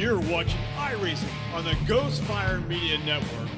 You're watching iRacing on the Ghostfire Media Network.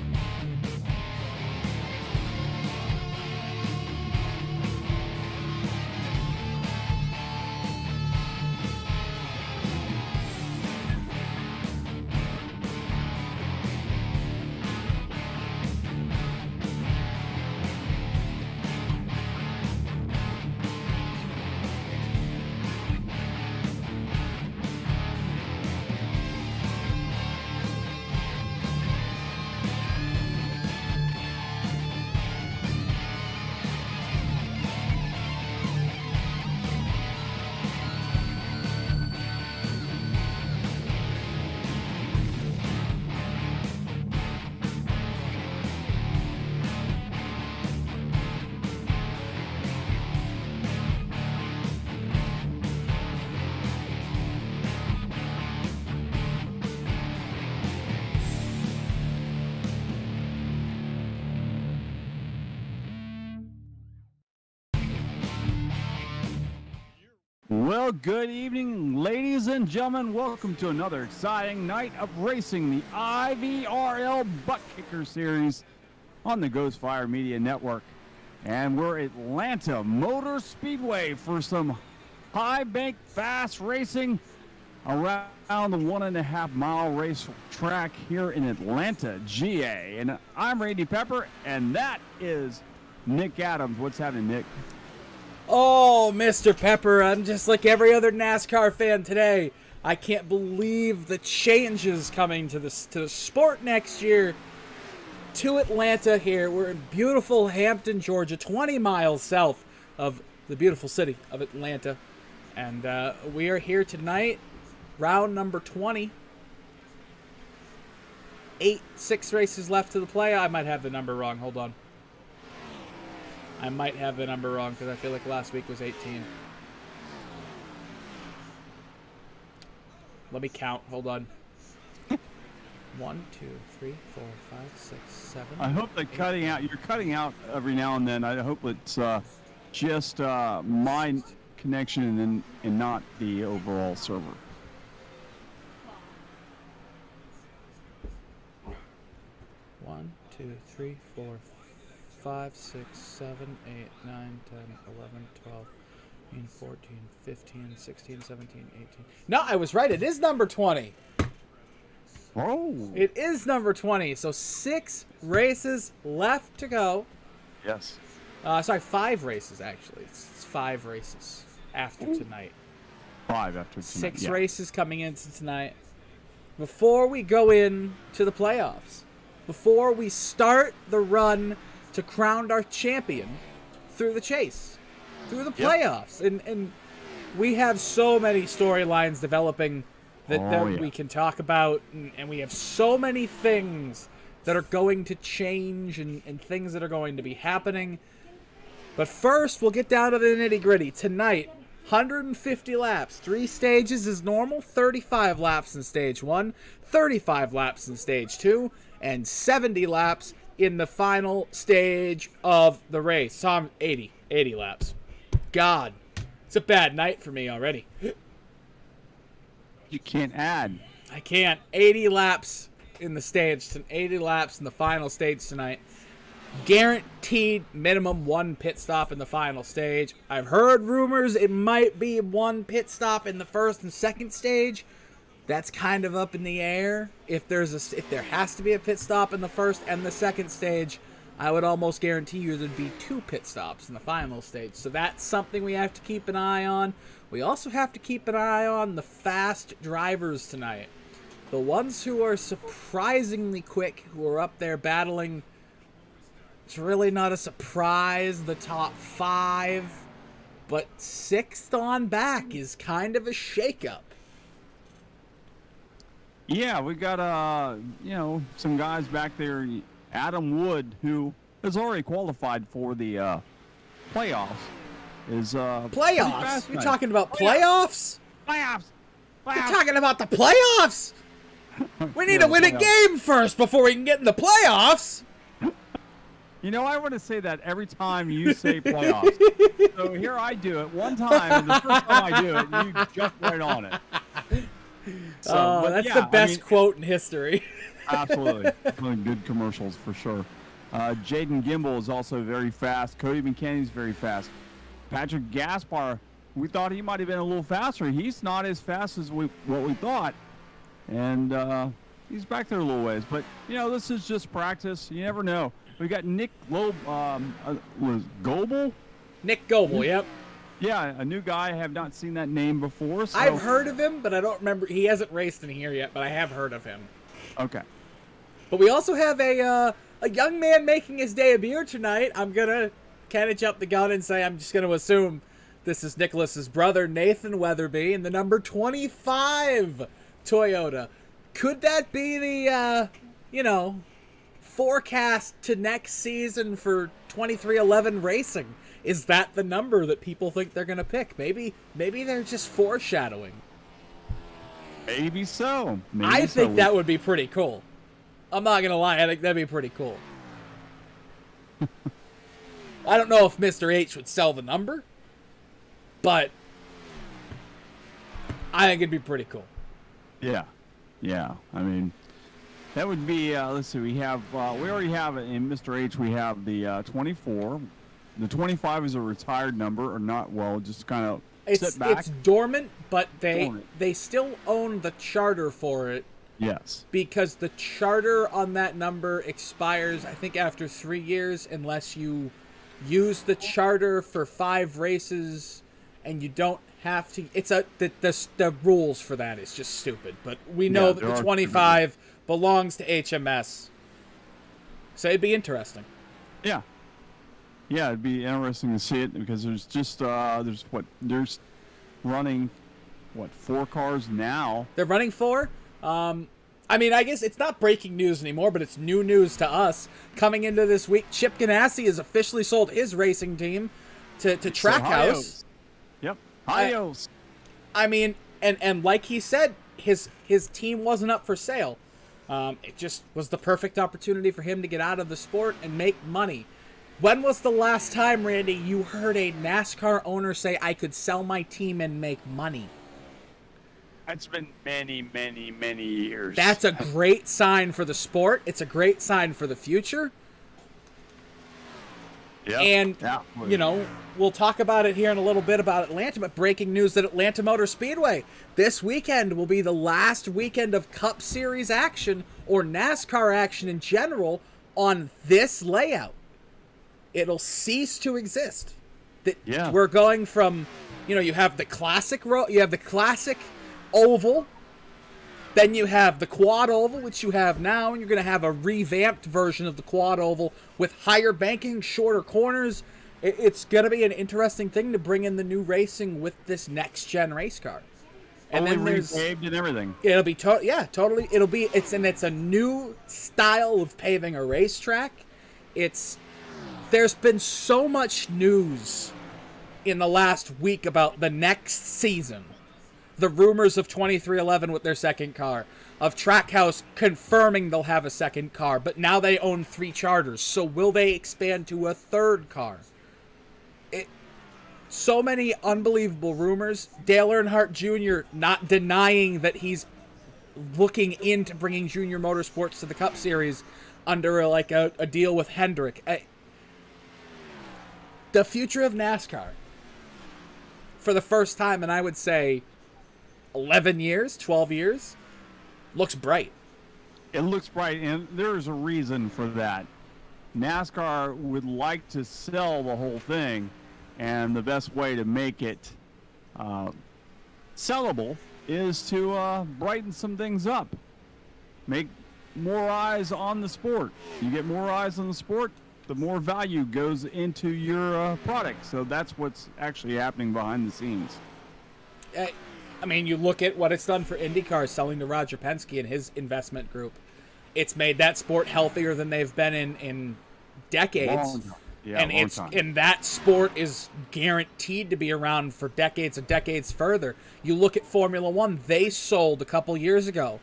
Well, good evening, ladies and gentlemen. Welcome to another exciting night of racing, the IVRL Buttkicker Series on the Ghostfire Media Network. And we're at Atlanta Motor Speedway for some high bank fast racing around the 1.5 mile race track here in Atlanta, GA. And I'm Randy Pepper, and that is Nick Adams. What's happening, Nick? Oh, Mr. Pepper, I'm just like every other NASCAR fan today. I can't believe the changes coming to the sport next year to Atlanta here. We're in beautiful Hampton, Georgia, 20 miles south of the beautiful city of Atlanta. And we are here tonight, round number 20. 6 races left to the play. I might have the number wrong. Hold on. I might have the number wrong because I feel like last week was 18. Let me count. Hold on. 1, 2, 3, 4, 5, 6, 7. I hope that you're cutting out every now and then. I hope it's just my connection and not the overall server. 1, 2, 3, 4, 5, 6, 7, 8, 9, 10, 11, 12, 13, 14, 15, 16, 17, 18. No, I was right. It is number 20. Oh. It is number 20. So 6 races left to go. Yes. Sorry, 5 races, actually. It's 5 races after tonight. 5 after tonight. 6 yeah. races coming into tonight. Before we go in to the playoffs, before we start the run to crown our champion through the chase, through the playoffs. Yep. And we have so many storylines developing that we can talk about, and we have so many things that are going to change and things that are going to be happening. But first, we'll get down to the nitty-gritty. Tonight, 150 laps, 3 stages is normal, 35 laps in stage 1, 35 laps in stage 2, and 70 laps in the final stage of the race. So I'm 80 laps. God, it's a bad night for me already. You can't add. I can't. 80 laps in the stage, 80 laps in the final stage tonight. Guaranteed minimum 1 pit stop in the final stage. I've heard rumors it might be 1 pit stop in the first and second stage. That's kind of up in the air. If there has to be a pit stop in the first and the second stage, I would almost guarantee you there'd be 2 pit stops in the final stage. So that's something we have to keep an eye on. We also have to keep an eye on the fast drivers tonight. The ones who are surprisingly quick, who are up there battling. It's really not a surprise, the top 5. But 6th on back is kind of a shakeup. Yeah, we got some guys back there. Adam Wood, who has already qualified for the playoffs, is playoffs. You're talking about playoffs? Playoffs. You're talking about the playoffs? We need to win a game first before we can get in the playoffs. You know, I want to say that every time you say playoffs. So here I do it one time, and the first time I do it, you jump right on it. So, but that's yeah, the best I mean, quote in history. absolutely. Really good commercials for sure. Jaden Gimbel is also very fast. Cody McKinney's very fast. Patrick Gaspar, we thought he might have been a little faster. He's not as fast as what we thought. And he's back there a little ways. But, this is just practice. You never know. We got Nick Goebel? Nick Goebel, yep. Yeah, a new guy. I have not seen that name before. So. I've heard of him, but I don't remember. He hasn't raced in here yet, but I have heard of him. Okay. But we also have a young man making his debut tonight. I'm going to kind of jump the gun and say I'm just going to assume this is Nicholas's brother, Nathan Weatherby, in the number 25 Toyota. Could that be the, forecast to next season for 2311 racing? Is that the number that people think they're going to pick? Maybe they're just foreshadowing. Maybe so. I think that would be pretty cool. I'm not going to lie. I think that'd be pretty cool. I don't know if Mr. H would sell the number, but I think it'd be pretty cool. Yeah. Yeah. I mean, that would be, let's see, we already have it in Mr. H, we have the 24. The 25 is a retired number, or not, just kind of sit back. It's dormant, but they still own the charter for it. Yes. Because the charter on that number expires, I think, after 3 years, unless you use the charter for 5 races, and you don't have to. It's the rules for that is just stupid. But we know that the 25 belongs to HMS, so it'd be interesting. Yeah. Yeah, it'd be interesting to see it because there's just there's running 4 cars now. They're running 4. I mean, I guess it's not breaking news anymore, but it's new news to us. Coming into this week, Chip Ganassi has officially sold his racing team to Trackhouse. Yep, Hios. I mean, and like he said, his team wasn't up for sale. It just was the perfect opportunity for him to get out of the sport and make money. When was the last time, Randy, you heard a NASCAR owner say, I could sell my team and make money? It's been many, many, many years. That's a great sign for the sport. It's a great sign for the future. Yeah. And, we'll talk about it here in a little bit about Atlanta, but breaking news that Atlanta Motor Speedway this weekend will be the last weekend of Cup Series action or NASCAR action in general on this layout. It'll cease to exist. We're going from, you have the classic oval, then you have the quad oval, which you have now, and you're going to have a revamped version of the quad oval with higher banking, shorter corners. It's going to be an interesting thing to bring in the new racing with this next gen race car. And then there's repaved and everything. It'll be totally. It's a new style of paving a racetrack. There's been so much news in the last week about the next season. The rumors of 2311 with their second car, of Trackhouse confirming they'll have a second car, but now they own 3 charters, so will they expand to a third car? So many unbelievable rumors. Dale Earnhardt Jr. not denying that he's looking into bringing Junior Motorsports to the Cup Series under a deal with Hendrick. The future of NASCAR, for the first time, and I would say 11 years, 12 years, looks bright. It looks bright, and there's a reason for that. NASCAR would like to sell the whole thing, and the best way to make it sellable is to brighten some things up. Make more eyes on the sport. You get more eyes on the sport, the more value goes into your product. So that's what's actually happening behind the scenes. I mean, you look at what it's done for IndyCar, selling to Roger Penske and his investment group. It's made that sport healthier than they've been in decades. And that sport is guaranteed to be around for decades and decades further. You look at Formula One, they sold a couple years ago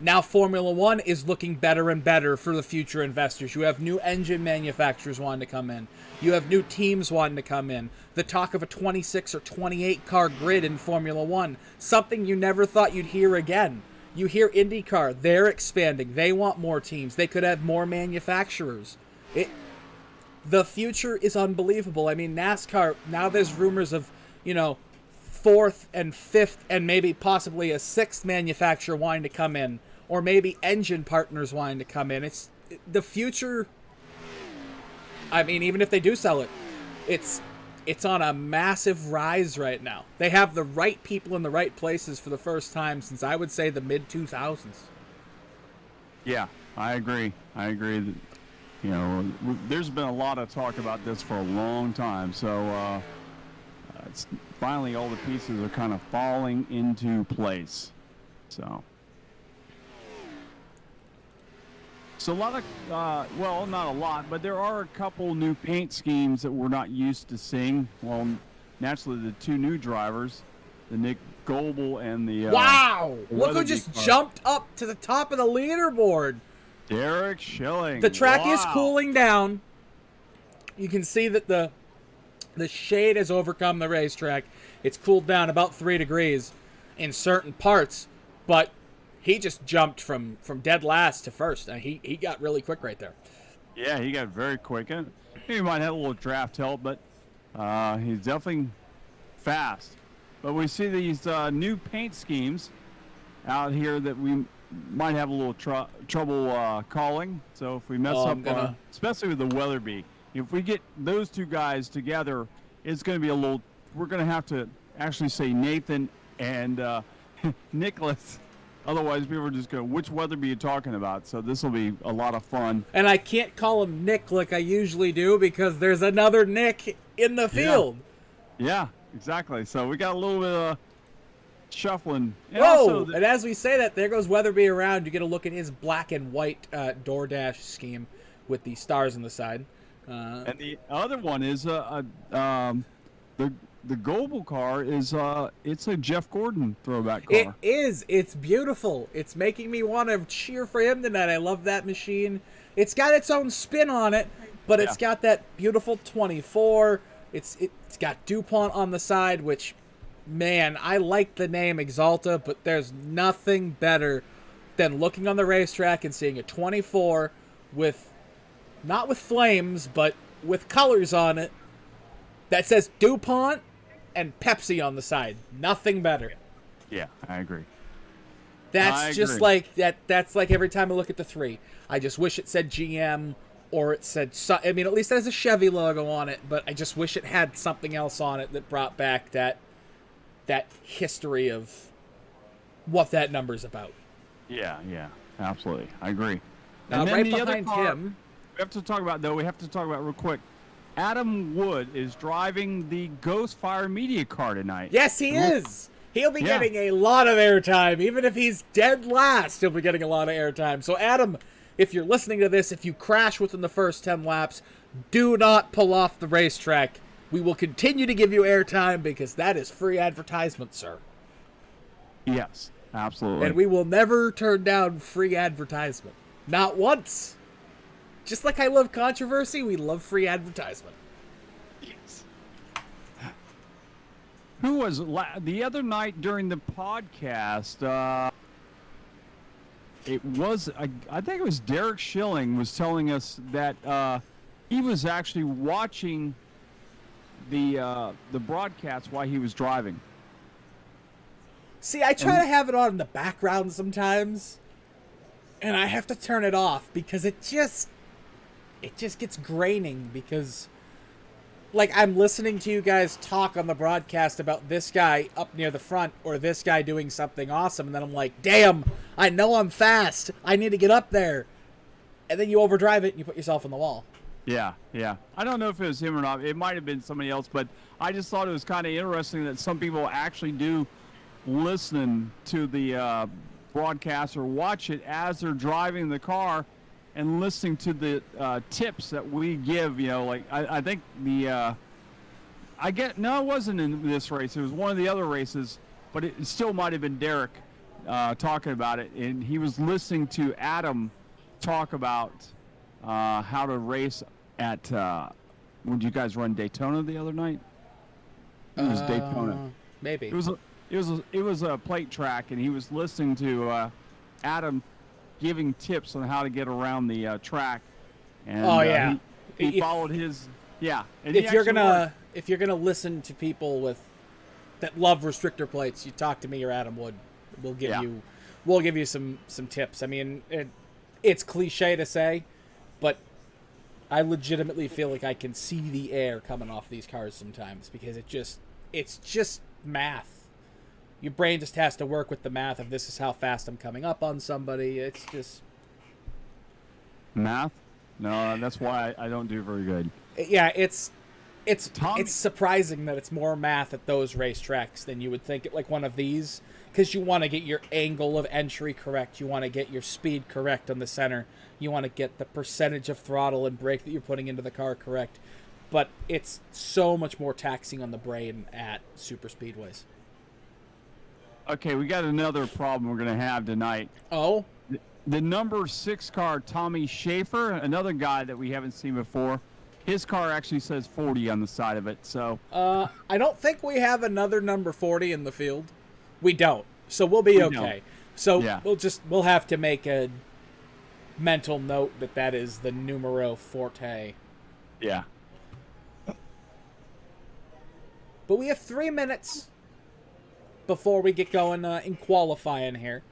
Now Formula One is looking better and better for the future investors. You have new engine manufacturers wanting to come in. You have new teams wanting to come in. The talk of a 26 or 28 car grid in Formula One, something you never thought you'd hear again. You hear IndyCar, they're expanding. They want more teams. They could have more manufacturers. The future is unbelievable. I mean, NASCAR, now there's rumors of, fourth and fifth and maybe possibly a sixth manufacturer wanting to come in, or maybe engine partners wanting to come in. It's the future. I mean, even if they do sell it, it's on a massive rise right now. They have the right people in the right places for the first time since, I would say, the mid 2000s. Yeah, I agree. There's been a lot of talk about this for a long time. So it's finally all the pieces are kind of falling into place. So a lot of, well, not a lot, but there are a couple new paint schemes that we're not used to seeing. Well, naturally, the two new drivers, the Nick Goebel and the wow! Look who Weatherby just car. jumped up to the top of the leaderboard. Derek Schilling. The track Wow. is cooling down. You can see that the shade has overcome the racetrack. It's cooled down about 3 degrees in certain parts, but he just jumped from dead last to first. He got really quick right there. Yeah, he got very quick. And he might have a little draft help, but he's definitely fast. But we see these new paint schemes out here that we might have a little trouble calling. So if we mess up, especially with the Weatherby, if we get those two guys together, it's going to be a little. We're going to have to actually say Nathan and Nicholas. Otherwise, people are just going, which Weatherby are you talking about? So this will be a lot of fun. And I can't call him Nick like I usually do because there's another Nick in the field. Yeah, exactly. So we got a little bit of shuffling. And Whoa! also And as we say that, there goes Weatherby around. You get a look at his black and white DoorDash scheme with the stars on the side. And the other one is the Goebel car is it's a Jeff Gordon throwback car. It is. It's beautiful. It's making me want to cheer for him tonight. I love that machine. It's got its own spin on it, but it's got that beautiful 24. It's got DuPont on the side, which, man, I like the name Exalta, but there's nothing better than looking on the racetrack and seeing a 24 with, not with flames, but with colors on it that says DuPont and Pepsi on the side. Nothing better. Yeah, I agree. That's just like that. That's like every time I look at the 3. I just wish it said GM or it said. I mean, at least it has a Chevy logo on it. But I just wish it had something else on it that brought back that history of what that number's about. Yeah, absolutely. I agree. Now, and then right the behind other car, him, we have to talk about real quick. Adam Wood is driving the Ghostfire Media car tonight. yes, he is. He'll be getting a lot of airtime. Even if he's dead last, he'll be getting a lot of airtime. So, Adam, if you're listening to this, if you crash within the first 10 laps, do not pull off the racetrack. We will continue to give you airtime because that is free advertisement, sir. Yes, absolutely. And we will never turn down free advertisement. Not once. Just like I love controversy, we love free advertisement. Yes. Who was the other night during the podcast? It was I think it was Derek Schilling was telling us that he was actually watching the broadcast while he was driving. See, I try to have it on in the background sometimes, and I have to turn it off because it just gets graining because, like, I'm listening to you guys talk on the broadcast about this guy up near the front or this guy doing something awesome, and then I'm like, damn, I know I'm fast. I need to get up there. And then you overdrive it and you put yourself on the wall. Yeah. I don't know if it was him or not. It might have been somebody else, but I just thought it was kind of interesting that some people actually do listen to the broadcast or watch it as they're driving the car and listening to the tips that we give. Like I think it wasn't in this race. It was one of the other races, but it still might have been Derek talking about it, and he was listening to Adam talk about how to race at. When you guys run Daytona the other night? It was Daytona. Maybe. It was a plate track, and he was listening to Adam giving tips on how to get around the track. And, he followed his. Yeah. And if you're gonna listen to people that love restrictor plates, you talk to me or Adam Wood. We'll give you some tips. I mean, it's cliche to say, but I legitimately feel like I can see the air coming off these cars sometimes because it's just math. Your brain just has to work with the math of this is how fast I'm coming up on somebody. It's just math. No, that's why I don't do very good. Yeah, it's surprising that it's more math at those racetracks than you would think at like one of these, because you want to get your angle of entry correct, you want to get your speed correct on the center, you want to get the percentage of throttle and brake that you're putting into the car correct, but it's so much more taxing on the brain at super speedways. Okay, we got another problem we're going to have tonight. Oh? The number 6 car, Tommy Schaefer, another guy that we haven't seen before. His car actually says 40 on the side of it, so... I don't think we have another number 40 in the field. We don't, so we'll be okay. So yeah. We'll have to make a mental note that is the numero forte. Yeah. But we have 3 minutes before we get going in qualifying here.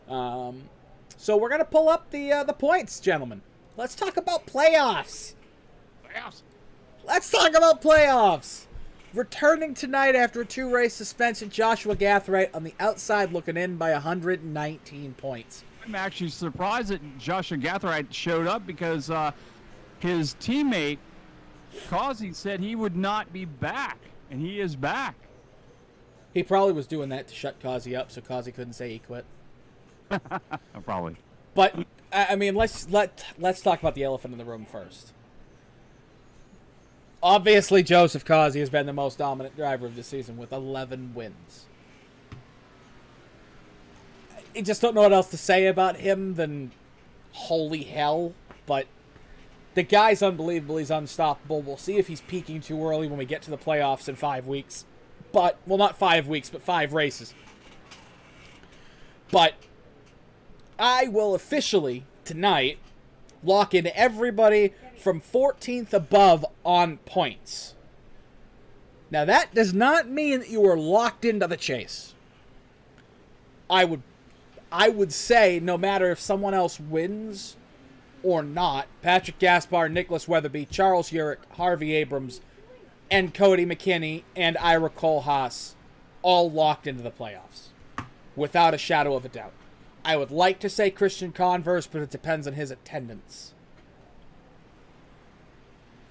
So we're going to pull up the points, gentlemen. Let's talk about playoffs. Let's talk about playoffs. Returning tonight after a 2-race suspension, Joshua Gathright on the outside looking in by 119 points. I'm actually surprised that Joshua Gathright showed up because his teammate, Causey, said he would not be back, and he is back. He probably was doing that to shut Causey up so Causey couldn't say he quit. Probably. But, I mean, let's talk about the elephant in the room first. Obviously, Joseph Causey has been the most dominant driver of the season with 11 wins. I just don't know what else to say about him than holy hell, but the guy's unbelievable. He's unstoppable. We'll see if he's peaking too early when we get to the playoffs in 5 weeks. But, well, not 5 weeks, but 5 races. But I will officially, tonight, lock in everybody from 14th above on points. Now, that does not mean that you are locked into the chase. I would say, no matter if someone else wins or not, Patrick Gaspar, Nicholas Weatherby, Charles Urick, Harvey Abrams, and Cody McKinney, and Ira Kohlhaas all locked into the playoffs. Without a shadow of a doubt. I would like to say Christian Converse, but it depends on his attendance.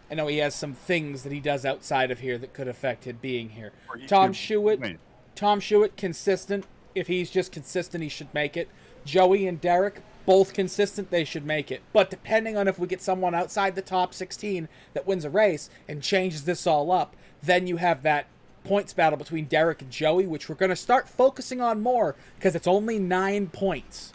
I know he has some things that he does outside of here that could affect him being here. Tom Schuett, consistent. If he's just consistent, he should make it. Joey and Derek, both consistent, they should make it. But depending on if we get someone outside the top 16 that wins a race and changes this all up, then you have that points battle between Derek and Joey, which we're going to start focusing on more because it's only 9 points.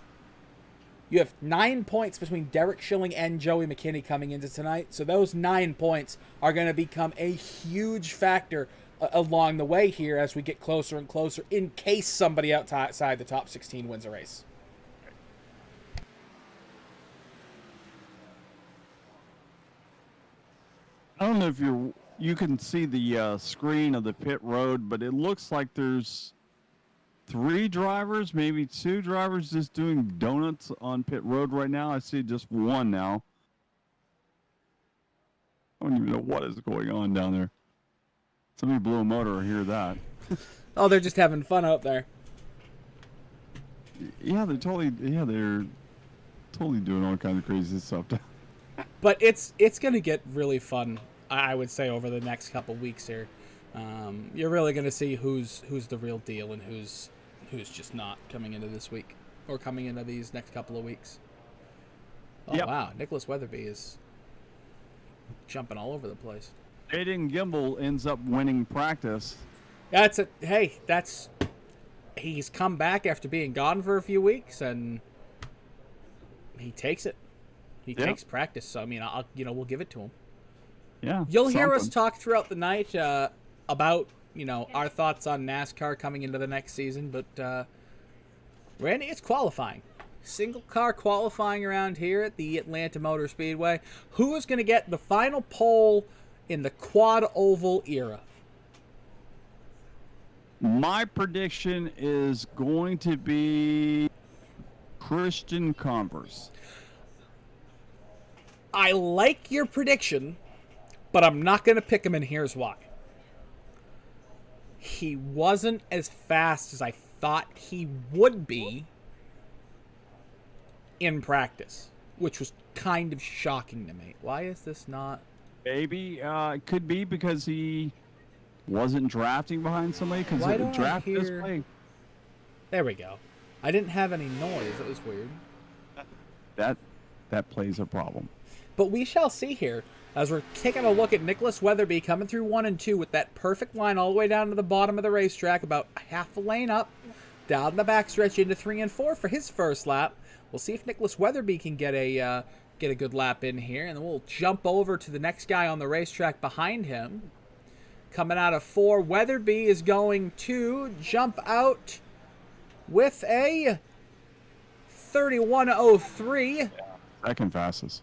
You have 9 points between Derek Schilling and Joey McKinney coming into tonight. So those 9 points are going to become a huge factor along the way here as we get closer and closer in case somebody outside the top 16 wins a race. I don't know if you can see the screen of the pit road, but it looks like there's 3 drivers, maybe 2 drivers just doing donuts on pit road right now. I see just 1 now. I don't even know what is going on down there. Somebody blew a motor, I hear that. Oh, they're just having fun out there. Yeah, they're totally doing all kinds of crazy stuff. But it's going to get really fun, I would say, over the next couple weeks here. You're really going to see who's the real deal and who's just not coming into this week or coming into these next couple of weeks. Oh, yep. Wow. Nicholas Weatherby is jumping all over the place. Jaden Gimbel ends up winning practice. That's he's come back after being gone for a few weeks, and he takes it. He takes practice. So I mean, we'll give it to him. Yeah. You'll hear us talk throughout the night about our thoughts on NASCAR coming into the next season. But Randy, it's qualifying. Single car qualifying around here at the Atlanta Motor Speedway. Who is going to get the final pole in the quad oval era? My prediction is going to be Christian Converse. I like your prediction, but I'm not going to pick him, and here's why. He wasn't as fast as I thought he would be in practice, which was kind of shocking to me. Why is this not? Maybe it could be because he wasn't drafting behind somebody, because the draft is playing. There we go. I didn't have any noise. It was weird. That plays a problem. But we shall see here as we're taking a look at Nicholas Weatherby coming through 1 and 2 with that perfect line all the way down to the bottom of the racetrack, about half a lane up, down the backstretch into 3 and 4 for his first lap. We'll see if Nicholas Weatherby can get a good lap in here, and then we'll jump over to the next guy on the racetrack behind him. Coming out of 4, Weatherby is going to jump out with a 31:03. Second fastest.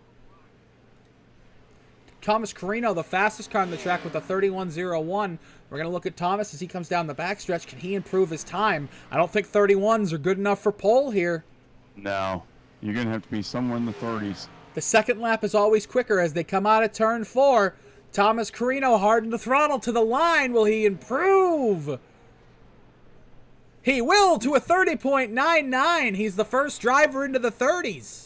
Thomas Carino, the fastest car on the track, with a 31:01. We're going to look at Thomas as he comes down the backstretch. Can he improve his time? I don't think 31s are good enough for pole here. No. You're going to have to be somewhere in the 30s. The second lap is always quicker as they come out of turn 4. Thomas Carino hardened the throttle to the line. Will he improve? He will, to a 30.99. He's the first driver into the 30s.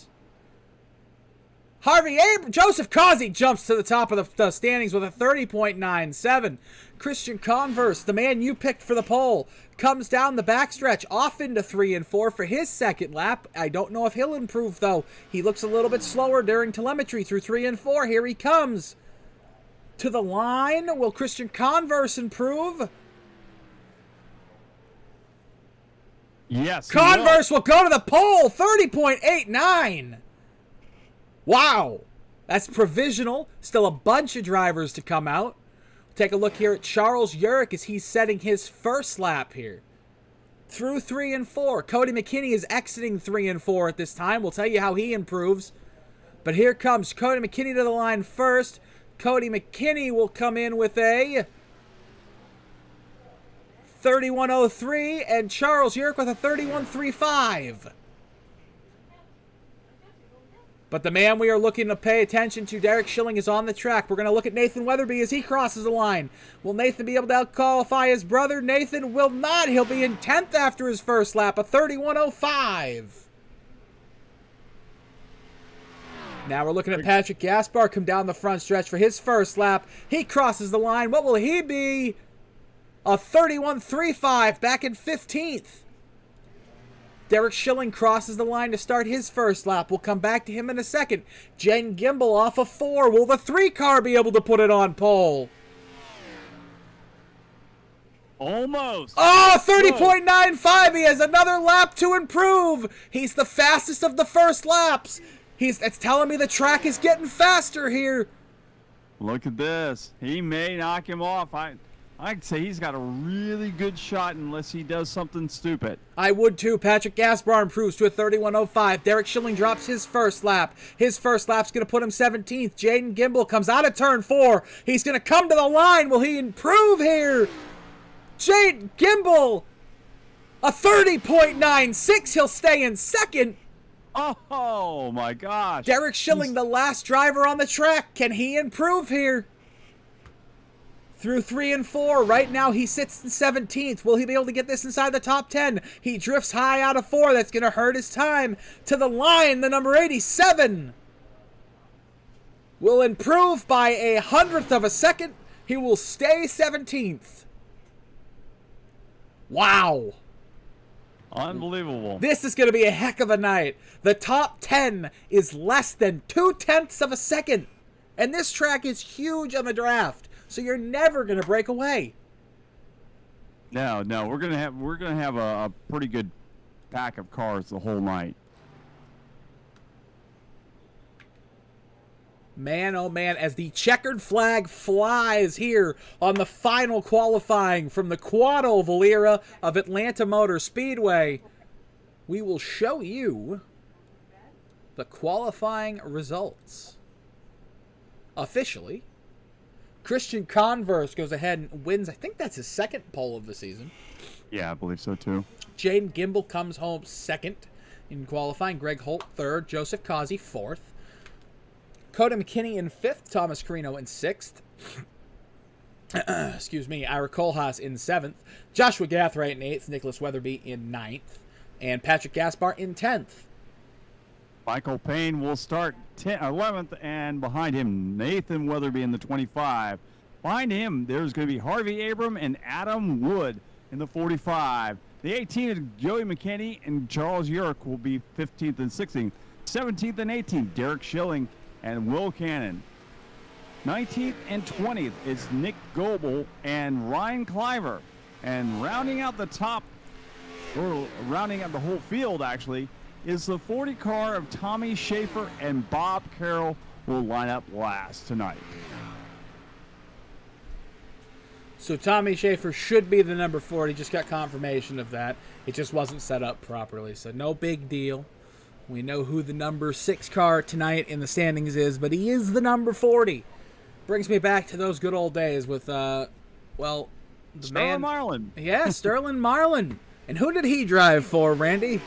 Joseph Causey jumps to the top of the standings with a 30.97. Christian Converse, the man you picked for the pole, comes down the backstretch off into 3 and 4 for his second lap. I don't know if he'll improve, though. He looks a little bit slower during telemetry through 3 and 4. Here he comes to the line. Will Christian Converse improve? Yes. Converse will go to the pole, 30.89. Wow. That's provisional. Still a bunch of drivers to come out. Take a look here at Charles Urick as he's setting his first lap here. Through 3 and 4. Cody McKinney is exiting 3 and 4 at this time. We'll tell you how he improves. But here comes Cody McKinney to the line first. Cody McKinney will come in with a 31:03, and Charles Urick with a 31:35. But the man we are looking to pay attention to, Derek Schilling, is on the track. We're going to look at Nathan Weatherby as he crosses the line. Will Nathan be able to out-qualify his brother? Nathan will not. He'll be in 10th after his first lap, a 31:05. Now we're looking at Patrick Gaspar come down the front stretch for his first lap. He crosses the line. What will he be? A 31:35, back in 15th. Derek Schilling crosses the line to start his first lap. We'll come back to him in a second. Jen Gimbel off of 4. Will the 3 car be able to put it on pole? Almost. Oh, 30.95. He has another lap to improve. He's the fastest of the first laps. It's telling me the track is getting faster here. Look at this. He may knock him off. I'd say he's got a really good shot unless he does something stupid. I would too. Patrick Gaspar improves to a 31:05. Derek Schilling drops his first lap. His first lap's going to put him 17th. Jaden Gimbel comes out of turn 4. He's going to come to the line. Will he improve here? Jaden Gimbel, a 30.96. He'll stay in second. Oh my gosh. Derek Schilling, the last driver on the track. Can he improve here? Through 3 and 4. Right now he sits in 17th. Will he be able to get this inside the top 10? He drifts high out of 4. That's going to hurt his time. To the line, the number 87 will improve by a 100th of a second. He will stay 17th. Wow. Unbelievable. This is going to be a heck of a night. The top 10 is less than 0.2 of a second. And this track is huge on the draft. So you're never going to break away. No, we're gonna have a pretty good pack of cars the whole night. Man, oh man, as the checkered flag flies here on the final qualifying from the Quad Oval era of Atlanta Motor Speedway, we will show you the qualifying results. Officially, Christian Converse goes ahead and wins. I think that's his second pole of the season. Yeah, I believe so too. Jaden Gimbel comes home second in qualifying. Greg Holt third. Joseph Causey fourth. Coda McKinney in fifth. Thomas Carino in sixth. Excuse me. Ira Kohlhaas in seventh. Joshua Gathright in eighth. Nicholas Weatherby in ninth. And Patrick Gaspar in 10th. Michael Payne will start 11th, and behind him, Nathan Weatherby in the 25. Behind him, there's going to be Harvey Abram and Adam Wood in the 45. The 18 is Joey McKinney, and Charles Yerk will be 15th and 16th. 17th and 18th, Derek Schilling and Will Cannon. 19th and 20th is Nick Goebel and Ryan Cliver. And rounding out the top, or rounding out the whole field, actually, is the 40 car of Tommy Schaefer, and Bob Carroll will line up last tonight. So Tommy Schaefer should be the number 40. Just got confirmation of that. It just wasn't set up properly, so no big deal. We know who the number 6 car tonight in the standings is, but he is the number 40. Brings me back to those good old days with, the Sterling Marlin. Yeah, Sterling Marlin. And who did he drive for, Randy?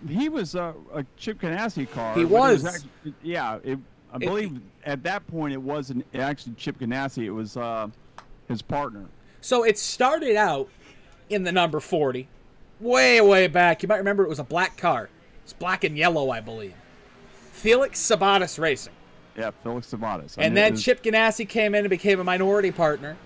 He was a Chip Ganassi car. He was. I believe at that point it wasn't actually Chip Ganassi. It was his partner. So it started out in the number 40. Way back. You might remember it was a black car. It's black and yellow, I believe. Felix Sabatis Racing. Yeah, Felix Sabatis. And then Chip Ganassi came in and became a minority partner.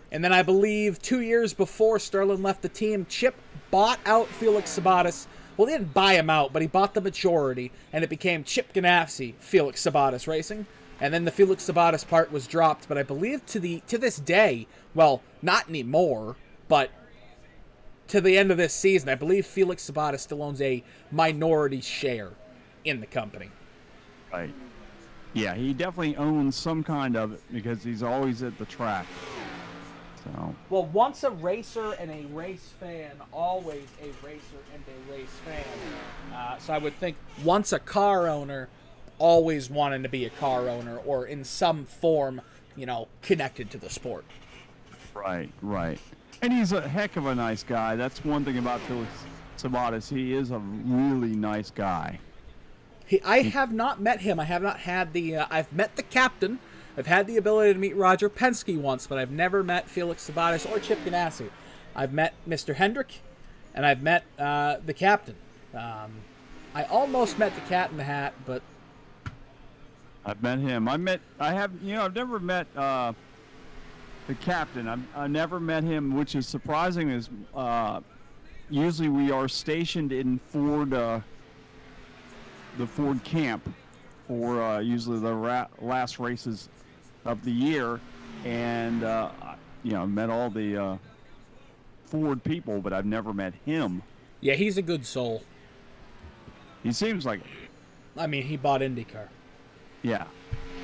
And then I believe 2 years before Sterling left the team, Chip bought out Felix Sabatis. Well, he didn't buy him out, but he bought the majority, and it became Chip Ganassi, Felix Sabatis Racing. And then the Felix Sabatis part was dropped, but I believe to this day, well, not anymore, but to the end of this season, I believe Felix Sabatis still owns a minority share in the company. Right. Yeah, he definitely owns some kind of it because he's always at the track. So. Well, once a racer and a race fan, always a racer and a race fan. So I would think once a car owner, always wanting to be a car owner or in some form, connected to the sport. Right. And he's a heck of a nice guy. That's one thing about Felix Sabatis. He is a really nice guy. I have not met him. I have not had I've met the captain. I've had the ability to meet Roger Penske once, but I've never met Felix Sabatis or Chip Ganassi. I've met Mr. Hendrick, and I've met the captain. I almost met the Cat in the Hat, but I've met him. I've never met the captain. I've never met him, which is surprising. Is usually we are stationed in the Ford camp for usually the last races of the year, and met all the Ford people, but I've never met him. Yeah, he's a good soul. He seems like. I mean, he bought IndyCar. Yeah,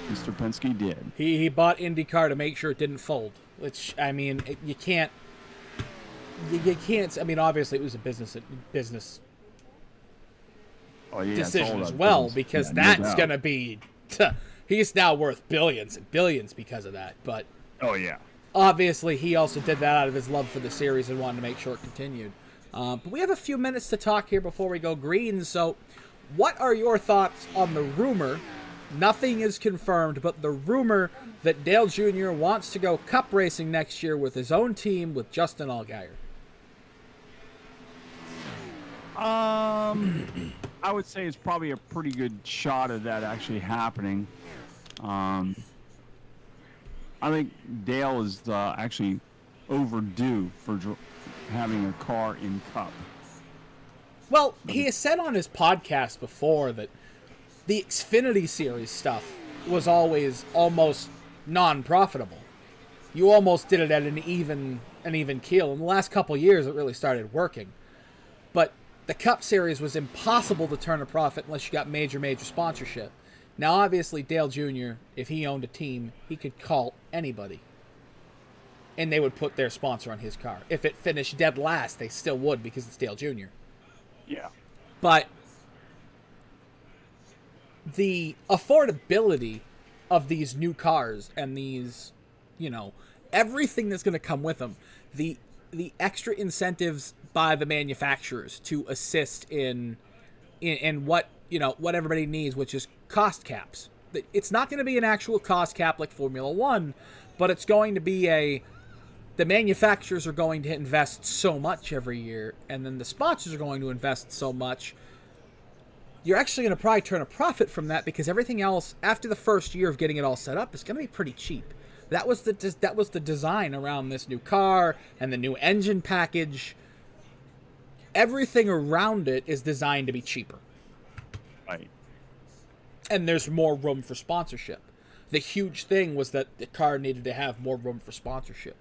Mr. Penske did. He bought IndyCar to make sure it didn't fold. Which, I mean, you can't. I mean, obviously it was a business decision as well, because that's going to be. He's now worth billions and billions because of that. But obviously he also did that out of his love for the series and wanted to make sure it continued. But we have a few minutes to talk here before we go green. So what are your thoughts on the rumor? Nothing is confirmed, but the rumor that Dale Jr. wants to go cup racing next year with his own team with Justin Allgaier. I would say it's probably a pretty good shot of that actually happening. I think Dale is actually overdue for having a car in Cup. Well, he has said on his podcast before that the Xfinity Series stuff was always almost non-profitable. you almost did it at an even keel. In the last couple years, it really started working. But the Cup Series was impossible to turn a profit unless you got major sponsorship. Now, obviously, Dale Jr., if he owned a team, he could call anybody. And they would put their sponsor on his car. If it finished dead last, they still would because it's Dale Jr. Yeah. But the affordability of these new cars and these, everything that's going to come with them, the extra incentives by the manufacturers to assist in what, what everybody needs, which is cost caps. It's not going to be an actual cost cap like Formula One, but it's going to be the manufacturers are going to invest so much every year, and then the sponsors are going to invest so much. You're actually going to probably turn a profit from that because everything else, after the first year of getting it all set up, is going to be pretty cheap. That was the design around this new car and the new engine package. Everything around it is designed to be cheaper. Right. And there's more room for sponsorship. The huge thing was that the car needed to have more room for sponsorship.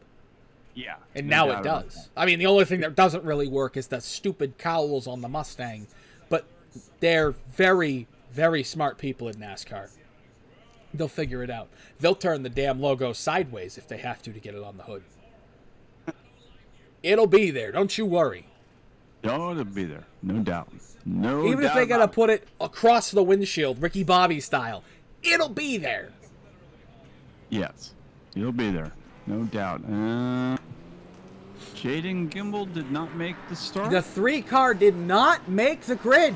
Yeah. And now it does. I mean, the only thing that doesn't really work is the stupid cowls on the Mustang. But they're very, very smart people in NASCAR. They'll figure it out. They'll turn the damn logo sideways if they have to get it on the hood. It'll be there. Don't you worry. Oh, it'll be there. No doubt. No Even doubt if they got to about put it across the windshield, Ricky Bobby style, it'll be there. Yes. It'll be there. No doubt. Jaden Gimbel did not make the start. The 3 car did not make the grid.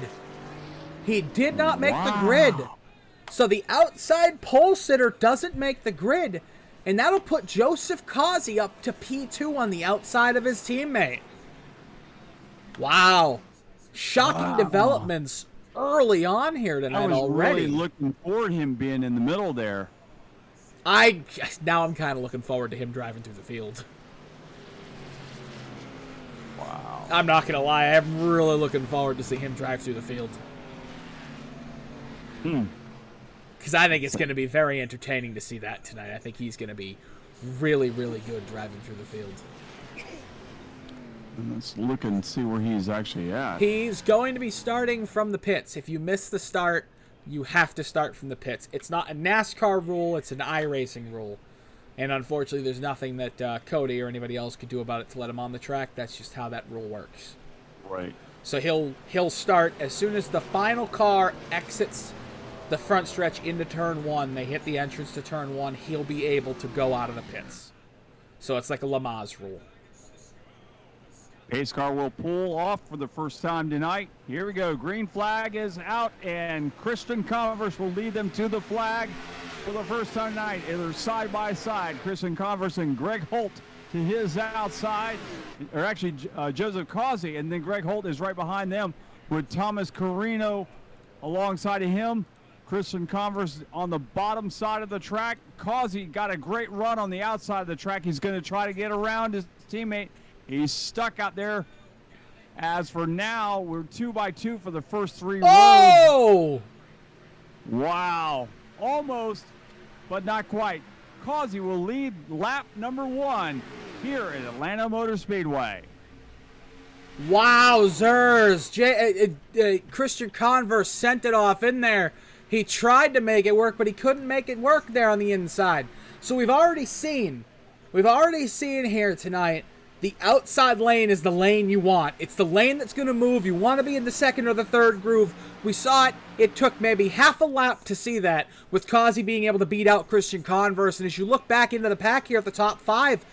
He did not make the grid. So the outside pole sitter doesn't make the grid, and that'll put Joseph Causey up to P2 on the outside of his teammate. Wow. Shocking developments early on here tonight already. I was really looking forward to him being in the middle there. Now I'm kind of looking forward to him driving through the field. Wow. I'm not going to lie. I'm really looking forward to see him drive through the field. Because I think it's going to be very entertaining to see that tonight. I think he's going to be really, really good driving through the field. And let's look and see where he's actually at. He's going to be starting from the pits. If you miss the start, you have to start from the pits. It's not a NASCAR rule. It's an iRacing rule. And unfortunately, there's nothing that Cody or anybody else could do about it to let him on the track. That's just how that rule works. Right. So he'll start as soon as the final car exits the front stretch into turn 1. They hit the entrance to turn 1. He'll be able to go out of the pits. So it's like a Le Mans rule. Pace car will pull off for the first time tonight. Here we go. Green flag is out, and Christian Converse will lead them to the flag for the first time tonight. They're side by side. Christian Converse and Greg Holt to his outside, or actually Joseph Causey, and then Greg Holt is right behind them with Thomas Carino alongside of him. Christian Converse on the bottom side of the track. Causey got a great run on the outside of the track. He's going to try to get around his teammate. He's stuck out there. As for now, we're 2x2 for the first 3 rows. Oh! Wow. Almost, but not quite. Causey will lead lap number 1 here at Atlanta Motor Speedway. Wowzers. Christian Converse sent it off in there. He tried to make it work, but he couldn't make it work there on the inside. So we've already seen here tonight, the outside lane is the lane you want. It's the lane that's going to move. You want to be in the second or the third groove. We saw it. It took maybe half a lap to see that, with Causey being able to beat out Christian Converse. And as you look back into the pack here at the top 5,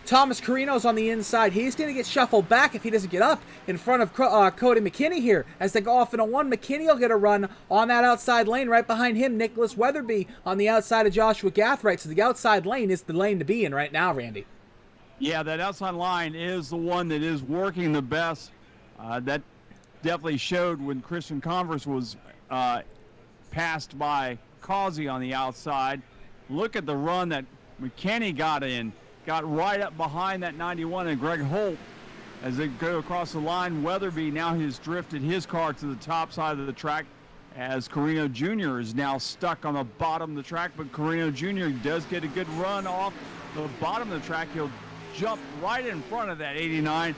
Thomas Carino's on the inside. He's going to get shuffled back if he doesn't get up in front of Cody McKinney here. As they go off in a 1, McKinney will get a run on that outside lane. Right behind him, Nicholas Weatherby on the outside of Joshua Gathright. So the outside lane is the lane to be in right now, Randy. Yeah, that outside line is the one that is working the best. That definitely showed when Christian Converse was passed by Causey on the outside. Look at the run that McKinney got in. Got right up behind that 91 and Greg Holt as they go across the line. Weatherby now has drifted his car to the top side of the track as Carino Jr. is now stuck on the bottom of the track, but Carino Jr. does get a good run off the bottom of the track. He'll jump right in front of that 89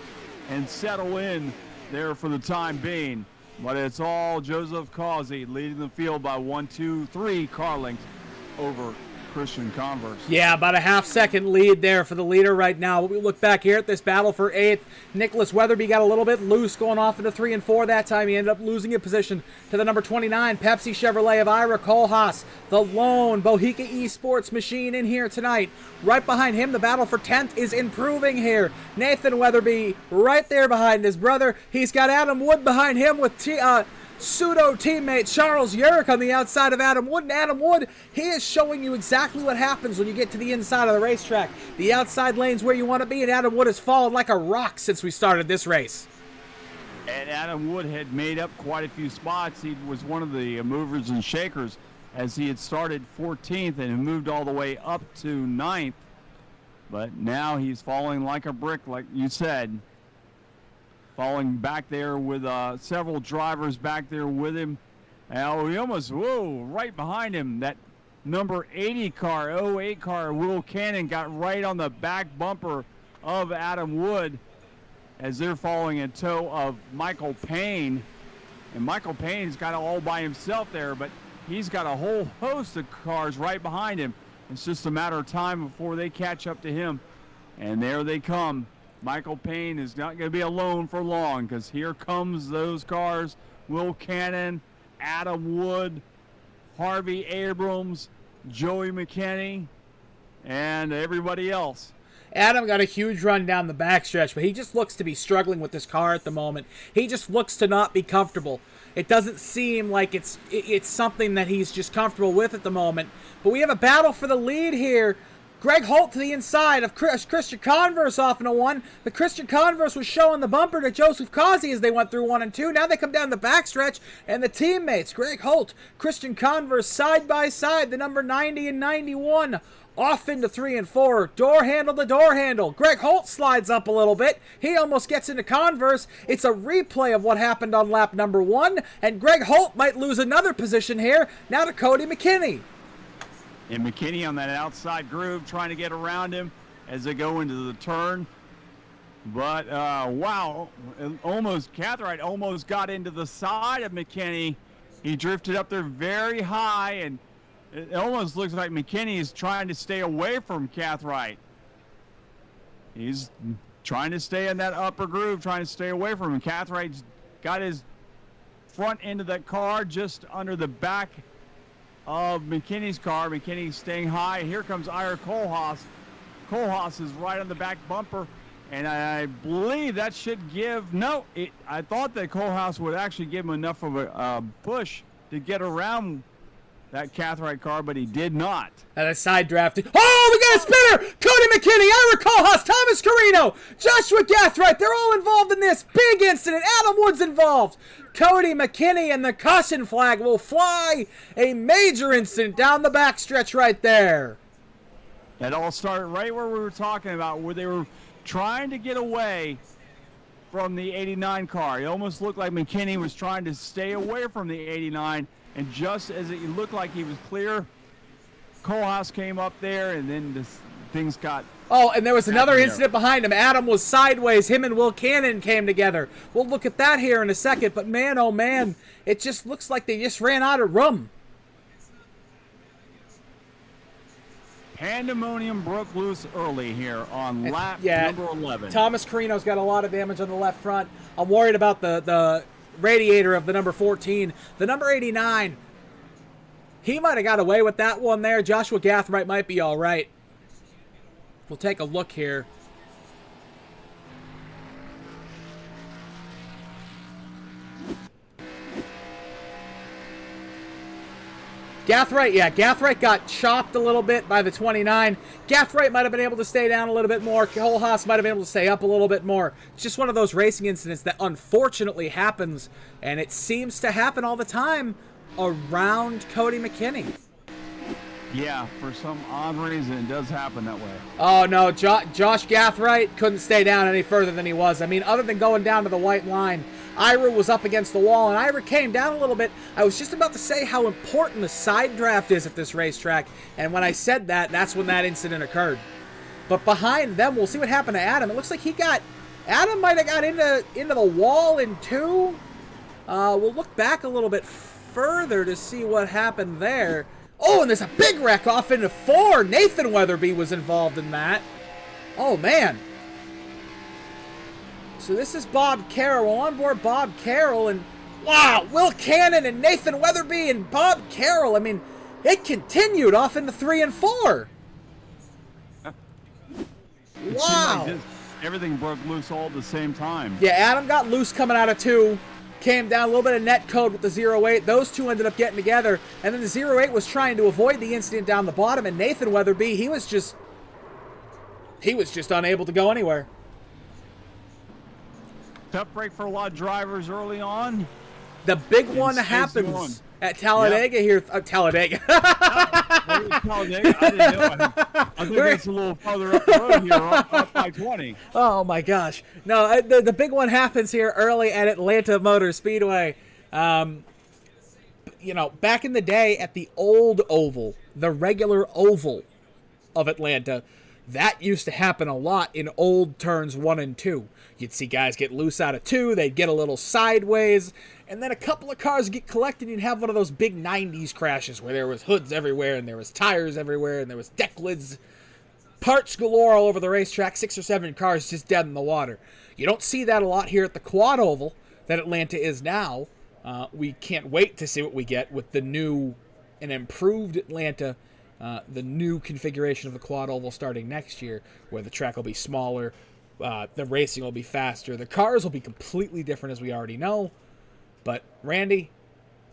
and settle in there for the time being. But it's all Joseph Causey leading the field by 1, 2, 3 car lengths over Christian Converse. Yeah, about a half-second lead there for the leader right now. We look back here at this battle for 8th. Nicholas Weatherby got a little bit loose going off into 3 and 4 that time. He ended up losing a position to the number 29, Pepsi Chevrolet of Ira Kohlhaas, the lone Bohica Esports machine in here tonight. Right behind him, the battle for 10th is improving here. Nathan Weatherby right there behind his brother. He's got Adam Wood behind him with pseudo teammate Charles Yerrick on the outside of Adam Wood. And Adam Wood, he is showing you exactly what happens when you get to the inside of the racetrack. The outside lane's where you want to be, and Adam Wood has fallen like a rock since we started this race. And Adam Wood had made up quite a few spots. He was one of the movers and shakers as he had started 14th and moved all the way up to 9th. But now he's falling like a brick, like you said. Falling back there with several drivers back there with him. Now he almost, right behind him. That number 80 car, 08 car, Will Cannon got right on the back bumper of Adam Wood as they're following in tow of Michael Payne. And Michael Payne's got it all by himself there, but he's got a whole host of cars right behind him. It's just a matter of time before they catch up to him. And there they come. Michael Payne is not going to be alone for long because here comes those cars. Will Cannon, Adam Wood, Harvey Abrams, Joey McKinney, and everybody else. Adam got a huge run down the backstretch, but he just looks to be struggling with this car at the moment. He just looks to not be comfortable. It doesn't seem like it's something that he's just comfortable with at the moment. But we have a battle for the lead here. Greg Holt to the inside of Christian Converse off in a 1. The Christian Converse was showing the bumper to Joseph Causey as they went through 1 and 2. Now they come down the backstretch, and the teammates, Greg Holt, Christian Converse, side by side, the number 90 and 91, off into 3 and 4. Door handle to door handle. Greg Holt slides up a little bit. He almost gets into Converse. It's a replay of what happened on lap number 1, and Greg Holt might lose another position here, now to Cody McKinney. And McKinney on that outside groove trying to get around him as they go into the turn. But, wow, Cathright almost got into the side of McKinney. He drifted up there very high, and it almost looks like McKinney is trying to stay away from Cathright. He's trying to stay in that upper groove, trying to stay away from him. Cathright's got his front end of that car just under the back of McKinney's car. McKinney's staying high. Here comes Ira Kohlhaas. Kohlhaas is right on the back bumper, and I believe that should give, I thought that Kohlhaas would actually give him enough of a push to get around that Cathright car, but he did not. And a side drafting. Oh, we got a spinner! Cody McKinney, Ira Kohlhaas, Thomas Carino, Joshua Gathright, they're all involved in this big incident. Adam Wood's involved. Cody McKinney and the caution flag will fly. A major incident down the backstretch right there. That all started right where we were talking about, where they were trying to get away from the 89 car. It almost looked like McKinney was trying to stay away from the 89, and just as it looked like he was clear, Kohlhaas came up there, and then things got... Oh, and there was another incident behind him. Adam was sideways. Him and Will Cannon came together. We'll look at that here in a second, but man, oh man, it just looks like they just ran out of room. Pandemonium broke loose early here on lap number 11. Thomas Carino's got a lot of damage on the left front. I'm worried about the radiator of the number 14. The number 89, he might have got away with that one there. Joshua Gathright might be all right. We'll take a look here. Gathright got chopped a little bit by the 29. Gathright might have been able to stay down a little bit more. Kohlhaas might have been able to stay up a little bit more. It's just one of those racing incidents that unfortunately happens, and it seems to happen all the time around Cody McKinney. Yeah, for some odd reason, it does happen that way. Oh, no, Josh Gathright couldn't stay down any further than he was. I mean, other than going down to the white line, Ira was up against the wall, and Ira came down a little bit. I was just about to say how important the side draft is at this racetrack, and when I said that, that's when that incident occurred. But behind them, we'll see what happened to Adam. It looks like Adam might have got into the wall in 2. We'll look back a little bit further to see what happened there. Oh, and there's a big wreck off into 4. Nathan Weatherby was involved in that. Oh, man. So this is Bob Carroll. On board Bob Carroll. And, wow, Will Cannon and Nathan Weatherby and Bob Carroll. I mean, it continued off into 3 and 4. Wow. Like everything broke loose all at the same time. Yeah, Adam got loose coming out of 2. Came down a little bit of net code with the 08. Those two ended up getting together. And then the 08 was trying to avoid the incident down the bottom. And Nathan Weatherby, he was just unable to go anywhere. Tough break for a lot of drivers early on. The big one happens at Talladega here. Talladega. Talladega? I didn't know. I think it's a little farther up the road here, up by 20. Oh, my gosh. No, the big one happens here early at Atlanta Motor Speedway. You know, back in the day at the old oval, the regular oval of Atlanta, that used to happen a lot in old turns 1 and 2. You'd see guys get loose out of 2, they'd get a little sideways, and then a couple of cars get collected, and you'd have one of those big 90s crashes where there was hoods everywhere, and there was tires everywhere, and there was deck lids, parts galore all over the racetrack, 6 or 7 cars just dead in the water. You don't see that a lot here at the quad oval that Atlanta is now. We can't wait to see what we get with the new and improved Atlanta, the new configuration of the quad oval starting next year, where the track will be smaller, the racing will be faster, the cars will be completely different as we already know. But Randy,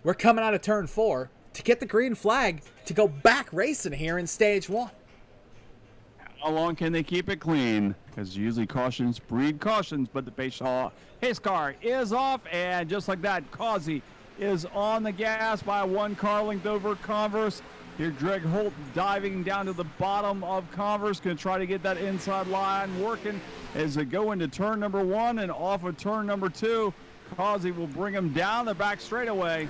we're coming out of turn 4 to get the green flag to go back racing here in stage 1. How long can they keep it clean? Because usually cautions breed cautions, but the pace car is off, and just like that, Causey is on the gas by 1 car length over Converse. Here, Greg Holt diving down to the bottom of Converse, going to try to get that inside line working as they go into turn number 1 and off of turn number 2. Causey will bring him down the back straightaway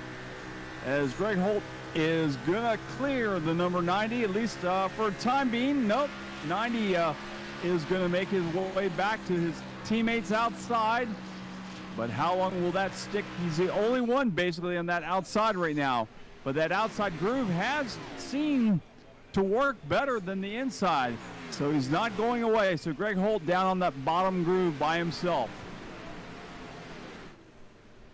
as Greg Holt is going to clear the number 90, at least for time being. Nope, 90 is going to make his way back to his teammates outside. But how long will that stick? He's the only one basically on that outside right now. But that outside groove has seemed to work better than the inside. So he's not going away. So Greg Holt down on that bottom groove by himself.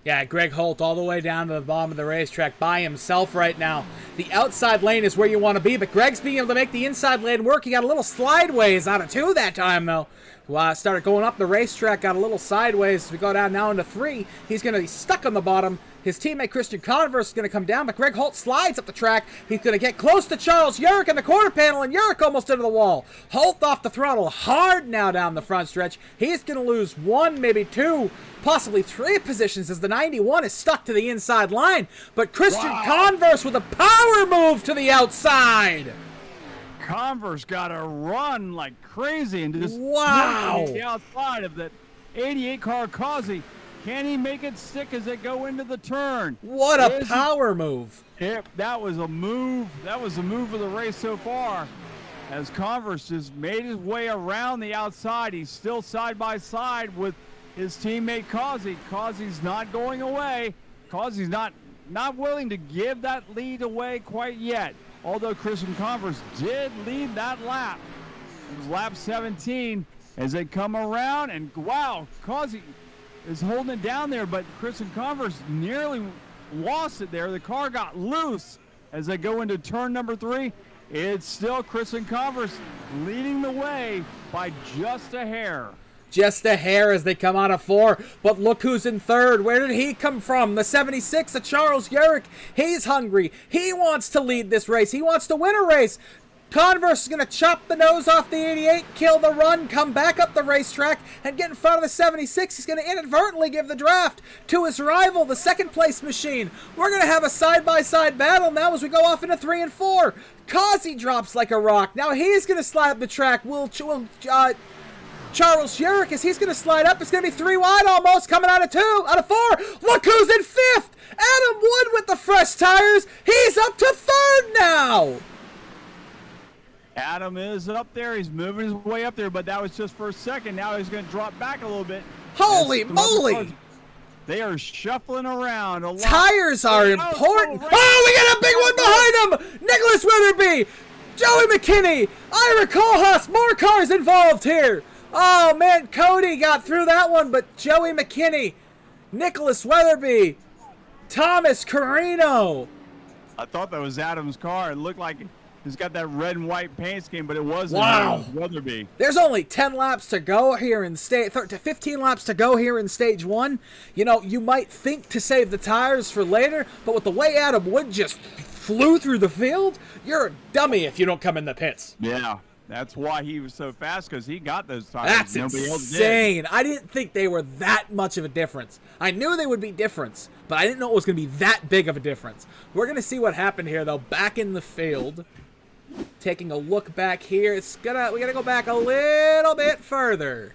Yeah, Greg Holt all the way down to the bottom of the racetrack by himself right now. The outside lane is where you want to be, but Greg's being able to make the inside lane work. He got a little slideways out of 2 that time, though. Started going up the racetrack, got a little sideways. As we go down now into 3, he's going to be stuck on the bottom. His teammate Christian Converse is going to come down, but Greg Holt slides up the track. He's going to get close to Charles Urick in the quarter panel, and Urick almost into the wall. Holt off the throttle hard now down the front stretch. He's going to lose 1, maybe 2, possibly 3 positions as the 91 is stuck to the inside line. But Christian Converse with a power move to the outside. Converse got to run like crazy and just the outside of that 88 car Causey. Can he make it stick as they go into the turn? What a power move. That was a move. That was the move of the race so far. As Converse just made his way around the outside. He's still side by side with his teammate Causey. Causey's not going away. Causey's not willing to give that lead away quite yet. Although Christian Converse did lead that lap. It was lap 17 as they come around, and wow, Causey is holding it down there, but Christian Converse nearly lost it there. The car got loose as they go into turn number 3. It's still Christian Converse leading the way by just a hair. Just a hair as they come out of 4. But look who's in 3rd. Where did he come from? The 76 of Charles Urick. He's hungry. He wants to lead this race. He wants to win a race. Converse is going to chop the nose off the 88, kill the run, come back up the racetrack, and get in front of the 76. He's going to inadvertently give the draft to his rival, the second place machine. We're going to have a side-by-side battle now as we go off into 3 and 4. Causey drops like a rock. Now he's going to slide up the track. Charles Sherrick, as he's going to slide up. It's going to be 3 wide almost, coming out of 4. Look who's in 5th! Adam Wood with the fresh tires. He's up to 3rd now. Adam is up there. He's moving his way up there, but that was just for a second. Now he's going to drop back a little bit. Holy moly! They are shuffling around a lot. Tires are important. Oh, we got a big one behind him! Nicholas Weatherby, Joey McKinney, Ira Kohlhaas, more cars involved here. Oh, man, Cody got through that one, but Joey McKinney, Nicholas Weatherby, Thomas Carino. I thought that was Adam's car. It looked like he's got that red and white paint scheme, but it wasn't. Wow. Weatherby. There's only 10 laps to go here in 15 laps to go here in stage 1. You know, you might think to save the tires for later, but with the way Adam Wood just flew through the field, you're a dummy if you don't come in the pits. Yeah. That's why he was so fast, because he got those tires. That's Nobody insane. Else did. I didn't think they were that much of a difference. I knew they would be different, but I didn't know it was going to be that big of a difference. We're going to see what happened here, though, back in the field. Taking a look back here. We got to go back a little bit further.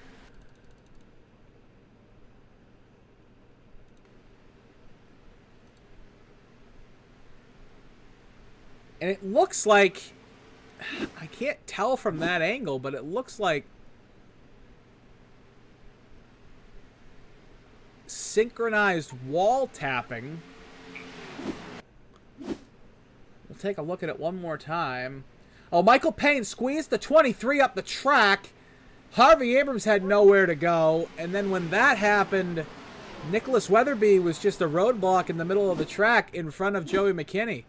And it looks like, I can't tell from that angle, but it looks like synchronized wall tapping. We'll take a look at it one more time. Oh, Michael Payne squeezed the 23 up the track. Harvey Abrams had nowhere to go. And then when that happened, Nicholas Weatherby was just a roadblock in the middle of the track in front of Joey McKinney.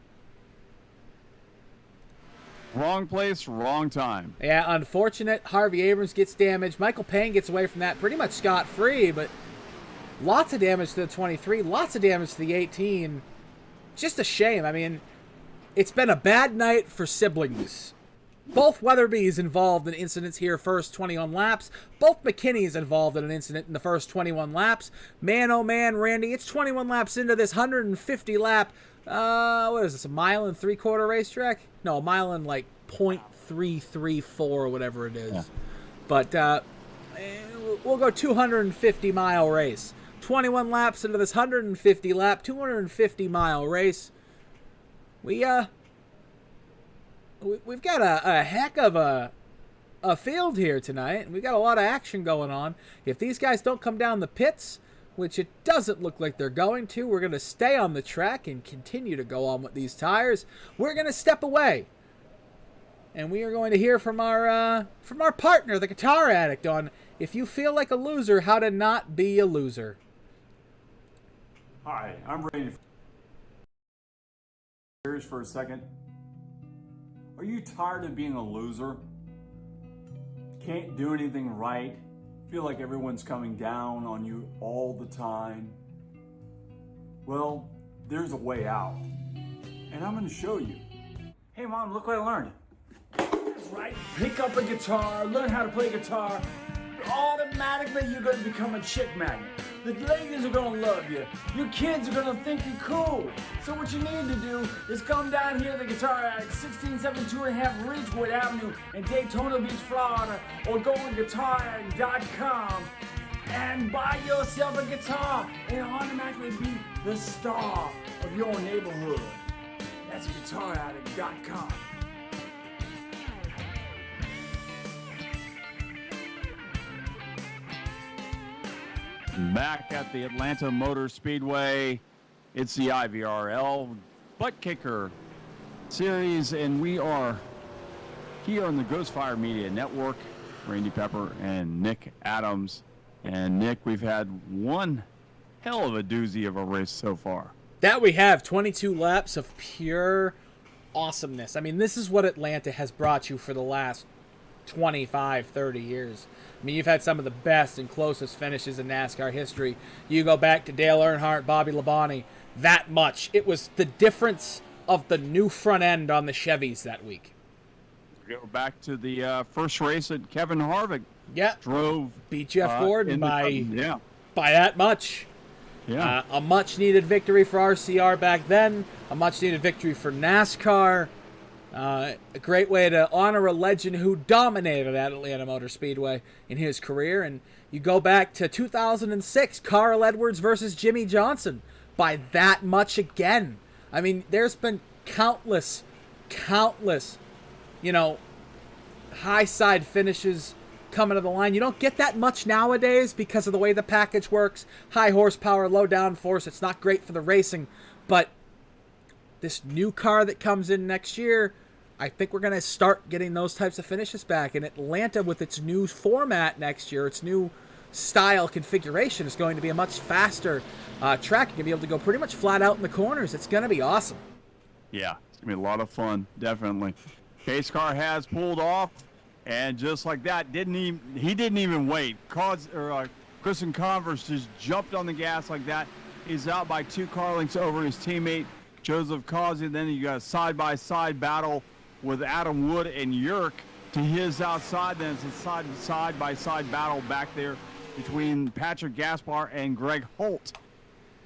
Wrong place, wrong time. Yeah, unfortunate. Harvey Abrams gets damaged. Michael Payne gets away from that pretty much scot-free, but lots of damage to the 23, lots of damage to the 18. Just a shame. I mean, it's been a bad night for siblings. Both Weatherby's involved in incidents here first 21 laps. Both McKinney's involved in an incident in the first 21 laps. Man, oh man, Randy, it's 21 laps into this 150 lap, what is this, a 1 3/4 racetrack? No, a mile and like 0.334 or whatever it is. Yeah. But we'll go 250 mile race. 21 laps into this 150 lap, 250 mile race. We've got a heck of a field here tonight. We've got a lot of action going on. If these guys don't come down the pits, which it doesn't look like they're going to, we're going to stay on the track and continue to go on with these tires. We're going to step away. And we are going to hear from our partner, the Guitar Addict, on if you feel like a loser, how to not be a loser. All right, I'm ready for a second. Are you tired of being a loser? Can't do anything right? Feel like everyone's coming down on you all the time? Well, there's a way out. And I'm gonna show you. Hey Mom, look what I learned. That's right, pick up a guitar, learn how to play guitar. Automatically you're gonna become a chick magnet. The ladies are gonna love you. Your kids are gonna think you're cool. So what you need to do is come down here to the Guitar Addict, 16725 Ridgewood Avenue in Daytona Beach, Florida, or go on guitaraddict.com and buy yourself a guitar and automatically be the star of your neighborhood. That's guitaraddict.com. Back at the Atlanta Motor Speedway, it's the IVRL Buttkicker series, and we are here on the Ghostfire Media Network. Randy Pepper and Nick Adams. And Nick, we've had one hell of a doozy of a race so far. That we have, 22 laps of pure awesomeness. I mean, this is what Atlanta has brought you for the last 25, 30 years. I mean, you've had some of the best and closest finishes in NASCAR history. You go back to Dale Earnhardt, Bobby Labonte, that much. It was the difference of the new front end on the Chevys that week. go back to the first race that Kevin Harvick drove. Beat Jeff Gordon by that much. Yeah. A much-needed victory for RCR back then. A much-needed victory for NASCAR. A great way to honor a legend who dominated at Atlanta Motor Speedway in his career. And you go back to 2006, Carl Edwards versus Jimmy Johnson. By that much again. I mean, there's been countless, high side finishes coming to the line. You don't get that much nowadays because of the way the package works. High horsepower, low downforce. It's not great for the racing. But this new car that comes in next year, I think we're going to start getting those types of finishes back. And Atlanta, with its new format next year, its new style configuration, is going to be a much faster track. You're going to be able to go pretty much flat out in the corners. It's going to be awesome. Yeah, it's going to be a lot of fun, definitely. Pace car has pulled off, and just like that, he didn't even wait. Kristen Converse just jumped on the gas like that. He's out by 2 car lengths over his teammate, Joseph Causey. Then you got a side-by-side battle with Adam Wood and Yerk to his outside. Then it's a side-by-side battle back there between Patrick Gaspar and Greg Holt.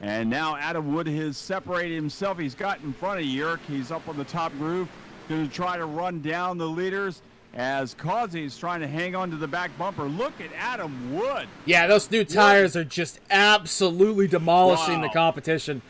And now Adam Wood has separated himself. He's got in front of Yerk. He's up on the top groove, going to try to run down the leaders as Causey is trying to hang on to the back bumper. Look at Adam Wood. Yeah, those new tires are just absolutely demolishing the competition.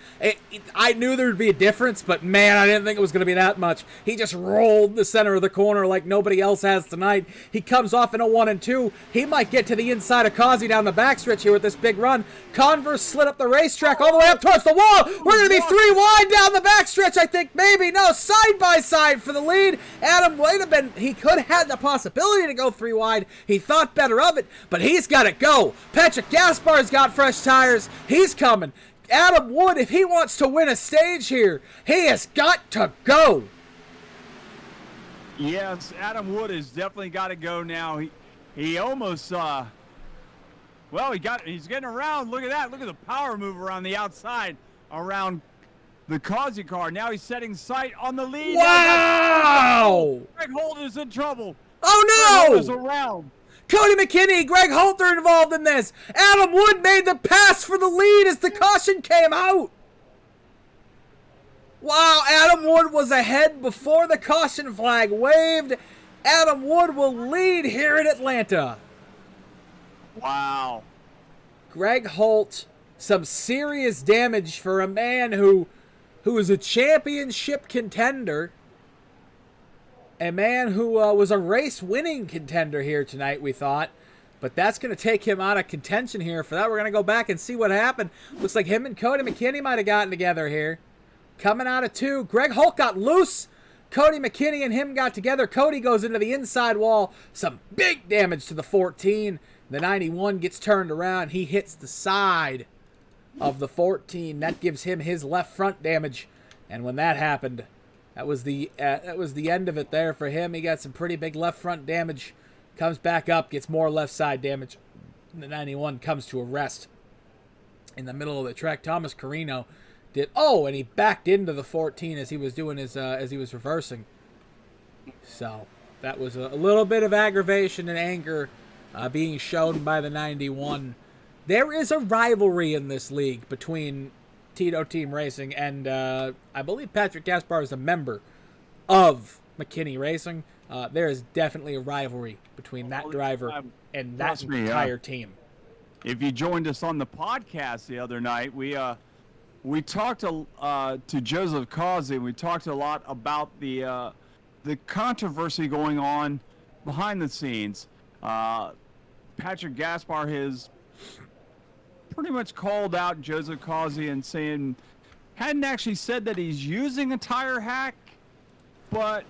I knew there would be a difference, but man, I didn't think it was going to be that much. He just rolled the center of the corner like nobody else has tonight. He comes off in a 1 and 2. He might get to the inside of Causey down the backstretch here with this big run. Converse slid up the racetrack all the way up towards the wall. We're going to be 3 wide down the backstretch, I think. Maybe. No, side by side for the lead. Adam Wood he could have had the possibility to go 3 wide. He thought better of it, but he's got to go. Patrick Gaspar's got fresh tires. He's coming. Adam Wood, if he wants to win a stage here, he has got to go. Yes, Adam Wood has definitely got to go now. He almost he's getting around. Look at that. Look at the power move around the outside around the Causey car. Now he's setting sight on the lead. Wow! Greg Holt is in trouble. Oh no! Greg Holt is around. Cody McKinney, Greg Holt are involved in this. Adam Wood made the pass for the lead as the caution came out. Wow, Adam Wood was ahead before the caution flag waved. Adam Wood will lead here in Atlanta. Wow. Greg Holt, some serious damage for a man who is a championship contender. A man who was a race-winning contender here tonight, we thought. But that's going to take him out of contention here. For that, we're going to go back and see what happened. Looks like him and Cody McKinney might have gotten together here. Coming out of 2. Greg Holt got loose. Cody McKinney and him got together. Cody goes into the inside wall. Some big damage to the 14. The 91 gets turned around. He hits the side of the 14. That gives him his left front damage. And when that happened, that was the end of it there for him. He got some pretty big left front damage. Comes back up, gets more left side damage. And the 91 comes to a rest in the middle of the track. Thomas Carino and he backed into the 14 as he was doing his as he was reversing. So that was a little bit of aggravation and anger being shown by the 91. There is a rivalry in this league between Tito Team Racing and I believe Patrick Gaspar is a member of McKinney Racing. There is definitely a rivalry between that driver and that entire team. If you joined us on the podcast the other night, we talked to Joseph Causey. We talked a lot about the controversy going on behind the scenes. Patrick Gaspar has pretty much called out Joseph Causey and hadn't actually said that he's using a tire hack, but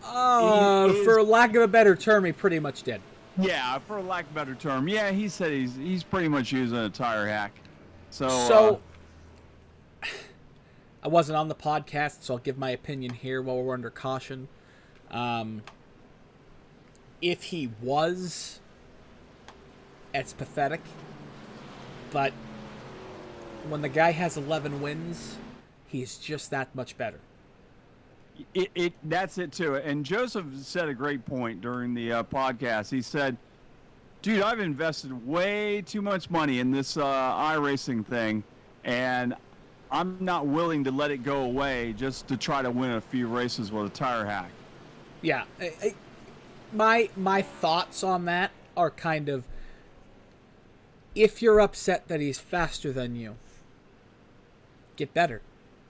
for lack of a better term, he pretty much did. Yeah, for lack of a better term. Yeah, he said he's pretty much using a tire hack. So I wasn't on the podcast, so I'll give my opinion here while we're under caution. If he was, it's pathetic. But when the guy has 11 wins, he's just that much better. That's it too. And Joseph said a great point during the podcast. He said, "Dude, I've invested way too much money in this iRacing thing, and I'm not willing to let it go away just to try to win a few races with a tire hack." Yeah, my thoughts on that are kind of, if you're upset that he's faster than you, get better.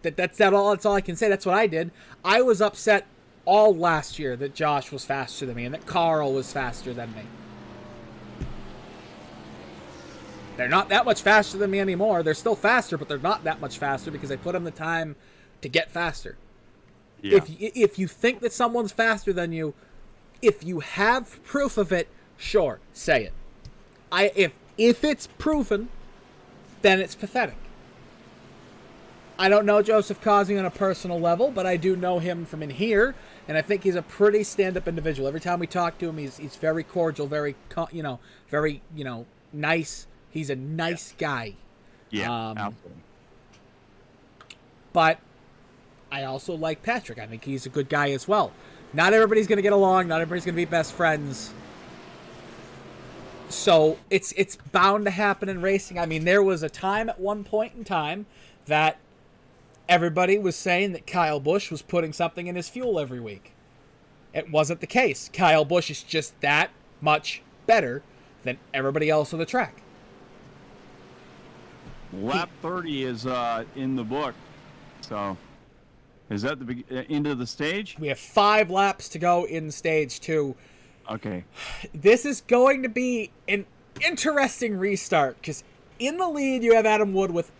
That's all I can say. That's what I did. I was upset all last year that Josh was faster than me and that Carl was faster than me. They're not that much faster than me anymore. They're still faster, but they're not that much faster because I put them the time to get faster. Yeah. If you think that someone's faster than you, if you have proof of it, sure, say it. If it's proven, then it's pathetic. I don't know Joseph Causey on a personal level, but I do know him from in here, and I think he's a pretty stand-up individual. Every time we talk to him, he's very cordial, very nice. He's a nice guy. Yeah, absolutely. But I also like Patrick. I think he's a good guy as well. Not everybody's going to get along. Not everybody's going to be best friends. So it's bound to happen in racing. I mean, there was a time at one point in time that everybody was saying that Kyle Busch was putting something in his fuel every week. It wasn't the case. Kyle Busch is just that much better than everybody else on the track. Lap 30 is in the book. So, is that the end of the stage? We have 5 laps to go in stage 2. Okay. This is going to be an interesting restart because in the lead you have Adam Wood with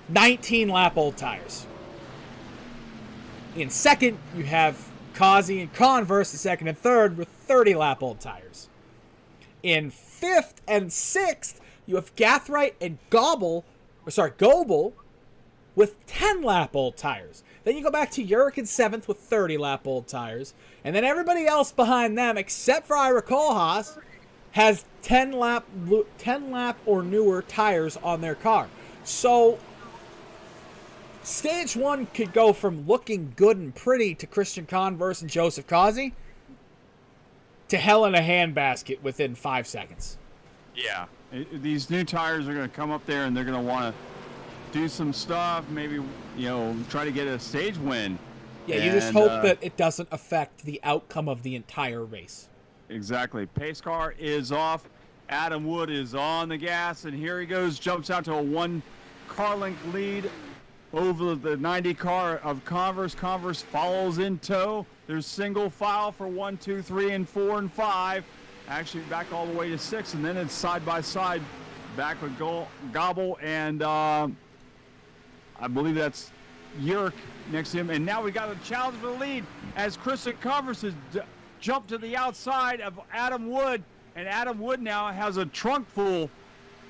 19 lap old tires. In second, you have Causey and Converse in second and third with 30 lap old tires. In fifth and sixth, you have Gathright and Goebel with 10 lap old tires. Then you go back to Urich in 7th with 30 lap old tires. And then everybody else behind them, except for Ira Kohlhaas, has 10 lap or newer tires on their car. So stage 1 could go from looking good and pretty to Christian Converse and Joseph Causey to hell in a handbasket within 5 seconds. Yeah. These new tires are going to come up there and they're going to want to do some stuff, maybe, try to get a stage win. Yeah, you just hope that it doesn't affect the outcome of the entire race. Exactly. Pace car is off. Adam Wood is on the gas, and here he goes. Jumps out to a 1 car length lead over the 90 car of Converse. Converse follows in tow. There's single file for 1, 2, 3, and 4, and 5. Actually back all the way to 6, and then it's side by side back with Gobble and I believe that's Urich next to him. And now we got a challenge for the lead as Christian Converse has jumped to the outside of Adam Wood, and Adam Wood now has a trunk full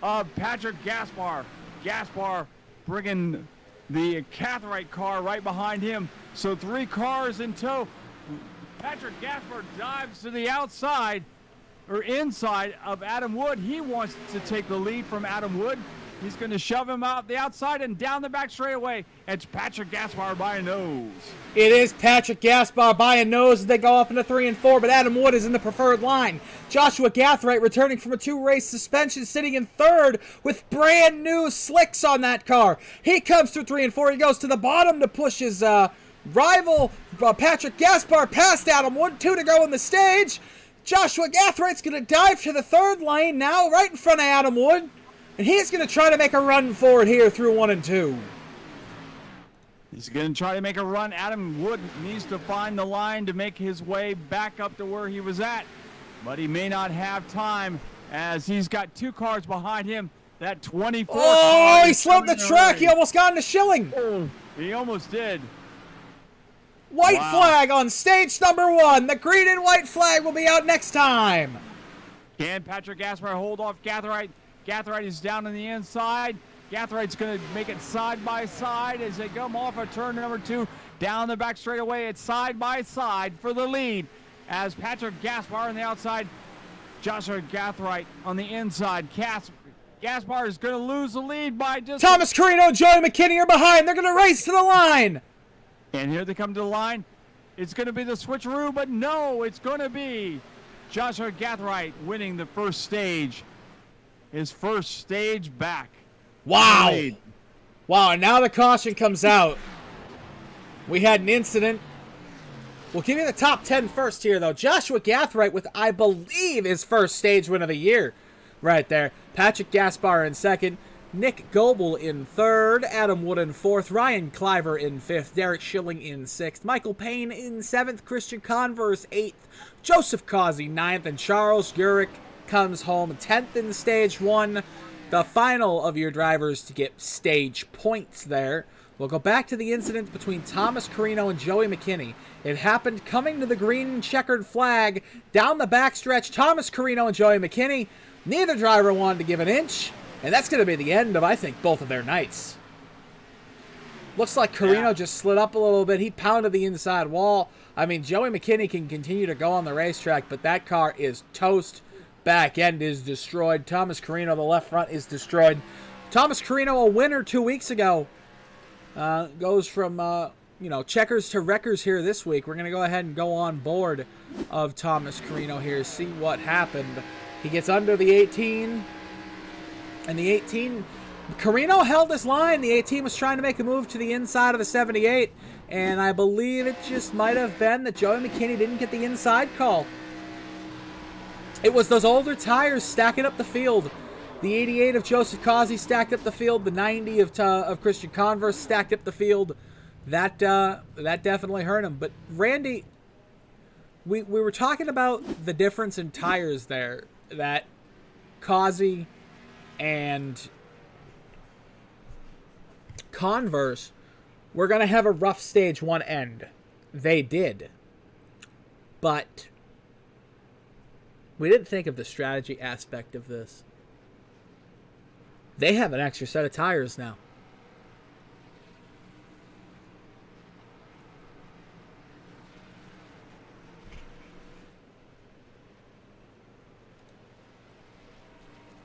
of Patrick Gaspar. Gaspar bringing the Cathright car right behind him. So 3 cars in tow. Patrick Gaspar dives to the outside or inside of Adam Wood. He wants to take the lead from Adam Wood. He's going to shove him out the outside and down the back straightaway. It's Patrick Gaspar by a nose. It is Patrick Gaspar by a nose as they go off into 3 and 4, but Adam Wood is in the preferred line. Joshua Gathright returning from a 2-race suspension, sitting in third with brand new slicks on that car. He comes through 3 and 4. He goes to the bottom to push his rival Patrick Gaspar past Adam Wood. 2 to go in the stage. Joshua Gathwright's going to dive to the 3rd lane now, right in front of Adam Wood. And he's going to try to make a run forward here through 1 and 2. He's going to try to make a run. Adam Wood needs to find the line to make his way back up to where he was at. But he may not have time as he's got 2 cars behind him. That 24. Oh, he slowed the track. He almost got into Schilling. Oh, he almost did. White flag on stage number 1. The green and white flag will be out next time. Can Patrick Gaspar hold off Gathright? Gathright is down on the inside. Gathwright's going to make it side by side as they come off of turn number 2. Down the back straightaway, it's side by side for the lead. As Patrick Gaspar on the outside, Joshua Gathright on the inside. Gaspar is going to lose the lead by just... Thomas Carino and Joey McKinney are behind. They're going to race to the line. And here they come to the line. It's going to be the switcheroo, but no, it's going to be Joshua Gathright winning the first stage. His first stage back. Wow. Delayed. Wow, and now the caution comes out. We had an incident. We'll give you the top 10 first here, though. Joshua Gathright with, I believe, his first stage win of the year. Right there. Patrick Gaspar in second. Nick Goebel in third. Adam Wood in fourth. Ryan Cliver in fifth. Derek Schilling in sixth. Michael Payne in seventh. Christian Converse eighth. Joseph Causey ninth. And Charles Urich comes home 10th in stage one. The final of your drivers to get stage points there. We'll go back to the incident between Thomas Carino and Joey McKinney. It happened coming to the green checkered flag down the backstretch. Thomas Carino and Joey McKinney. Neither driver wanted to give an inch. And that's going to be the end of, I think, both of their nights. Looks like Carino just slid up a little bit. He pounded the inside wall. I mean, Joey McKinney can continue to go on the racetrack, but that car is toast. Back end is destroyed. Thomas Carino, the left front, is destroyed. Thomas Carino, a winner 2 weeks ago. Goes from, checkers to wreckers here this week. We're going to go ahead and go on board of Thomas Carino here, see what happened. He gets under the 18. And the 18, Carino held his line. The 18 was trying to make a move to the inside of the 78. And I believe it just might have been that Joey McKinney didn't get the inside call. It was those older tires stacking up the field. The 88 of Joseph Causey stacked up the field. The 90 of Christian Converse stacked up the field. That definitely hurt him. But Randy, we were talking about the difference in tires there. That Causey and Converse were going to have a rough stage one end. They did. But we didn't think of the strategy aspect of this. They have an extra set of tires now.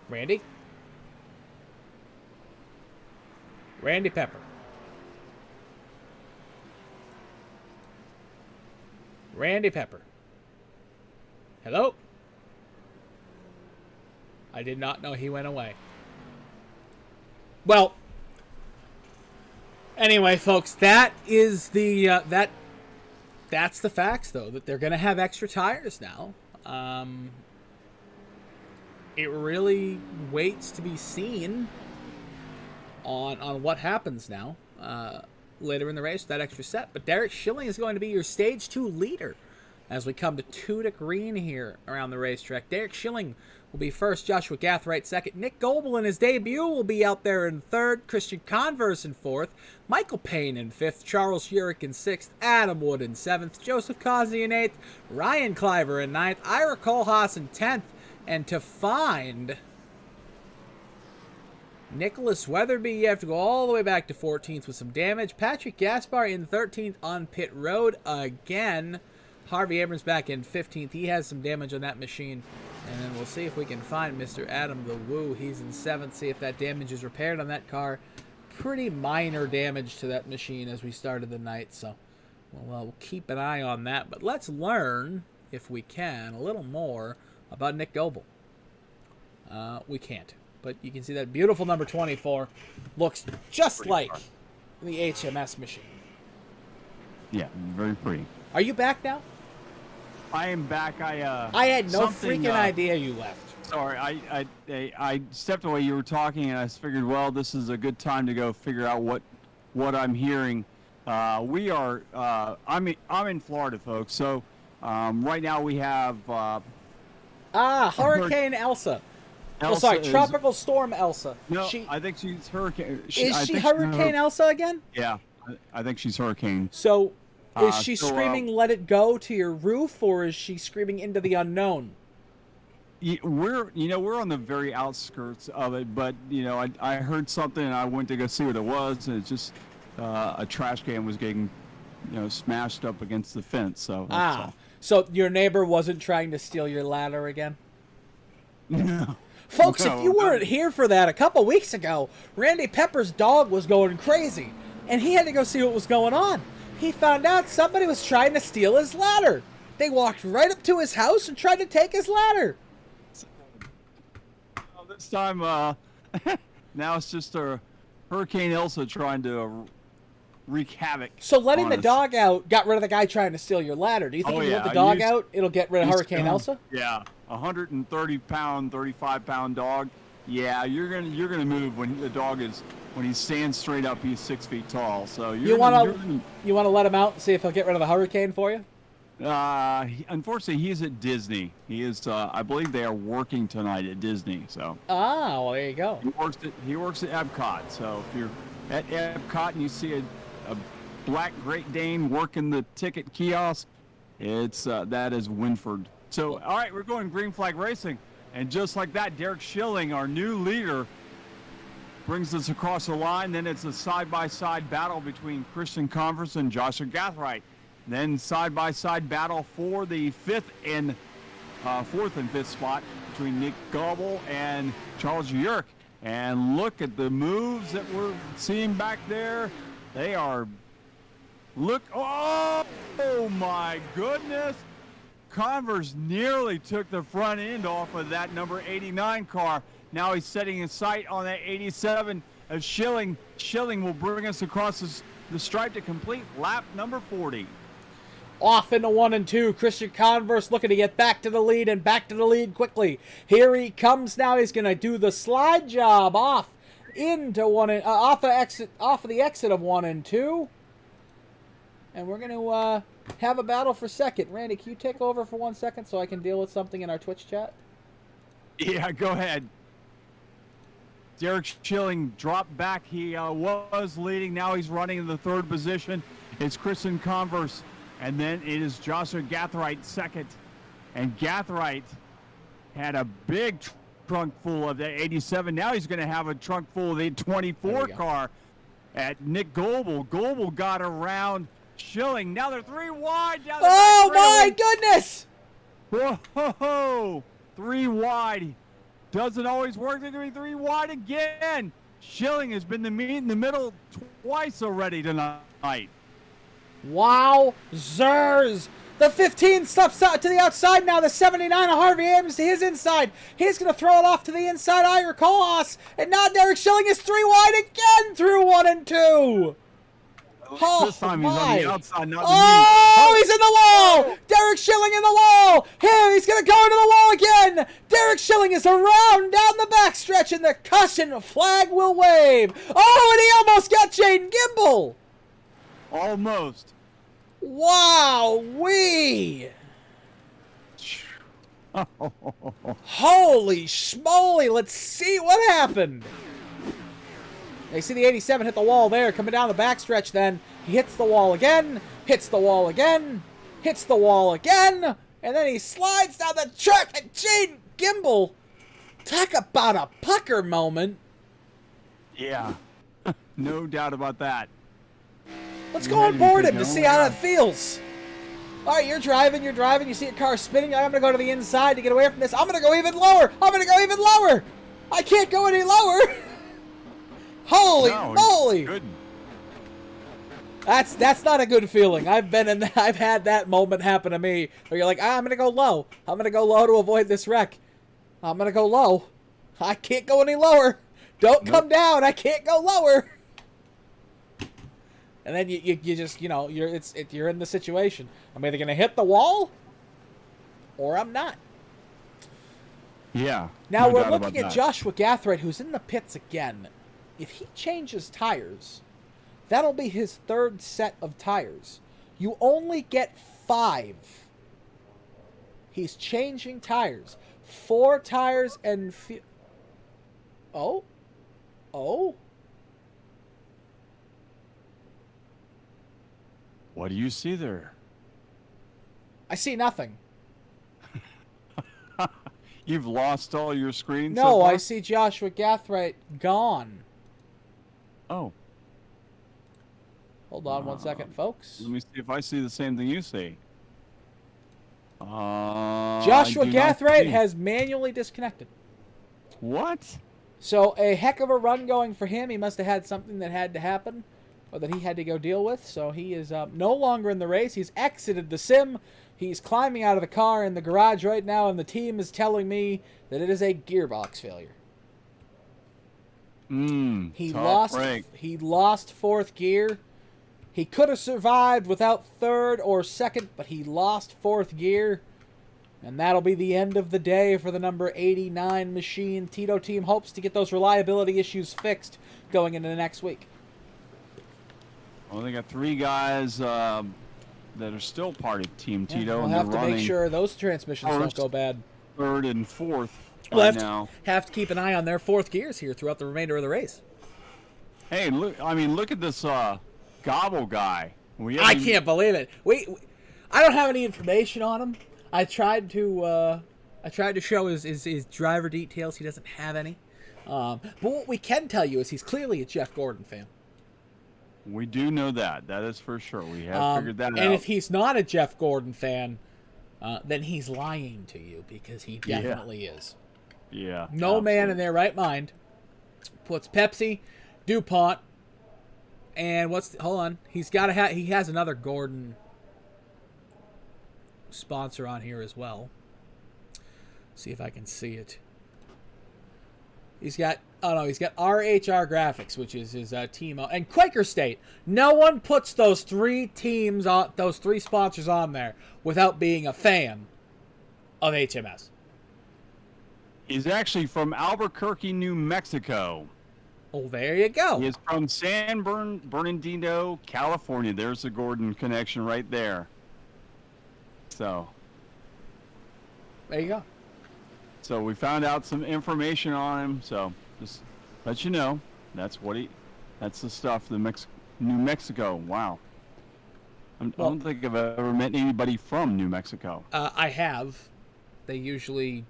Randy? Randy Pepper. Randy Pepper. Hello? I did not know he went away. Well, anyway, folks, that is the that's the facts, though, that they're going to have extra tires now. It really waits to be seen on what happens now later in the race with that extra set. But Derek Schilling is going to be your stage 2 leader as we come to 2 to green here around the racetrack. Derek Schilling will be first, Joshua Gathright second. Nick Goebel in his debut will be out there in third. Christian Converse in fourth. Michael Payne in fifth. Charles Urich in sixth. Adam Wood in seventh. Joseph Causey in eighth. Ryan Cliver in ninth. Ira Kohlhaas in 10th. And to find Nicholas Weatherby, you have to go all the way back to 14th with some damage. Patrick Gaspar in 13th on pit road again. Harvey Abrams back in 15th. He has some damage on that machine. And then we'll see if we can find Mr. Adam the Woo. He's in 7th. See if that damage is repaired on that car. Pretty minor damage to that machine as we started the night. So we'll keep an eye on that. But let's learn, if we can, a little more about Nick Goebel. We can't. But you can see that beautiful number 24 looks just like the HMS machine. Yeah, very pretty. Are you back now? I am back. I had no freaking idea you left. Sorry, I stepped away. You were talking, and I figured, well, this is a good time to go figure out what I'm hearing. We are. I'm in Florida, folks. So right now we have. Hurricane Elsa. Tropical Storm Elsa. No, I think she's Hurricane. Is she Hurricane Elsa again? Yeah, I think she's Hurricane. So, is she screaming "Let it go" to your roof, or is she screaming into the unknown? We're on the very outskirts of it, but I heard something and I went to go see what it was, and it's just a trash can was getting smashed up against the fence. So so your neighbor wasn't trying to steal your ladder again? No. Folks, if you weren't here for that a couple weeks ago, Randy Pepper's dog was going crazy, and he had to go see what was going on. he found out somebody was trying to steal his ladder. They walked right up to his house and tried to take his ladder. Well, this time, now it's just a Hurricane Elsa trying to wreak havoc. So letting on the us. dog out got rid of the guy trying to steal your ladder. Do you think Oh, if you let yeah, the dog he's- out, it'll get rid of He's Hurricane gone. Elsa? Yeah, 130-pound, 35-pound dog. Yeah, you're gonna move when the dog is when he stands straight up. He's 6 feet tall. So You want to let him out and see if he'll get rid of the hurricane for you? Unfortunately, he's at Disney. He is. I believe they are working tonight at Disney. So Ah, well, there you go. he works at Epcot. So if you're at Epcot and you see a black Great Dane working the ticket kiosk, it's that is Winford. So all right, we're going green flag racing, and just like that, Derek Schilling, our new leader, brings us across the line. Then it's a side-by-side battle between Christian Converse and Joshua Gathright. Then side-by-side battle for the fourth and fifth spot between Nick Gobble and Charles Yerk. And look at the moves that we're seeing back there. They are, oh my goodness. Converse nearly took the front end off of that number 89 car. Now he's setting his sight on that 87 of Schilling. Schilling will bring us across the stripe to complete lap number 40. Off into 1 and 2. Christian Converse looking to get back to the lead and back to the lead quickly. Here he comes now. He's going to do the slide job off into off of the exit of 1 and 2. And we're going to have a battle for second. Randy, can you take over for 1 second so I can deal with something in our Twitch chat? Yeah, go ahead. Derek Schilling dropped back. He was leading. Now he's running in the third position. It's Christian Converse. And then it is Joshua Gathright second. And Gathright had a big trunk full of the 87. Now he's going to have a trunk full of the 24 car at Nick Goebel. Goebel got around Schilling. Now they're 3 wide. Down the Oh, back my goodness! Whoa, 3 wide. Doesn't always work. They're going to be 3 wide again. Schilling has been the meet in the middle twice already tonight. Wow, Zers. The 15 steps out to the outside now. The 79 of Harvey Adams to his inside. He's going to throw it off to the inside. Ira Kolas. And now Derek Schilling is 3 wide again through 1 and 2. Oh, this time he's on the outside, not the oh, he's in the wall. Derek Schilling in the wall. Here, he's going to go into the wall again. Derek Schilling is around down the backstretch, and the caution flag will wave. Oh, and he almost got Jaden Gimbel. Almost. Wow-wee. Holy schmoly. Let's see what happened. They see the 87 hit the wall there. Coming down the backstretch then. He hits the wall again. Hits the wall again. Hits the wall again. And then he slides down the track. And Jaden Gimbel. Talk about a pucker moment. Yeah. No doubt about that. Let's go on board him to see how that feels. All right, you're driving. You see a car spinning. I'm going to go to the inside to get away from this. I'm going to go even lower. I can't go any lower. Holy moly. Good. That's not a good feeling. I've had that moment happen to me where you're like, I'm going to go low. I'm going to go low to avoid this wreck. I'm going to go low. I can't go any lower. Don't come down. I can't go lower. And then you just, you're in the situation. I'm either going to hit the wall or I'm not. Yeah. Now no we're doubt looking about at that. Joshua Gathright, who's in the pits again. If he changes tires, that'll be his third set of tires. You only get 5. He's changing tires. 4 tires and... Oh? What do you see there? I see nothing. You've lost all your screens. No, so far? I see Joshua Gathright gone. Oh. Hold on 1 second, folks. Let me see if I see the same thing you see. Joshua I do not Gathright see. has manually disconnected. What? So a heck of a run going for him. He must have had something that had to happen or that he had to go deal with. So he is no longer in the race. He's exited the sim. He's climbing out of the car in the garage right now, and the team is telling me that it is a gearbox failure. He lost fourth gear. He could have survived without third or second, but he lost fourth gear. And that'll be the end of the day for the number 89 machine. Tito team hopes to get those reliability issues fixed going into the next week. Well, they got 3 guys that are still part of Team Tito. We'll have to make sure those transmissions don't go bad. Third and fourth We'll now. have to keep an eye on their fourth gears here throughout the remainder of the race. Hey, look! I mean, look at this Gobble guy. I can't believe it. I don't have any information on him. I tried to show his driver details. He doesn't have any. But what we can tell you is he's clearly a Jeff Gordon fan. We do know that. That is for sure. We have figured that out. And if he's not a Jeff Gordon fan, then he's lying to you, because he definitely is. Yeah. No man in their right mind puts Pepsi, DuPont, and hold on. He has another Gordon sponsor on here as well. See if I can see it. He's got RHR Graphics, which is his team, and Quaker State. No one puts those 3 sponsors on there without being a fan of HMS. He's actually from Albuquerque, New Mexico. Oh, there you go. He is from San Bernardino, California. There's the Gordon connection right there. So there you go. So we found out some information on him. So just let you know, that's the stuff. New Mexico. Wow. I don't think I've ever met anybody from New Mexico. I have. They usually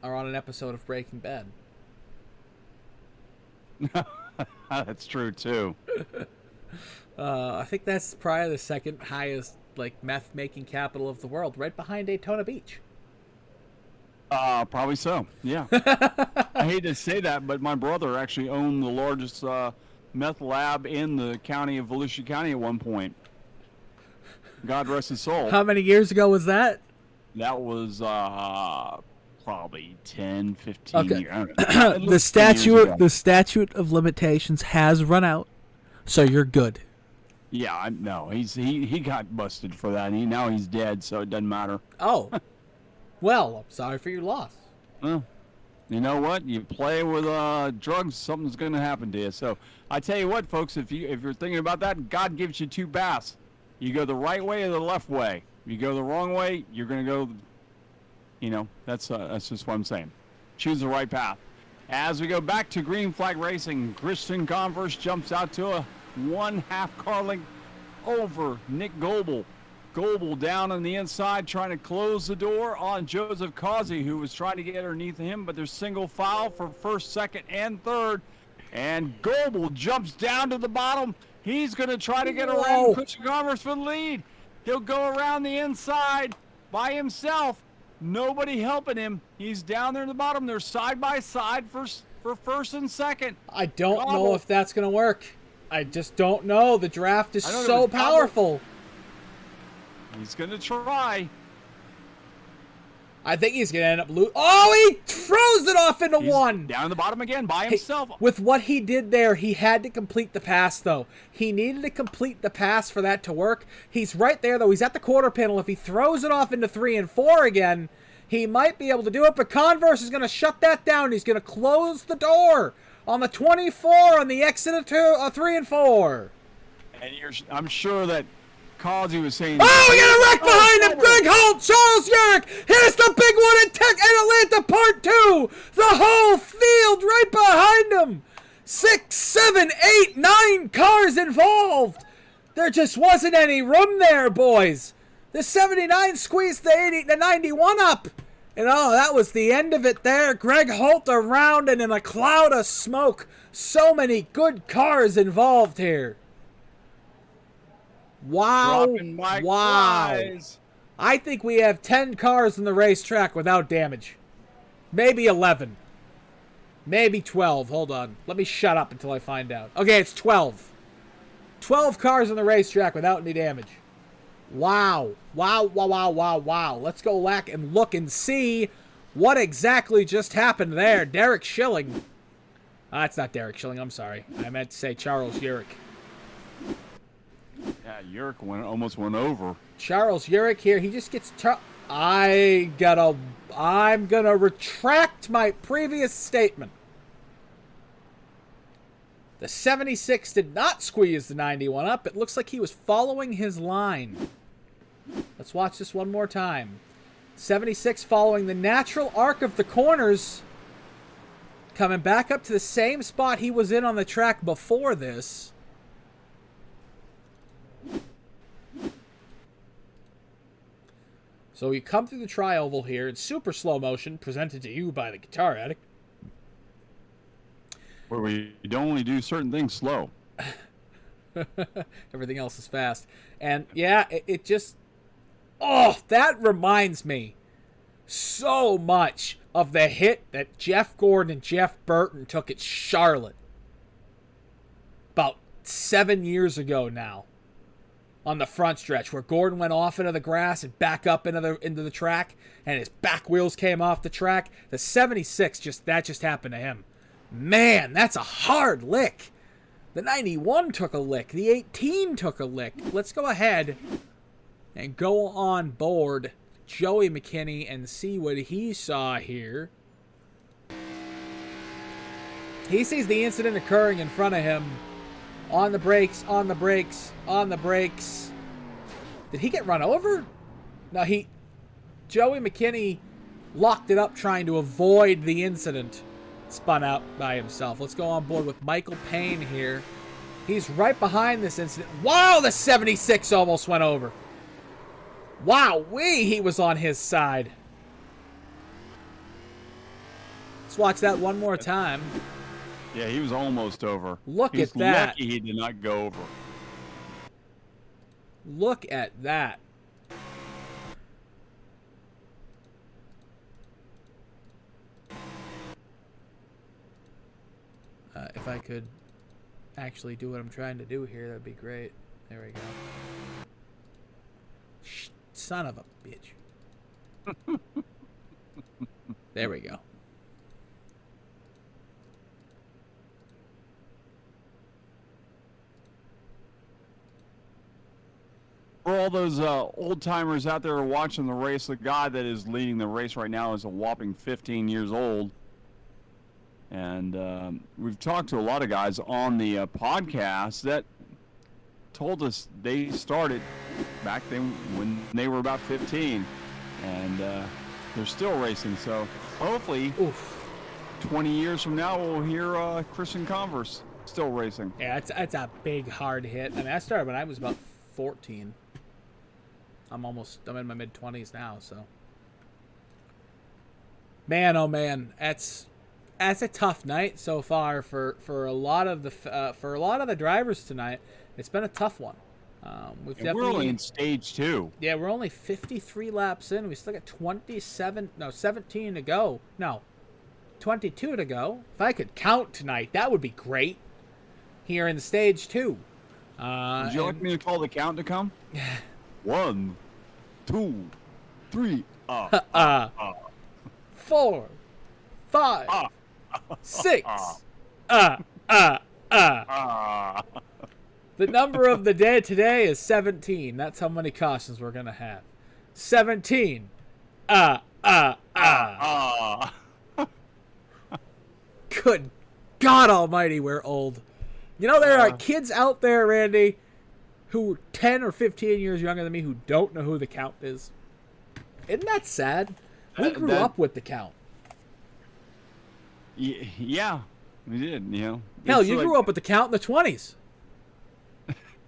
are on an episode of Breaking Bad. That's true too. I think that's probably the second highest meth making capital of the world, right behind Daytona Beach. Probably so. Yeah. I hate to say that, but my brother actually owned the largest meth lab in the county of Volusia County at one point. God rest his soul. How many years ago was that? That was probably 10, 15 years. I don't know. The statute of limitations has run out, so you're good. Yeah, no, he got busted for that. Now he's dead, so it doesn't matter. Oh, well, I'm sorry for your loss. Well, you know what? You play with drugs, something's going to happen to you. So I tell you what, folks, if you're thinking about that, God gives you 2 paths. You go the right way or the left way. If you go the wrong way, you're going to go. That's just what I'm saying. Choose the right path. As we go back to green flag racing, Christian Converse jumps out to a 1/2 car length over Nick Goebel. Goebel down on the inside trying to close the door on Joseph Causey, who was trying to get underneath him, but there's single file for first, second, and third. And Goebel jumps down to the bottom. He's going to try to get around Christian Converse for the lead. He'll go around the inside by himself. Nobody helping him. He's down there in the bottom. They're side by side for first and second. I don't know if that's going to work. I just don't know. The draft is so powerful. He's going to try. I think he's going to end up losing. Oh, he throws it off into one. Down in the bottom again by himself. With what he did there, he had to complete the pass, though. He needed to complete the pass for that to work. He's right there, though. He's at the quarter panel. If he throws it off into 3 and 4 again, he might be able to do it, but Converse is going to shut that down. He's going to close the door on the 24 on the exit of 3 and 4. And I'm sure that Causey was saying, oh, we got a wreck behind him! Greg Holt, Charles Yerrick, here's the big one in Atlanta Part 2! The whole field right behind him! 6, 7, 8, 9 cars involved! There just wasn't any room there, boys! The 79 squeezed the 91 up! And that was the end of it there. Greg Holt around and in a cloud of smoke. So many good cars involved here. Wow. Flies. I think we have 10 cars in the racetrack without damage. Maybe 11. Maybe 12. Hold on. Let me shut up until I find out. Okay, it's 12. 12 cars on the racetrack without any damage. Wow. Wow, wow, wow, wow, wow. Let's go back and look and see what exactly just happened there. Derek Schilling. It's not Derek Schilling, I'm sorry. I meant to say Charles Urick. Yeah, Urick almost went over. Charles Urick here, he just gets... I'm gonna retract my previous statement. The 76 did not squeeze the 91 up. It looks like he was following his line. Let's watch this one more time. 76 following the natural arc of the corners. Coming back up to the same spot he was in on the track before this. So you come through the tri-oval here in super slow motion, presented to you by the Guitar Addict. Where we don't only do certain things slow. Everything else is fast. And yeah, it just... Oh, that reminds me so much of the hit that Jeff Gordon and Jeff Burton took at Charlotte. About 7 years ago now. On the front stretch, where Gordon went off into the grass and back up into the track, and his back wheels came off the track. The 76, that just happened to him. Man, that's a hard lick. The 91 took a lick. The 18 took a lick. Let's go ahead and go on board Joey McKinney and see what he saw here. He sees the incident occurring in front of him. On the brakes, on the brakes, on the brakes. Did he get run over? No, Joey McKinney locked it up trying to avoid the incident. Spun out by himself. Let's go on board with Michael Payne here. He's right behind this incident. Wow, the 76 almost went over. Wow-wee, he was on his side. Let's watch that one more time. Yeah, he was almost over. Look He's at that. Lucky he did not go over. Look at that. If I could actually do what I'm trying to do here, that'd be great. There we go. Son of a bitch. There we go. For all those old timers out there watching the race, the guy that is leading the race right now is a whopping 15 years old. And we've talked to a lot of guys on the podcast that told us they started back then when they were about 15. And they're still racing. So hopefully, 20 years from now, we'll hear Christian Converse still racing. Yeah, it's a big, hard hit. I mean, I started when I was about 14. I'm in my mid-20s now, so. Man, oh man, that's a tough night so far for a lot of the drivers tonight. It's been a tough one. We're only in stage 2. Yeah, we're only 53 laps in. We still got 17 to go. No, 22 to go. If I could count tonight, that would be great. Here in stage 2. Would you like me to call the count to come? 1, 2, 3. 4, 5, 6. The number of the day today is 17. That's how many cautions we're gonna have. 17. Good God Almighty, we're old. You know, there are kids out there, Randy, who are 10 or 15 years younger than me who don't know who the count is. Isn't that sad? We grew up with the count. Yeah, we did, you know. Hell, you grew up with the count in the 20s.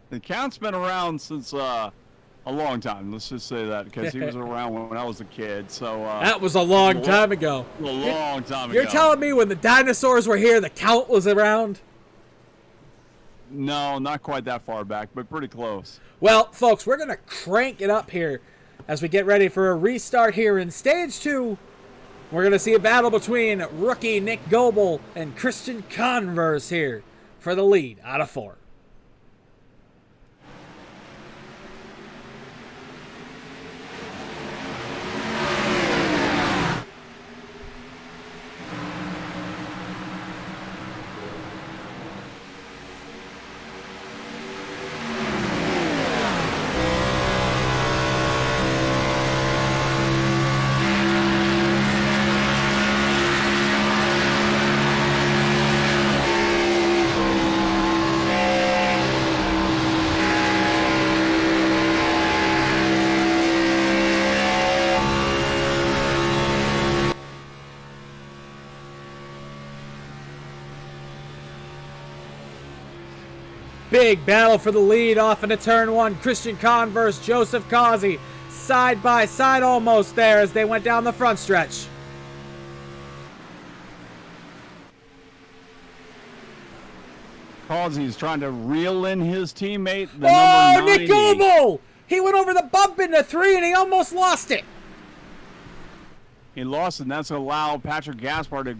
The count's been around since a long time. Let's just say that, because he was around when I was a kid. So that was a long time ago. A long time ago. You're telling me when the dinosaurs were here, the count was around? No, not quite that far back, but pretty close. Well, folks, we're going to crank it up here as we get ready for a restart here in Stage 2. We're going to see a battle between rookie Nick Goebel and Christian Converse here for the lead out of 4. Big battle for the lead off into turn 1. Christian Converse, Joseph Causey, side by side almost there as they went down the front stretch. Causey's trying to reel in his teammate, the Oh, number 90. Nick Goebel! He went over the bump into 3 and he almost lost it. He lost it, and that's going to allow Patrick Gaspar to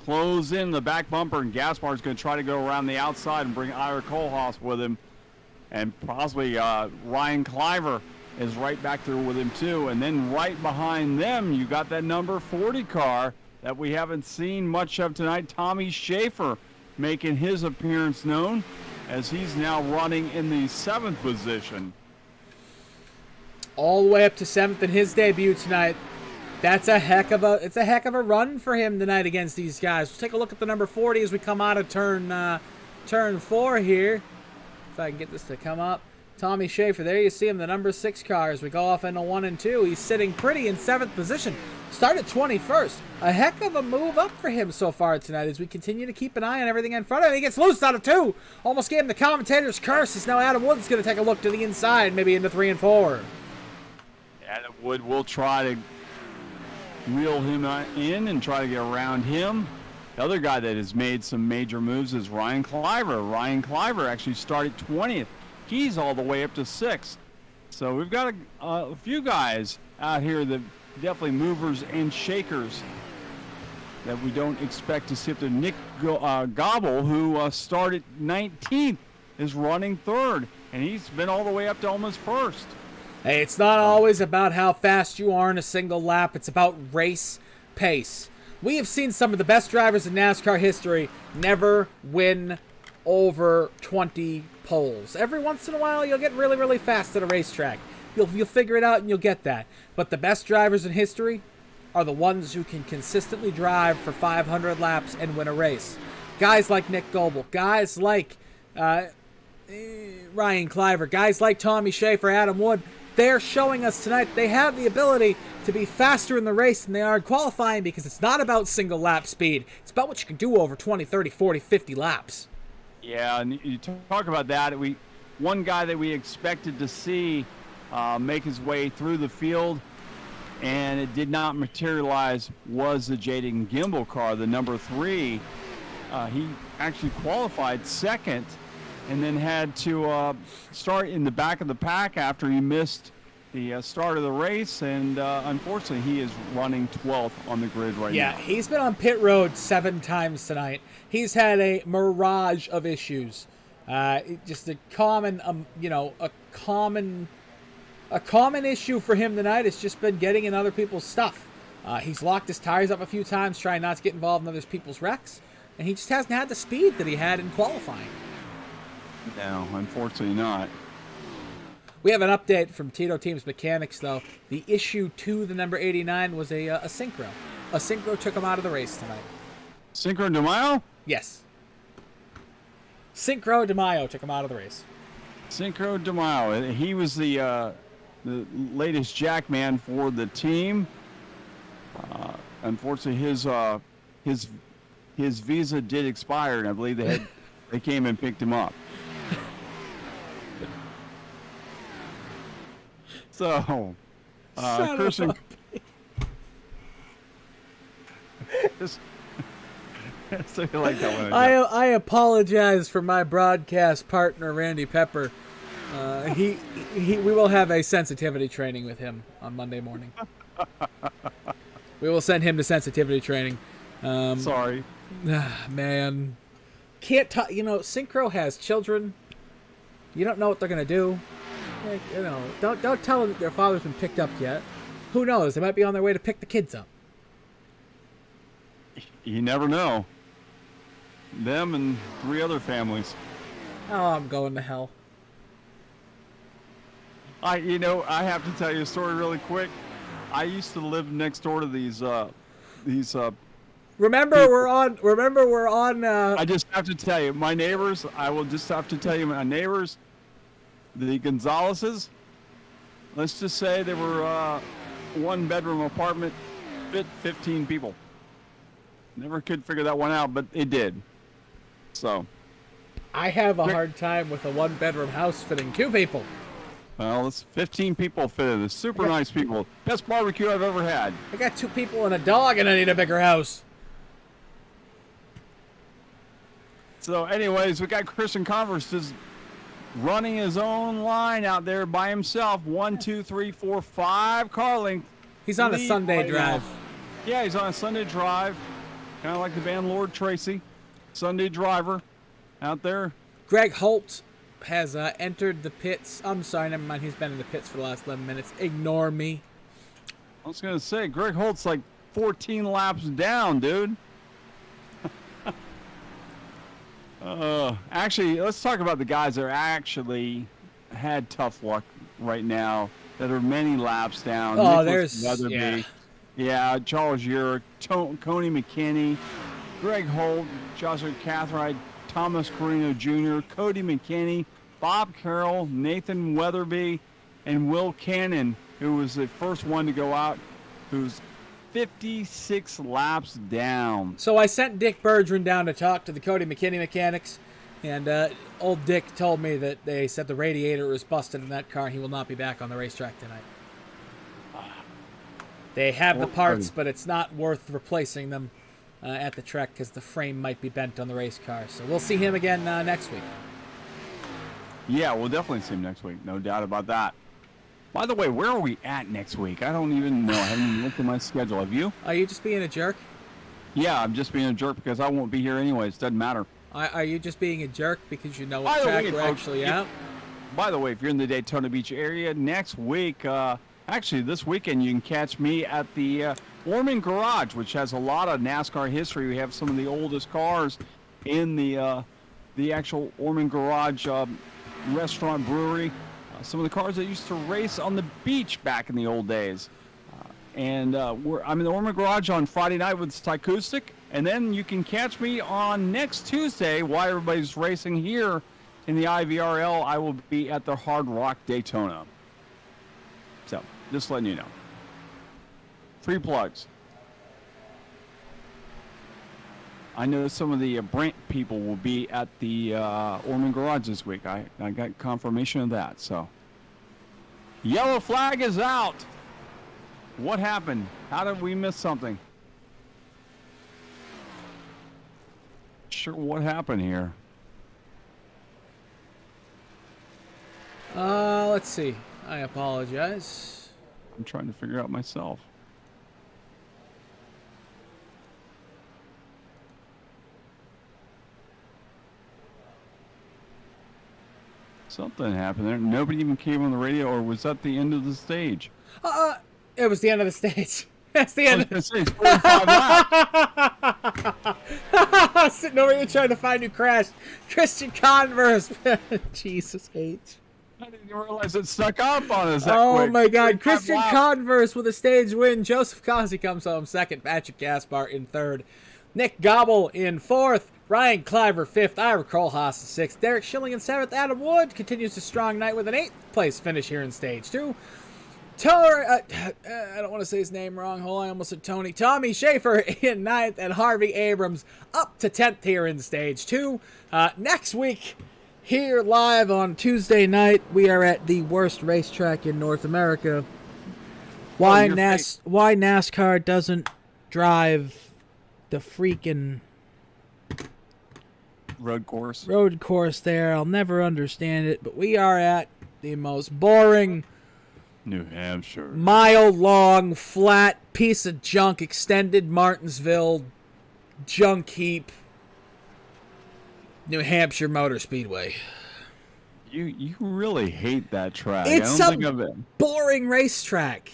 close in the back bumper, and Gaspar's going to try to go around the outside and bring Ira Kohlhaas with him. And possibly Ryan Cliver is right back there with him, too. And then right behind them, you got that number 40 car that we haven't seen much of tonight, Tommy Schaefer, making his appearance known as he's now running in the 7th position. All the way up to 7th in his debut tonight. It's a heck of a run for him tonight against these guys. We'll take a look at the number 40 as we come out of turn 4 here. If I can get this to come up. Tommy Schaefer, there you see him, the number 6 car as we go off into 1 and 2. He's sitting pretty in 7th position. Started 21st. A heck of a move up for him so far tonight as we continue to keep an eye on everything in front of him. He gets loose out of 2. Almost gave him the commentator's curse. As now Adam Wood's going to take a look to the inside, maybe into 3 and 4. Adam Wood will try to reel him in and try to get around him. The other guy that has made some major moves is Ryan Cliver. Ryan Cliver actually started 20th. He's all the way up to 6th. So we've got a few guys out here that definitely movers and shakers that we don't expect to see up to. Nick Gobble, who started 19th, is running 3rd, and he's been all the way up to almost 1st. Hey, it's not always about how fast you are in a single lap. It's about race pace. We have seen some of the best drivers in NASCAR history never win over 20 poles. Every once in a while, you'll get really, really fast at a racetrack. You'll figure it out and you'll get that. But the best drivers in history are the ones who can consistently drive for 500 laps and win a race. Guys like Nick Goebel, guys like Ryan Cliver, guys like Tommy Schaefer, Adam Wood, they're showing us tonight they have the ability to be faster in the race than they are in qualifying because it's not about single lap speed. It's about what you can do over 20, 30, 40, 50 laps. Yeah, and you talk about that. One guy that we expected to see make his way through the field, and it did not materialize, was the Jaden Gimbel car, the number 3. He actually qualified 2nd and then had to start in the back of the pack after he missed the start of the race, and unfortunately he is running 12th on the grid right now. Yeah, he's been on pit road 7 times tonight. He's had a mirage of issues. Just a common, a common issue for him tonight has just been getting in other people's stuff. He's locked his tires up a few times, trying not to get involved in other people's wrecks, and he just hasn't had the speed that he had in qualifying. No, unfortunately not. We have an update from Tito Teams Mechanics, though. The issue to the number 89 was a synchro. A synchro took him out of the race tonight. Synchro De Mayo? Yes. Synchro De Mayo took him out of the race. Synchro De Mayo. He was the latest jackman for the team. Unfortunately, his visa did expire, and I believe they came and picked him up. So, Christian. So you like that one? I apologize for my broadcast partner, Randy Pepper. We will have a sensitivity training with him on Monday morning. We will send him to sensitivity training. Sorry. Man. Can't Synchro has children. You don't know what they're going to do. Don't tell them that their father's been picked up yet. Who knows? They might be on their way to pick the kids up. You never know. Them and 3 other families. Oh, I'm going to hell. I have to tell you a story really quick. I used to live next door to these. Remember, people. we're on. I just have to tell you, my neighbors. I will just have to tell you, my neighbors, the Gonzaleses. Let's just say they were 1-bedroom apartment, fit 15 people. Never could figure that one out, but it did. So, I have a hard time with a one-bedroom house fitting 2 people. Well, it's 15 people fitted. It's super nice people. Best barbecue I've ever had. I got 2 people and a dog, and I need a bigger house. So, anyways, we got Christian Converse just running his own line out there by himself. 1, 2, 3, 4, 5 car length. He's on a lead Sunday right drive. now. Yeah, he's on a Sunday drive. Kind of like the band Lord Tracy. Sunday driver out there. Greg Holt has entered the pits. I'm sorry, never mind. He's been in the pits for the last 11 minutes. Ignore me. I was going to say, Greg Holt's like 14 laps down, dude. Actually, let's talk about the guys that are actually had tough luck right now that are many laps down. Oh, Nicholas there's... Weatherby. Yeah, Charles Urick, Coney McKinney, Greg Holt, Joshua Catherine, Thomas Carino Jr., Cody McKinney, Bob Carroll, Nathan Weatherby, and Will Cannon, who was the first one to go out, who's 56 laps down. So I sent Dick Bergeron down to talk to the Cody McKinney mechanics, and old Dick told me that they said the radiator was busted in that car and he will not be back on the racetrack tonight. They have the parts, but it's not worth replacing them at the track because the frame might be bent on the race car. So we'll see him again next week. Yeah, we'll definitely see him next week. No doubt about that. By the way, where are we at next week? I don't even know. I haven't even looked at my schedule. Have you? Are you just being a jerk? Yeah, I'm just being a jerk because I won't be here anyways. Doesn't matter. Are you just being a jerk because you know what track we're actually at? By the way, if you're in the Daytona Beach area, next week, actually this weekend, you can catch me at the Orman Garage, which has a lot of NASCAR history. We have some of the oldest cars in the actual Orman Garage restaurant brewery. Some of the cars that used to race on the beach back in the old days. I'm in the Orman Garage on Friday night with Tycoustic, and then you can catch me on next Tuesday while everybody's racing here in the IVRL. I will be at the Hard Rock Daytona. So, just letting you know. Free plugs. I know some of the Brent people will be at the Orman Garage this week. I got confirmation of that. So, yellow flag is out. What happened? How did we miss something? Sure, what happened here? Let's see. I apologize. I'm trying to figure out myself. Something happened there. Nobody even came on the radio, or was that the end of the stage? It was the end of the stage. That's the end. I was going to say, 45 laps. Sitting over here trying to find who crashed. Christian Converse. Jesus H. I didn't even realize it snuck up on us that Oh quick. my God. 45 Christian laps. Converse with a stage win. Joseph Cossie comes home second. Patrick Gaspar in third. Nick Gobble in fourth. Ryan Cliver fifth. Ira Kohlhaas sixth. Derek Schilling in seventh. Adam Wood continues a strong night with an 8th place finish here in stage 2. I don't want to say his name wrong. Hold on, I almost said Tony. Tommy Schaefer in 9th, and Harvey Abrams up to 10th here in stage 2. Next week, here live on Tuesday night, we are at the worst racetrack in North America. Why NASCAR doesn't drive the freaking road course there, I'll never understand it, but we are at the most boring, New Hampshire, mile-long, flat piece of junk, extended Martinsville junk heap, New Hampshire Motor Speedway. You really hate that track. It's I don't think of it. Boring racetrack.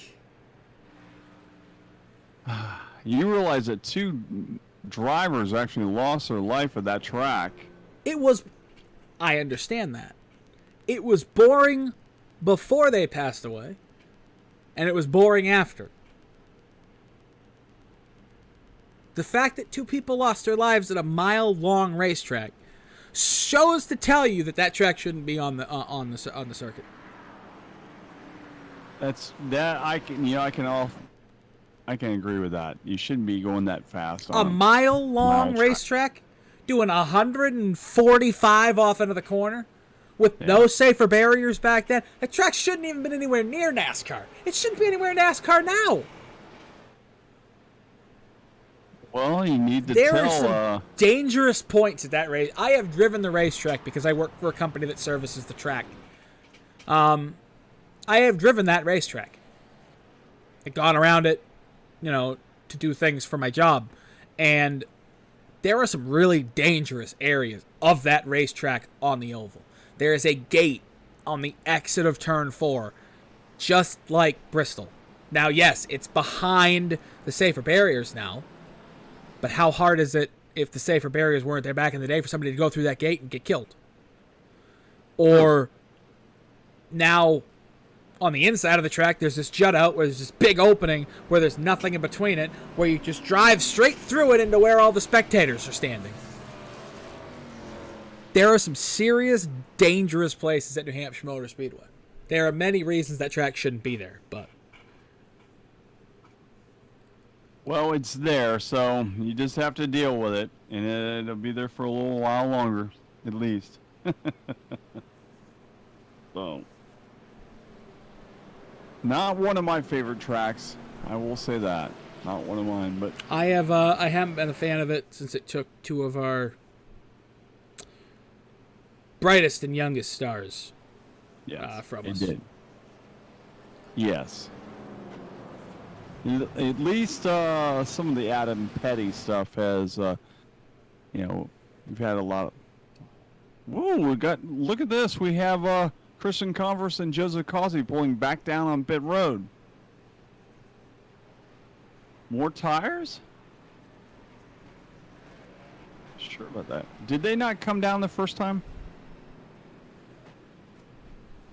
You realize that 2 drivers actually lost their life at that track. I understand that. It was boring before they passed away, and it was boring after. The fact that 2 people lost their lives at a mile-long racetrack shows to tell you that track shouldn't be on the circuit. I can agree with that. You shouldn't be going that fast. A mile-long racetrack? doing 145 off into the corner with no safer barriers back then. The track shouldn't even been anywhere near NASCAR. It shouldn't be anywhere near NASCAR now. Well, you need to There tell. are some dangerous points at that race. I have driven the racetrack because I work for a company that services the track. I have driven that racetrack. I've gone around it, to do things for my job. And there are some really dangerous areas of that racetrack on the oval. There is a gate on the exit of turn 4, just like Bristol. Now, yes, it's behind the safer barriers now. But how hard is it, if the safer barriers weren't there back in the day, for somebody to go through that gate and get killed? Or now on the inside of the track, there's this jut out where there's this big opening where there's nothing in between it, where you just drive straight through it into where all the spectators are standing. There are some serious, dangerous places at New Hampshire Motor Speedway. There are many reasons that track shouldn't be there, but... Well, it's there, so you just have to deal with it, and it'll be there for a little while longer, at least. So, not one of my favorite tracks, I will say that. Not one of mine, but I haven't been a fan of it since it took two of our brightest and youngest stars from us. It did. Yes. At least some of the Adam Petty stuff has, we've had a lot of... Whoa, look at this. We have Christian Converse and Joseph Causey pulling back down on pit road. More tires? Sure about that. Did they not come down the first time?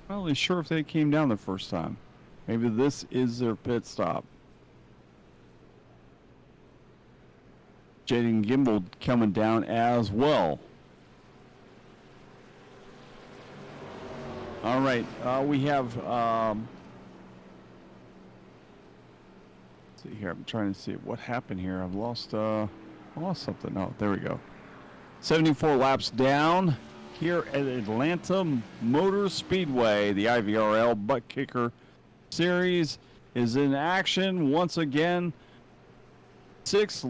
I'm not really sure if they came down the first time. Maybe this is their pit stop. Jaden Gimbel coming down as well. All right, we have. Let's see here. I'm trying to see what happened here. I've lost something. Oh, there we go. 74 laps down here at Atlanta Motor Speedway. The IVRL Buttkicker Series is in action once again. Six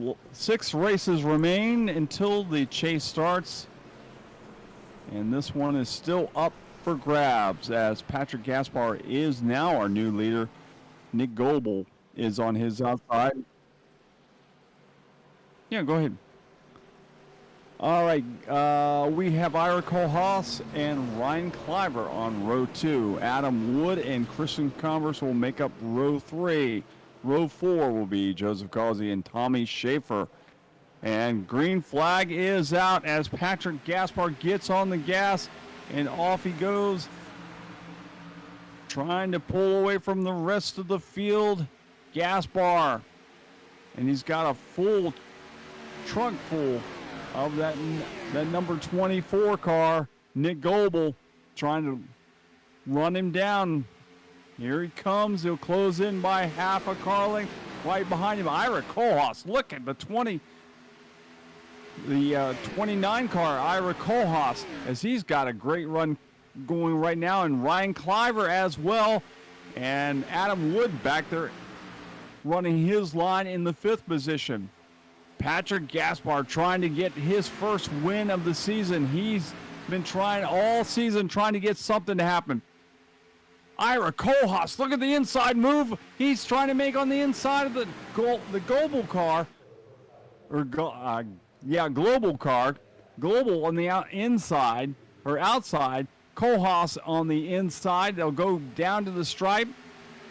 races remain until the chase starts, and this one is still up for grabs as Patrick Gaspar is now our new leader. Nick Goebel is on his outside. Yeah, go ahead. All right, we have Ira Kohlhaas and Ryan Cliver on row 2. Adam Wood and Christian Converse will make up row 3. Row 4 will be Joseph Causey and Tommy Schaefer. And green flag is out as Patrick Gaspar gets on the gas and off he goes. Trying to pull away from the rest of the field. Gaspar. And he's got a full trunk full of that number 24 car. Nick Goebel trying to run him down. Here he comes. He'll close in by half a car length. Right behind him, Ira Kohlhaas. Look at the 29 car, Ira Kohlhaas, as he's got a great run going right now. And Ryan Cliver as well. And Adam Wood back there running his line in the 5th position. Patrick Gaspar trying to get his first win of the season. He's been trying all season, trying to get something to happen. Ira Kohlhaas, look at the inside move. He's trying to make on the inside of the Global car. Global car. Global on the inside, or outside. Kohlhaas on the inside. They'll go down to the stripe.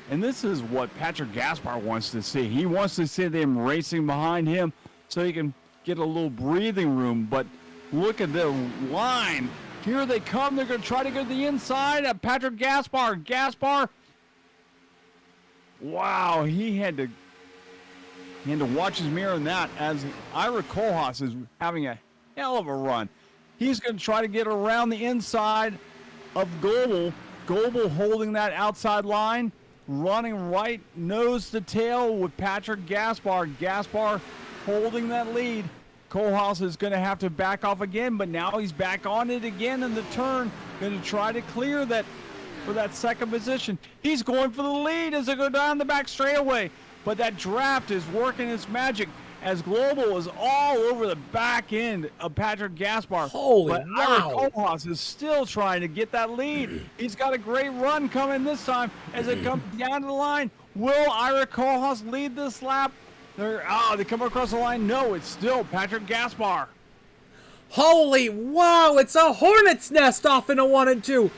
And this is what Patrick Gaspar wants to see. He wants to see them racing behind him so he can get a little breathing room. But look at the line. Here they come. They're going to try to go to the inside of Patrick Gaspar. Gaspar. Wow, he had to watch his mirror in that, as Ira Kohlhaas is having a hell of a run. He's going to try to get around the inside of Goebel. Goebel holding that outside line, running right nose to tail with Patrick Gaspar. Gaspar holding that lead. Kohlhaas is going to have to back off again, but now he's back on it again in the turn, going to try to clear that for that second position. He's going for the lead as they go down the back straightaway, but that draft is working its magic as Global is all over the back end of Patrick Gaspar. Holy but wow. Ira Kohlhaas is still trying to get that lead. He's got a great run coming this time as it comes down to the line. Will Ira Kohlhaas lead this lap? They come across the line. No, it's still Patrick Gaspar. Holy wow, it's a hornet's nest off into 1 and 2.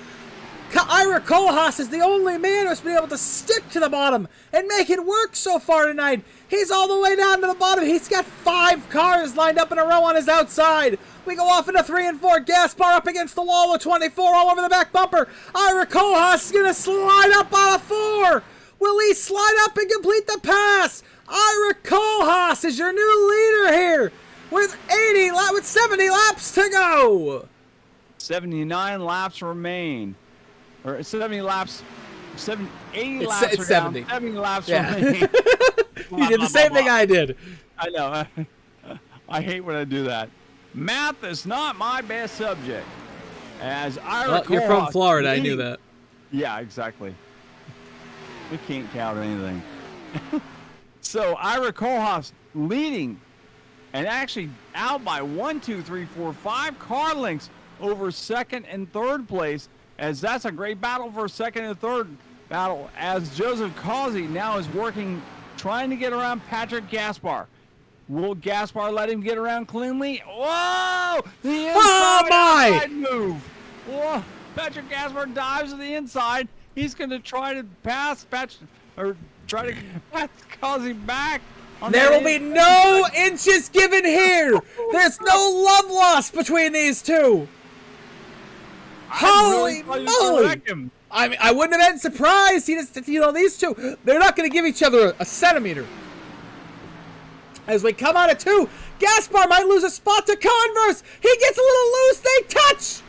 Ira Kohlhaas is the only man who's been able to stick to the bottom and make it work so far tonight. He's all the way down to the bottom. He's got 5 cars lined up in a row on his outside. We go off into 3 and 4. Gaspar up against the wall with 24 all over the back bumper. Ira Kohlhaas is going to slide up on a 4. Will he slide up and complete the pass? Ira Kohlhaas is your new leader here with 70 laps to go. 79 laps remain. Or 70 laps, 80 laps it's are 70. down, 70 laps Yeah. remain. You did the same thing I did. I know. I hate when I do that. Math is not my best subject. As Ira You're from Kohlhaas Florida, I knew leading- that. Yeah, exactly. We can't count anything. So Ira Kohlhaas leading and actually out by 1, 2, 3, 4, 5 car lengths over second and third place, as that's a great battle for second and third battle, as Joseph Causey now is working, trying to get around Patrick Gaspar. Will Gaspar let him get around cleanly? Whoa! The inside move. Whoa! Patrick Gaspar dives to the inside. He's going to try to pass Causey back. There will be no inches given here. There's no love lost between these two. Holy moly! I mean, I wouldn't have been surprised. These two, they're not going to give each other a centimeter. As we come out of 2, Gaspar might lose a spot to Converse. He gets a little loose. They touch.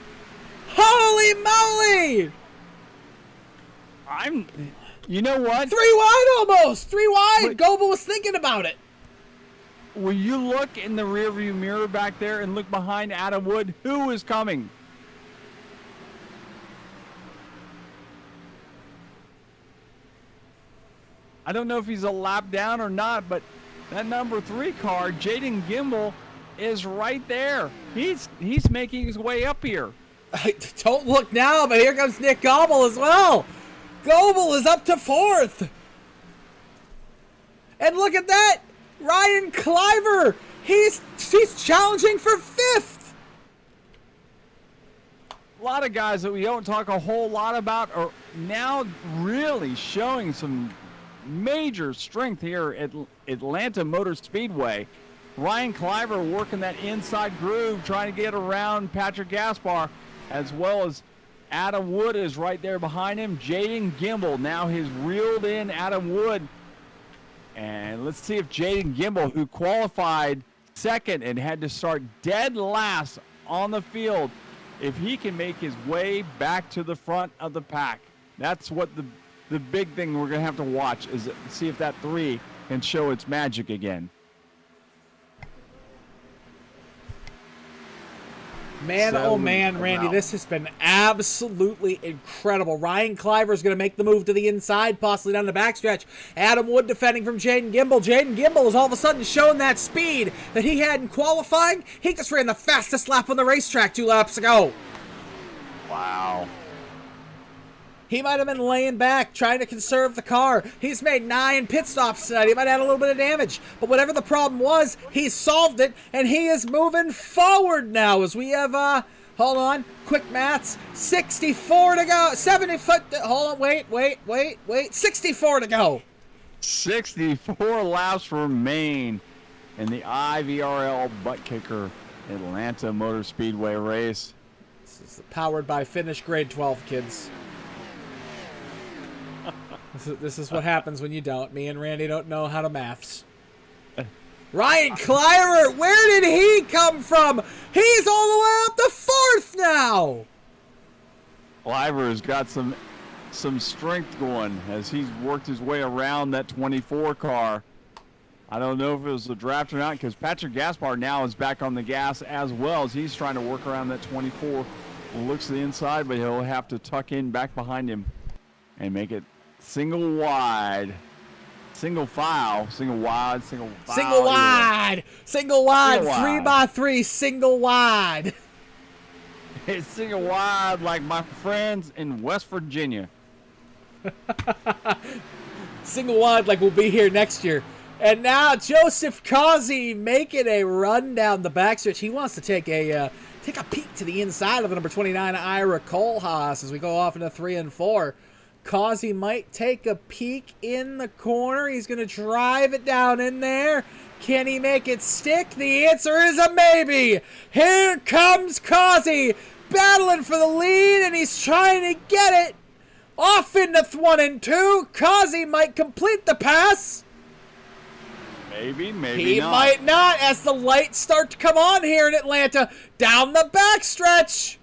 Holy moly! You know what? 3 wide almost. 3 wide. Goebel was thinking about it. Will you look in the rearview mirror back there and look behind Adam Wood? Who is coming? I don't know if he's a lap down or not, but that number 3 car, Jaden Gimbel, is right there. He's making his way up here. Don't look now, but here comes Nick Goebel as well. Goebel is up to 4th. And look at that. Ryan Cliver. He's challenging for 5th. A lot of guys that we don't talk a whole lot about are now really showing some major strength here at Atlanta Motor Speedway. Ryan Cliver working that inside groove, trying to get around Patrick Gaspar, as well as Adam Wood is right there behind him. Jaden Gimbel now has reeled in Adam Wood. And let's see if Jaden Gimbel, who qualified 2nd and had to start dead last on the field, if he can make his way back to the front of the pack. That's what the big thing we're going to have to watch, is see if that 3 can show its magic again. Man, oh man, Randy, this has been absolutely incredible. Ryan Cliver is going to make the move to the inside, possibly down the backstretch. Adam Wood defending from Jaden Gimbel. Jaden Gimbel has all of a sudden shown that speed that he had in qualifying. He just ran the fastest lap on the racetrack 2 laps ago. Wow. He might have been laying back, trying to conserve the car. He's made 9 pit stops tonight. He might have had a little bit of damage. But whatever the problem was, he solved it, and he is moving forward now as we have, hold on, quick maths, 64 to go. 70 foot, hold on, wait, 64 to go. 64 laps remain in the IVRL Buttkicker Atlanta Motor Speedway race. This is powered by Finish Grade 12, kids. This is what happens when you don't. Me and Randy don't know how to maths. Ryan Cliver, where did he come from? He's all the way up to 4th now. Cliver has got some strength going as he's worked his way around that 24 car. I don't know if it was the draft or not, because Patrick Gaspar now is back on the gas as well as he's trying to work around that 24. Looks to the inside, but he'll have to tuck in back behind him and make it single wide. Single file, single wide, single file. Single wide, single wide, 3x3, single wide. It's single wide like my friends in West Virginia. Single wide like we'll be here next year. And now Joseph Causey making a run down the backstretch. He wants to take a peek to the inside of the number 29 Ira Kohlhaas as we go off into 3 and 4. Causey might take a peek in the corner. He's going to drive it down in there. Can he make it stick? The answer is a maybe. Here comes Causey battling for the lead, and he's trying to get it off into 1 and 2. Causey might complete the pass. Maybe not. He might not as the lights start to come on here in Atlanta. Down the backstretch.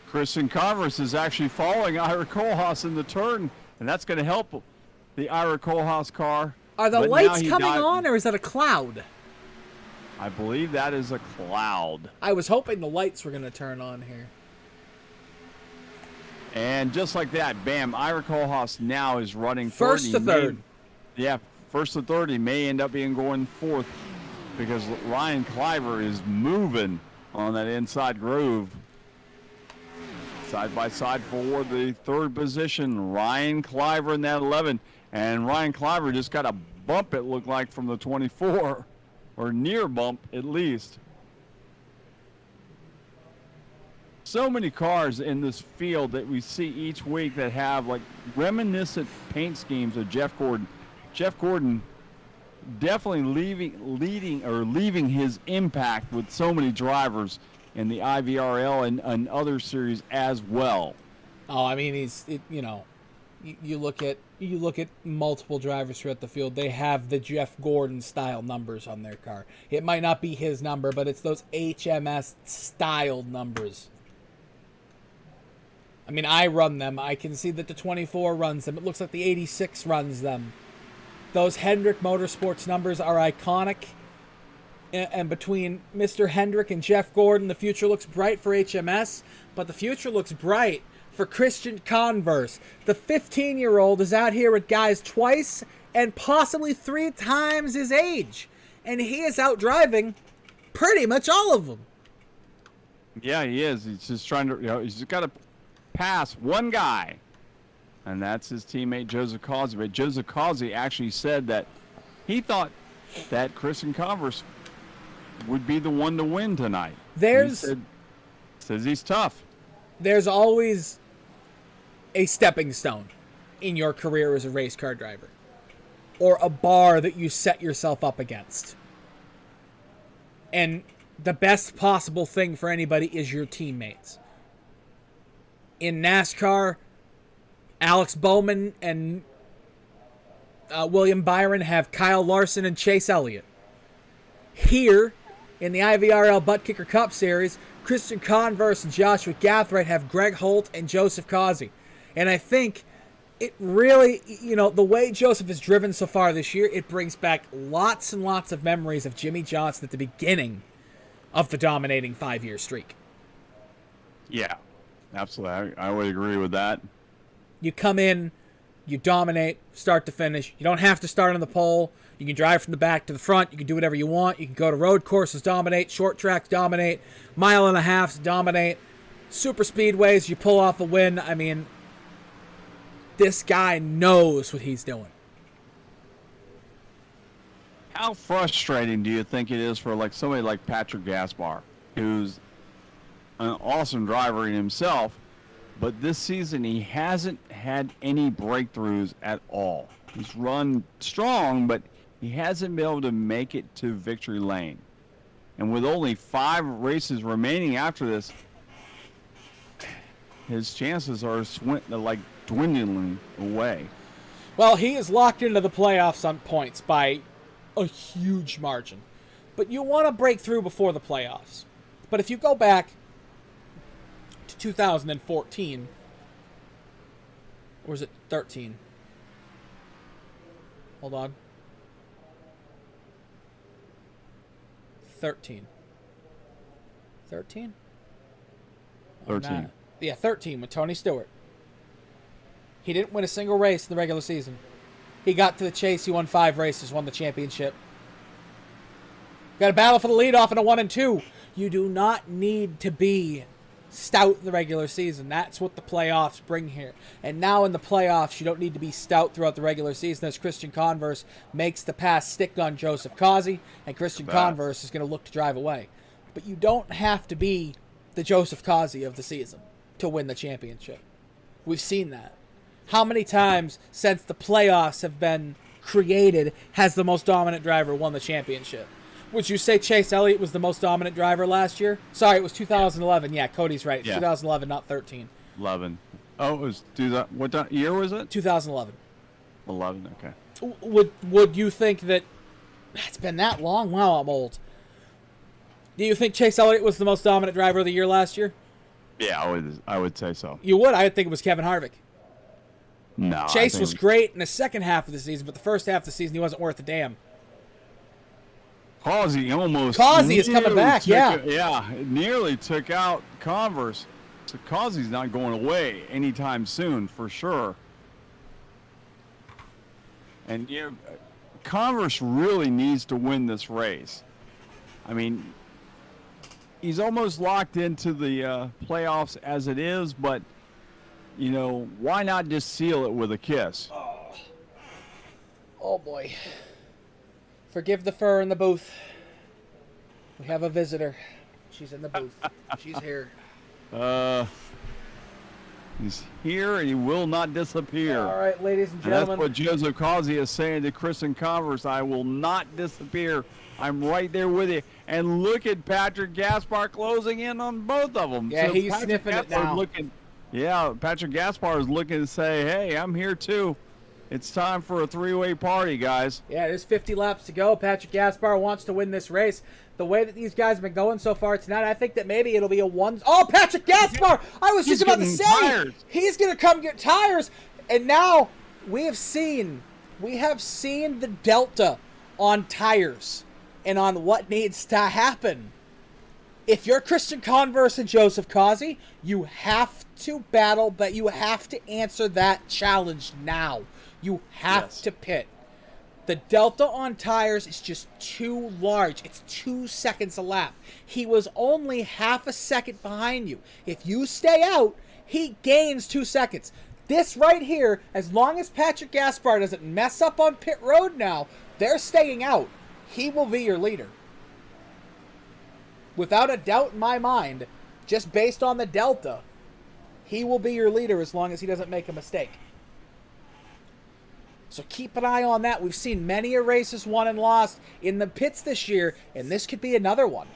Christian Converse is actually following Ira Kohlhaas in the turn, and that's going to help the Ira Kohlhaas car. Are the lights coming on, or is that a cloud? I believe that is a cloud. I was hoping the lights were going to turn on here. And just like that, bam, Ira Kohlhaas now is running first to third. First to third. He may end up being going fourth because Ryan Cliver is moving on that inside groove. Side by side for the third position, Ryan Cliver in that 11. And Ryan Cliver just got a bump, it looked like, from the 24, or near bump at least. So many cars in this field that we see each week that have like reminiscent paint schemes of Jeff Gordon. Jeff Gordon definitely leaving his impact with so many drivers in the IVRL and other series as well. Oh, I mean, you look at multiple drivers throughout the field. They have the Jeff Gordon style numbers on their car. It might not be his number, but it's those HMS styled numbers. I mean, I run them. I can see that the 24 runs them. It looks like the 86 runs them. Those Hendrick Motorsports numbers are iconic. And between Mr. Hendrick and Jeff Gordon, the future looks bright for HMS, but the future looks bright for Christian Converse. The 15-year-old is out here with guys twice and possibly 3 times his age, and he is out driving pretty much all of them. Yeah, he is. He's just trying to, he's just got to pass one guy, and that's his teammate Joseph Causey. But Joseph Causey actually said that he thought that Christian Converse would be the one to win tonight. Says he's tough. There's always a stepping stone in your career as a race car driver, or a bar that you set yourself up against. And the best possible thing for anybody is your teammates. In NASCAR, Alex Bowman and William Byron have Kyle Larson and Chase Elliott. Here, in the IVRL Buttkicker Cup Series, Christian Converse and Joshua Gathright have Greg Holt and Joseph Causey. And I think it really, the way Joseph has driven so far this year, it brings back lots and lots of memories of Jimmy Johnson at the beginning of the dominating 5-year streak. Yeah, absolutely. I would agree with that. You come in, you dominate, start to finish. You don't have to start on the pole. You can drive from the back to the front. You can do whatever you want. You can go to road courses, dominate. Short tracks, dominate. 1.5 miles, dominate. Super speedways, you pull off a win. I mean, this guy knows what he's doing. How frustrating do you think it is for somebody like Patrick Gaspar, who's an awesome driver in himself, but this season he hasn't had any breakthroughs at all. He's run strong, but he hasn't been able to make it to victory lane. And with only 5 races remaining after this, his chances are dwindling away. Well, he is locked into the playoffs on points by a huge margin. But you want to break through before the playoffs. But if you go back to 2014, or was it 13? Hold on. 13. 13? 13. Yeah, 13 with Tony Stewart. He didn't win a single race in the regular season. He got to the chase. He won 5 races, won the championship. Got a battle for the lead off in a 1 and 2. You do not need to be stout in the regular season. That's what the playoffs bring here. And now in the playoffs, you don't need to be stout throughout the regular season as Christian Converse makes the pass stick on Joseph Causey, and Christian Converse is going to look to drive away. But you don't have to be the Joseph Causey of the season to win the championship. We've seen that. How many times since the playoffs have been created has the most dominant driver won the championship? Would you say Chase Elliott was the most dominant driver last year? Sorry, it was 2011. Yeah, Cody's right. Yeah. 2011, not 13. 11. Oh, it was what year was it? 2011. 11. Okay. Would you think that it's been that long? Wow, I'm old. Do you think Chase Elliott was the most dominant driver of the year last year? Yeah, I would say so. You would? I would think it was Kevin Harvick. No. Chase was great in the second half of the season, but the first half of the season he wasn't worth a damn. Causey is coming back, nearly took out Converse. So Causey's not going away anytime soon, for sure. And Converse really needs to win this race. I mean, he's almost locked into the playoffs as it is, but why not just seal it with a kiss? Oh boy. Forgive the fur in the booth. We have a visitor. She's in the booth. She's here. He's here and he will not disappear. All right, ladies and gentlemen. And that's what Joseph Causey is saying to Kristen Converse. I will not disappear. I'm right there with you. And look at Patrick Gaspar closing in on both of them. Yeah, so he's Patrick sniffing it now. Patrick Gaspar is looking to say, hey, I'm here too. It's time for a 3-way party, guys. Yeah, there's 50 laps to go. Patrick Gaspar wants to win this race. The way that these guys have been going so far tonight, I think that maybe it'll be a one. Oh, Patrick Gaspar! I was just about to say tires. He's going to come get tires. And now we have seen the delta on tires and on what needs to happen. If you're Christian Converse and Joseph Causey, you have to battle, but you have to answer that challenge now. You have to pit. The delta on tires is just too large. It's 2 seconds a lap. He was only half a second behind you. If you stay out, he gains 2 seconds. This right here, as long as Patrick Gaspar doesn't mess up on pit road now, they're staying out. He will be your leader. Without a doubt in my mind, just based on the delta, he will be your leader as long as he doesn't make a mistake. So keep an eye on that. We've seen many races won and lost in the pits this year, and this could be another one.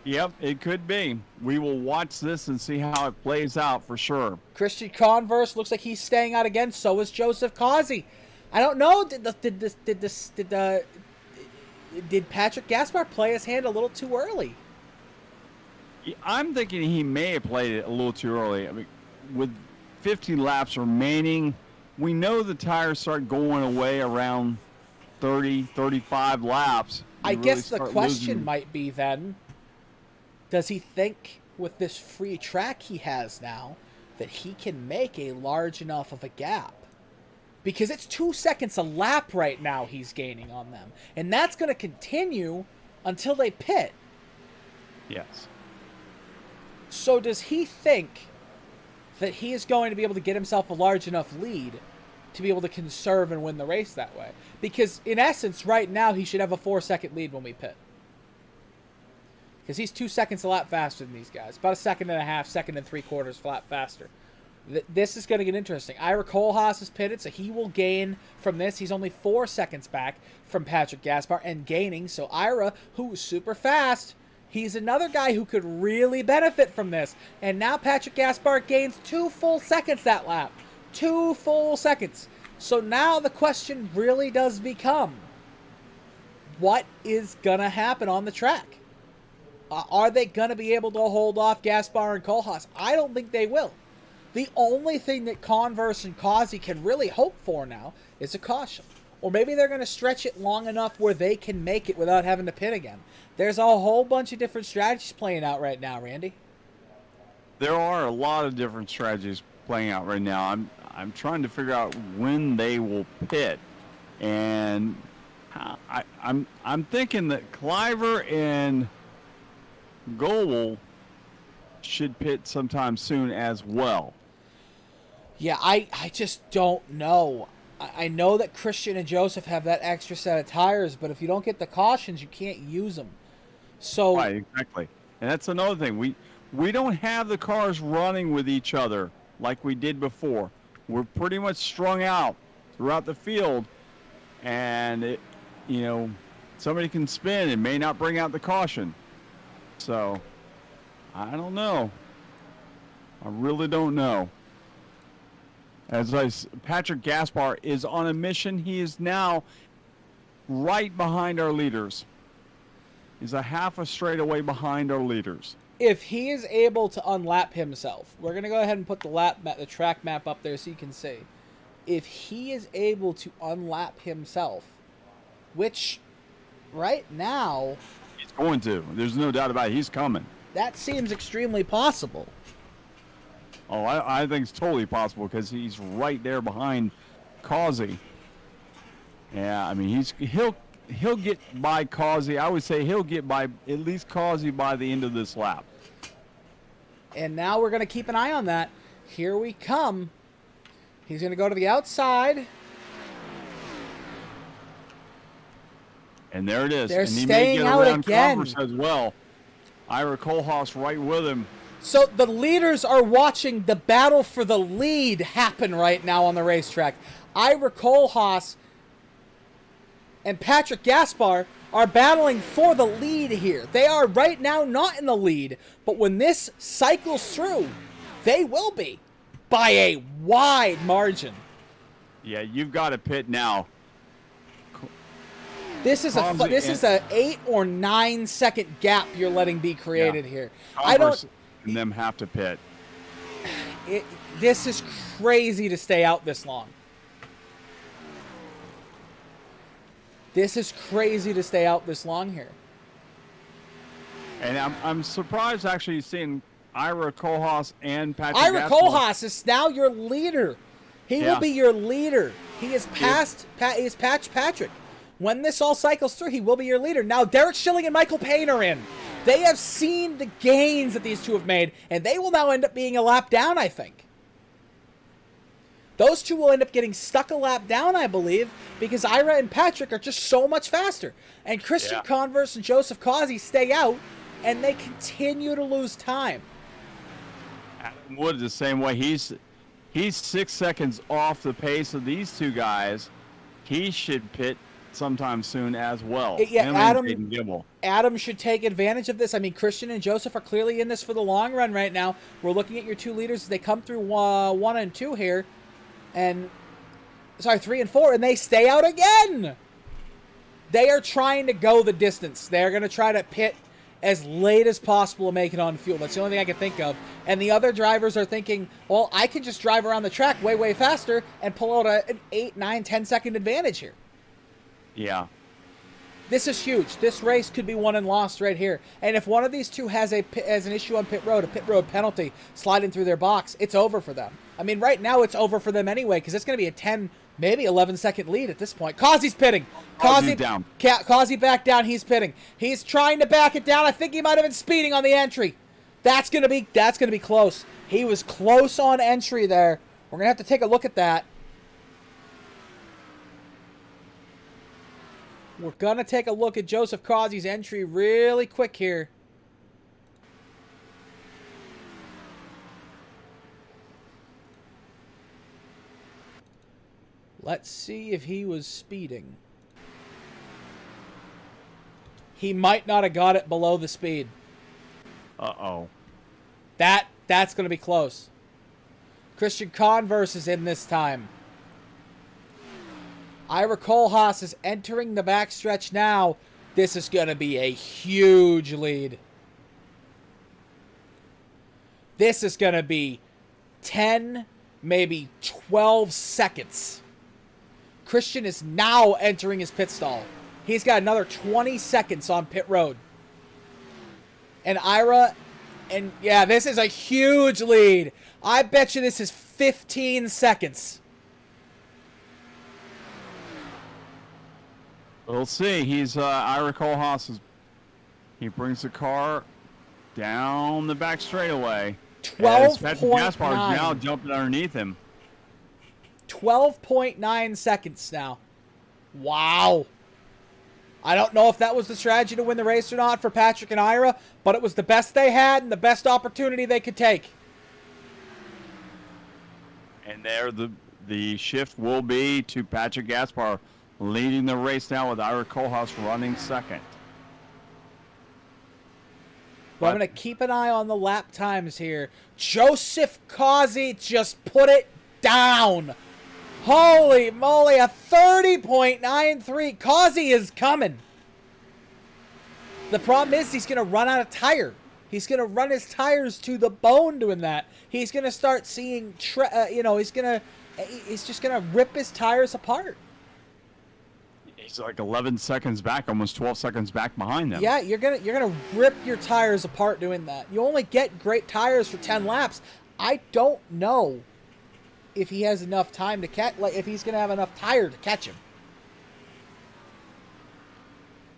Yep, it could be. We will watch this and see how it plays out for sure. Christian Converse looks like he's staying out again. So is Joseph Causey. I don't know. Did Patrick Gaspar play his hand a little too early? I'm thinking he may have played it a little too early. I mean, with 15 laps remaining, we know the tires start going away around 30, 35 laps. I guess the question might be then, does he think with this free track he has now that he can make a large enough of a gap? Because it's 2 seconds a lap right now he's gaining on them. And that's going to continue until they pit. Yes. So does he think that he is going to be able to get himself a large enough lead to be able to conserve and win the race that way? Because in essence, right now, he should have a 4-second lead when we pit. Because he's 2 seconds a lap faster than these guys. About a second and a half, second and 3/4 lap faster. This is going to get interesting. Ira Kohlhaas is pitted, so he will gain from this. He's only 4 seconds back from Patrick Gaspar and gaining. So Ira, who is super fast, he's another guy who could really benefit from this. And now Patrick Gaspar gains 2 full seconds that lap. 2 full seconds. So now the question really does become, what is going to happen on the track? Are they going to be able to hold off Gaspar and Kohlhaas? I don't think they will. The only thing that Converse and Causey can really hope for now is a caution. Or maybe they're going to stretch it long enough where they can make it without having to pit again. There's a whole bunch of different strategies playing out right now, Randy. There are a lot of different strategies playing out right now. I'm trying to figure out when they will pit, and I'm thinking that Cliver and Goebel should pit sometime soon as well. Yeah, I just don't know. I know that Christian and Joseph have that extra set of tires, but if you don't get the cautions, you can't use them. So Right, exactly. And that's another thing. We don't have the cars running with each other like we did before. We're pretty much strung out throughout the field, and somebody can spin and may not bring out the caution. So I don't know. I really don't know. Patrick Gaspar is on a mission. He is now right behind our leaders. He's a half a straightaway behind our leaders. if he is able to unlap himself, we're going to go ahead and put the track map up there so you can see. If he is able to unlap himself, which right now... He's going to. There's no doubt about it. He's coming. That seems extremely possible. Oh, I think it's totally possible because he's right there behind Causey. Yeah, I mean, he'll get by Causey. I would say he'll get by at least Causey by the end of this lap. And now we're going to keep an eye on that. Here we come. He's going to go to the outside. And there it is. They're and he staying may get out around again. Converse as well. Ira Kohlhaas right with him. So the leaders are watching the battle for the lead happen right now on the racetrack. Ira Kohlhaas and Patrick Gaspar are battling for the lead here. They are right now not in the lead, but when this cycles through, they will be by a wide margin. Yeah, you've got to pit now. This is a 8 or 9 second gap you're letting be created here. Converse and them have to pit. This is crazy to stay out this long. This is crazy to stay out this long here. And I'm surprised actually seeing Ira Kohlhaas and Patrick Ira Gaspar. Kohlhaas is now your leader. He will be your leader. He is past Patrick. When this all cycles through, he will be your leader. Now, Derek Schilling and Michael Payne are in. They have seen the gains that these two have made, and they will now end up being a lap down, I think. Those two will end up getting stuck a lap down, I believe, because Ira and Patrick are just so much faster. And Christian Converse and Joseph Causey stay out, and they continue to lose time. Adam Wood the same way. He's 6 seconds off the pace of these two guys. He should pit sometime soon as well. Adam should take advantage of this. I mean, Christian and Joseph are clearly in this for the long run right now. We're looking at your two leaders as they come through 1 and 2 here. And, sorry, 3 and 4, and they stay out again. They are trying to go the distance. They're going to try to pit as late as possible to make it on fuel. That's the only thing I can think of. And the other drivers are thinking, well, I can just drive around the track way, way faster and pull out an 8, 9, 10 second advantage here. Yeah. This is huge. This race could be won and lost right here. And if one of these two has an issue on pit road, a pit road penalty sliding through their box, it's over for them. I mean, right now it's over for them anyway because it's going to be a 10, maybe 11-second lead at this point. Causey's pitting. Causey's down. Causey back down. He's pitting. He's trying to back it down. I think he might have been speeding on the entry. That's going to be close. He was close on entry there. We're going to have to take a look at that. We're going to take a look at Joseph Causey's entry really quick here. Let's see if he was speeding. He might not have got it below the speed. Uh-oh. That's going to be close. Christian Converse is in this time. Ira Kohlhaas is entering the backstretch now. This is going to be a huge lead. This is going to be 10, maybe 12 seconds. Christian is now entering his pit stall. He's got another 20 seconds on pit road. And Ira, and yeah, this is a huge lead. I bet you this is 15 seconds. We'll see. He's Ira Kohlhaas. He brings the car down the back straightaway. 12.9. Gaspar is now jumping underneath him. 12.9 seconds now. Wow. I don't know if that was the strategy to win the race or not for Patrick and Ira, but it was the best they had and the best opportunity they could take. And there the shift will be to Patrick Gaspar leading the race now with Ira Kohlhaas running second. But I'm going to keep an eye on the lap times here. Joseph Causey just put it down. Holy moly, a 30.93. Causey is coming. The problem is he's going to run out of tire. He's going to run his tires to the bone doing that. He's going to start seeing, he's just going to rip his tires apart. He's like 11 seconds back, almost 12 seconds back behind them. Yeah, you're gonna rip your tires apart doing that. You only get great tires for 10 laps. I don't know if he has enough time to catch, like if he's gonna have enough tire to catch him.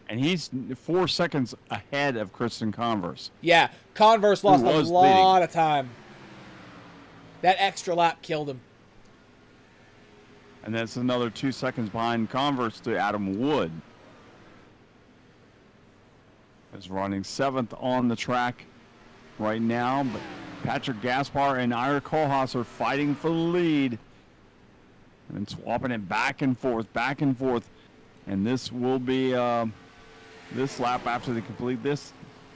And he's 4 seconds ahead of Kristen Converse. Yeah, Converse lost a lot leading. of time. That extra lap killed him. And that's another 2 seconds behind Converse to Adam Wood. Is running 7th on the track right now, but Patrick Gaspar and Ira Kohlhaas are fighting for the lead. And swapping it back and forth. And this will be, this lap after they complete this,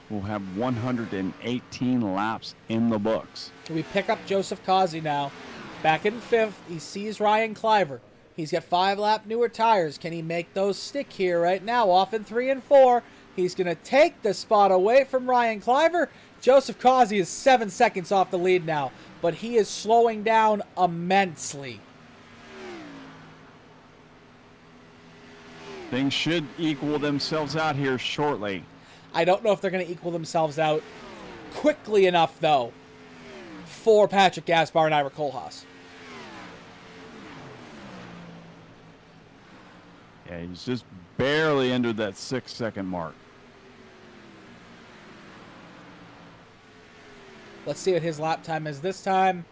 will have 118 laps in the books. We pick up Joseph Causey now. Back in 5th, he sees Ryan Cliver. He's got 5-lap newer tires. Can he make those stick here right now? Off in 3 and 4. He's going to take the spot away from Ryan Cliver. Joseph Causey is 7 seconds off the lead now, but he is slowing down immensely. Things should equal themselves out here shortly. I don't know if they're going to equal themselves out quickly enough, though, for Patrick Gaspar and Ira Kohlhaas. Yeah, he's just barely under that 6-second mark. Let's see what his lap time is this time.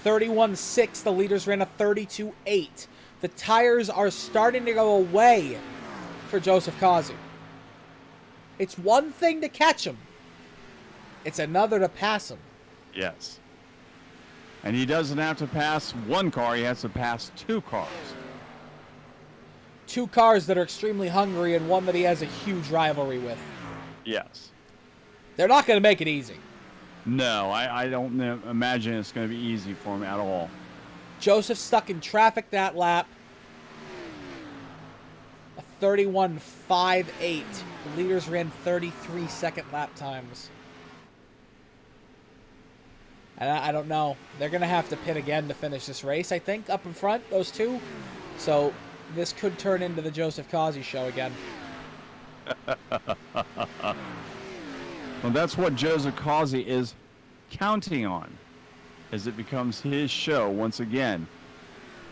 31.6. The leaders ran a 32.8. The tires are starting to go away for Joseph Causey. It's one thing to catch him. It's another to pass him. Yes. And he doesn't have to pass one car, he has to pass 2 cars. 2 cars that are extremely hungry and one that he has a huge rivalry with. Yes. They're not going to make it easy. No, I don't imagine it's going to be easy for him at all. Joseph stuck in traffic that lap. A 31.58. The leaders ran 33-second lap times. And I don't know. They're going to have to pit again to finish this race, I think, up in front, those 2. So this could turn into the Joseph Causey show again. Well, that's what Joseph Causey is counting on as it becomes his show once again.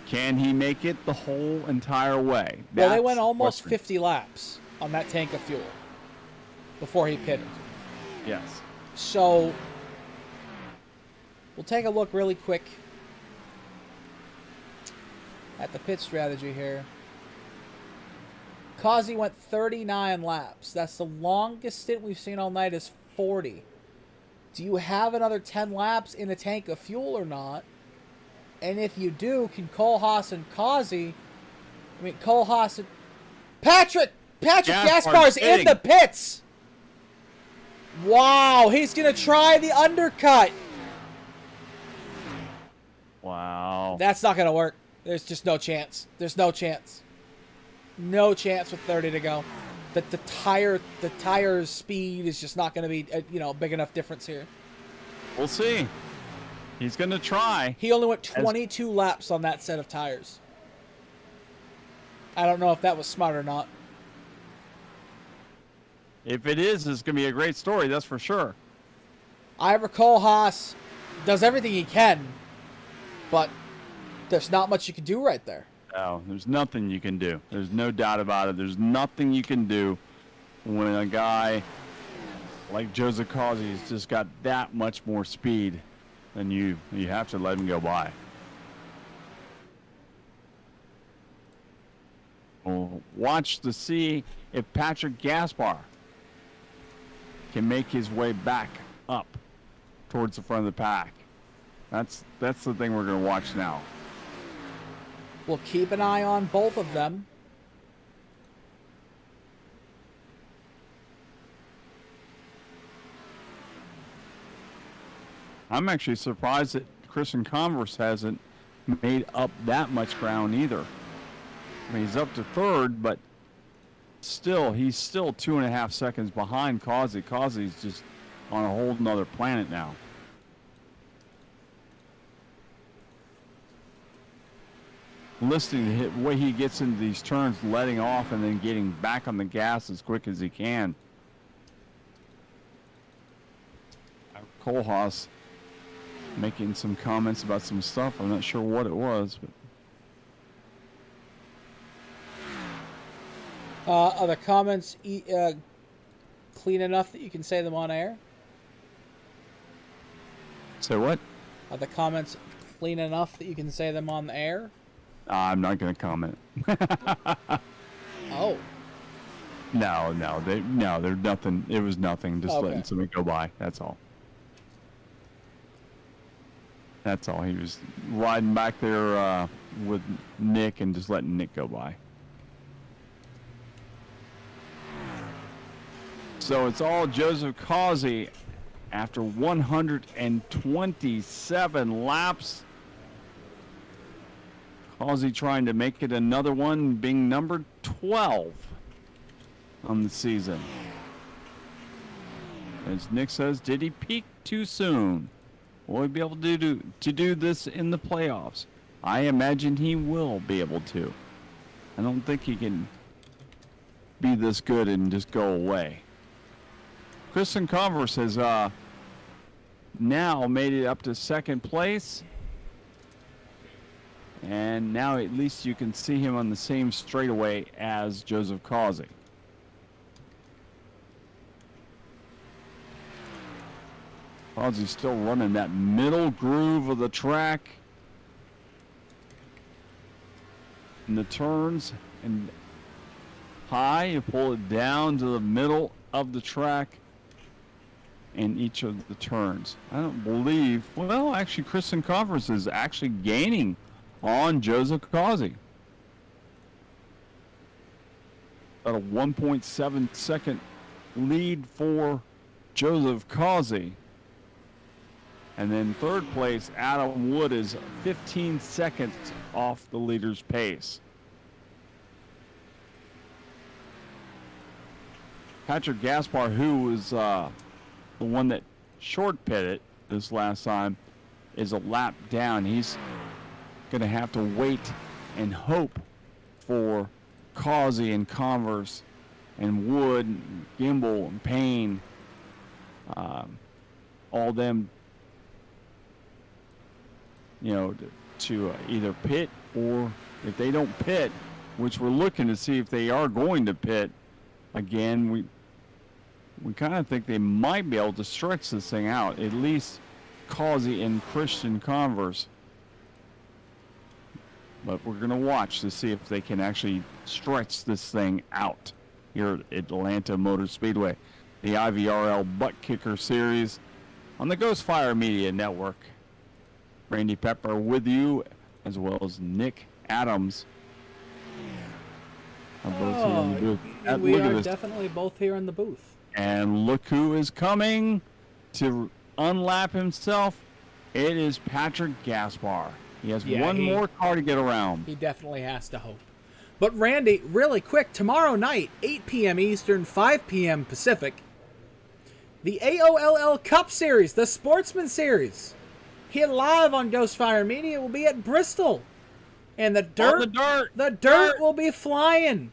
Can he make it the whole entire way? Well, they went almost 50 laps on that tank of fuel before he pitted. Yes. So we'll take a look really quick at the pit strategy here. Causey went 39 laps. That's the longest stint we've seen all night is 40. Do you have another 10 laps in a tank of fuel or not? And if you do, can Kohlhaas and Causey... Kohlhaas and... Patrick Gaspar's in the pits! Wow, he's going to try the undercut. Wow. That's not going to work. There's just no chance. There's no chance. No chance with 30 to go. The tire speed is just not going to be big enough difference here. We'll see. He's going to try. He only went 22 laps on that set of tires. I don't know if that was smart or not. If it is, it's going to be a great story, that's for sure. I recall Haas does everything he can, but there's not much you can do right there. No, there's nothing you can do. There's no doubt about it. There's nothing you can do when a guy like Joseph Causy's just got that much more speed than you. You have to let him go by. We'll watch to see if Patrick Gaspar can make his way back up towards the front of the pack. That's the thing we're going to watch now. We'll keep an eye on both of them. I'm actually surprised that Christian Converse hasn't made up that much ground either. I mean, he's up to third, but still, he's still 2.5 seconds behind Causey. Causey's just on a whole nother planet now. Listening to the way he gets into these turns, letting off and then getting back on the gas as quick as he can. Kohlhaas making some comments about some stuff. I'm not sure what it was, but are the comments clean enough that you can say them on air? say what? Are the comments clean enough that you can say them on the air? I'm not going to comment. Oh. No, they're nothing. It was nothing. Just letting somebody go by. That's all. That's all. He was riding back there with Nick and just letting Nick go by. So it's all Joseph Causey after 127 laps. Causey trying to make it another one, being number 12 on the season. As Nick says, did he peak too soon? Will he be able to do this in the playoffs? I imagine he will be able to. I don't think he can be this good and just go away. Christian Converse has now made it up to second place. And now at least you can see him on the same straightaway as Joseph Causey. Causey's still running that middle groove of the track. And the turns and high, you pull it down to the middle of the track in each of the turns. I don't believe, well, actually Christian Converse is actually gaining on Joseph Causey. Got a 1.7 second lead for Joseph Causey. And then third place, Adam Wood is 15 seconds off the leader's pace. Patrick Gaspar, who was the one that short pitted this last time, is a lap down. He's going to have to wait and hope for Causey and Converse and Wood, and Gimbel and Payne, all them, you know, to either pit, or if they don't pit, which we're looking to see if they are going to pit, again, we kind of think they might be able to stretch this thing out, at least Causey and Christian Converse. But we're going to watch to see if they can actually stretch this thing out here at Atlanta Motor Speedway. The IVRL Buttkicker Series on the Ghostfire Media Network. Randy Pepper with you, as well as Nick Adams. We are definitely both here in the booth. And look who is coming to unlap himself. It is Patrick Gaspar. He has one more car to get around. He definitely has to hope. But Randy, really quick, tomorrow night, 8 p.m. Eastern, 5 p.m. Pacific, the AOLL Cup Series, the Sportsman Series, here live on Ghostfire Media, will be at Bristol. And the dirt will be flying.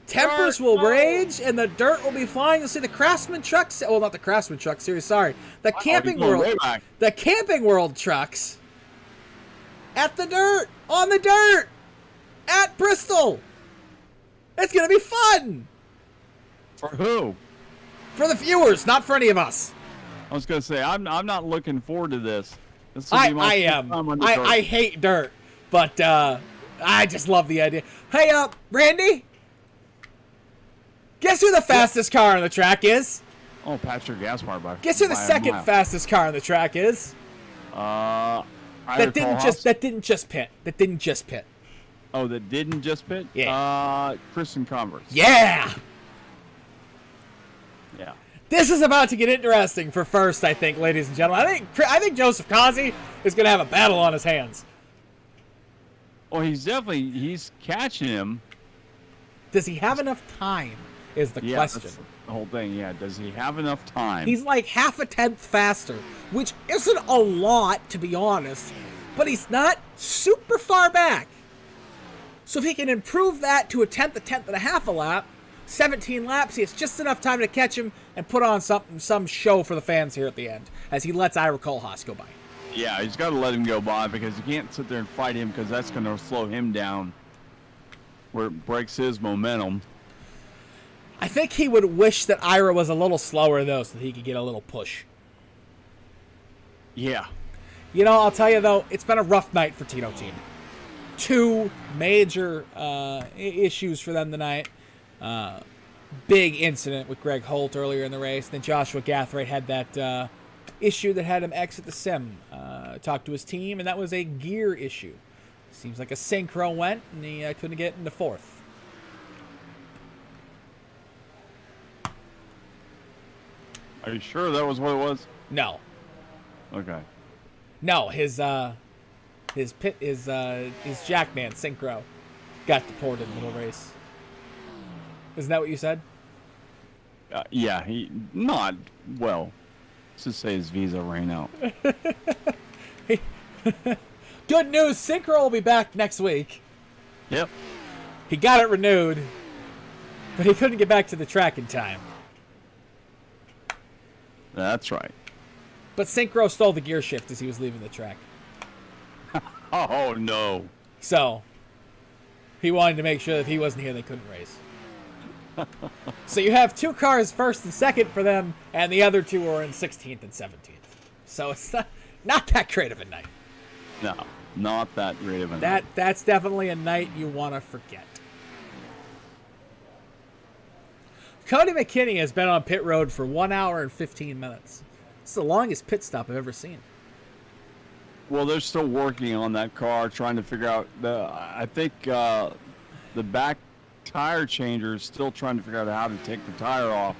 Tempers will rage, and the dirt will be flying. You'll see the Craftsman trucks. Well, not the Craftsman truck series. Sorry, the Camping World. The Camping World trucks at the dirt, on the dirt, at Bristol. It's gonna be fun. For who? For the viewers, not for any of us. I was gonna say I'm not looking forward to this. I am. I hate dirt, but I just love the idea. Hey, Randy. Guess who the fastest car on the track is? Oh, Patrick Gaspar. Guess who the second fastest car on the track is? That didn't just pit. Oh, that didn't just pit? Yeah. Christian Converse. Yeah. Yeah. This is about to get interesting for first, I think, ladies and gentlemen. I think Joseph Kazi is going to have a battle on his hands. Well, he's catching him. Does he have enough time? Is the question. That's the whole thing, yeah. Does he have enough time? He's like half a tenth faster, which isn't a lot, to be honest, but he's not super far back. So if he can improve that to a tenth and a half a lap, 17 laps, he has just enough time to catch him and put on some show for the fans here at the end, as he lets Ira Kohlhaas go by. Yeah, he's got to let him go by, because you can't sit there and fight him, because that's going to slow him down where it breaks his momentum. I think he would wish that Ira was a little slower, though, so that he could get a little push. Yeah. You know, I'll tell you, though, it's been a rough night for Tito Team. Two major issues for them tonight. Big incident with Greg Holt earlier in the race. Then Joshua Gathright had that issue that had him exit the sim. Talked to his team, and that was a gear issue. Seems like a synchro went, and he couldn't get into fourth. Are you sure that was what it was? No. Okay. No, his Jackman synchro got deported in the middle race. Isn't that what you said? Yeah, let's just say his visa ran out. Good news, synchro will be back next week. Yep. He got it renewed, but he couldn't get back to the track in time. That's right. But synchro stole the gear shift as he was leaving the track. Oh, no. So, he wanted to make sure that if he wasn't here, they couldn't race. So you have two cars, first and second for them, and the other two are in 16th and 17th. So it's not that great of a night. No, not that great of a night. That's definitely a night you want to forget. Cody McKinney has been on pit road for 1 hour and 15 minutes. It's the longest pit stop I've ever seen. Well, they're still working on that car, trying to figure out I think the back tire changer is still trying to figure out how to take the tire off.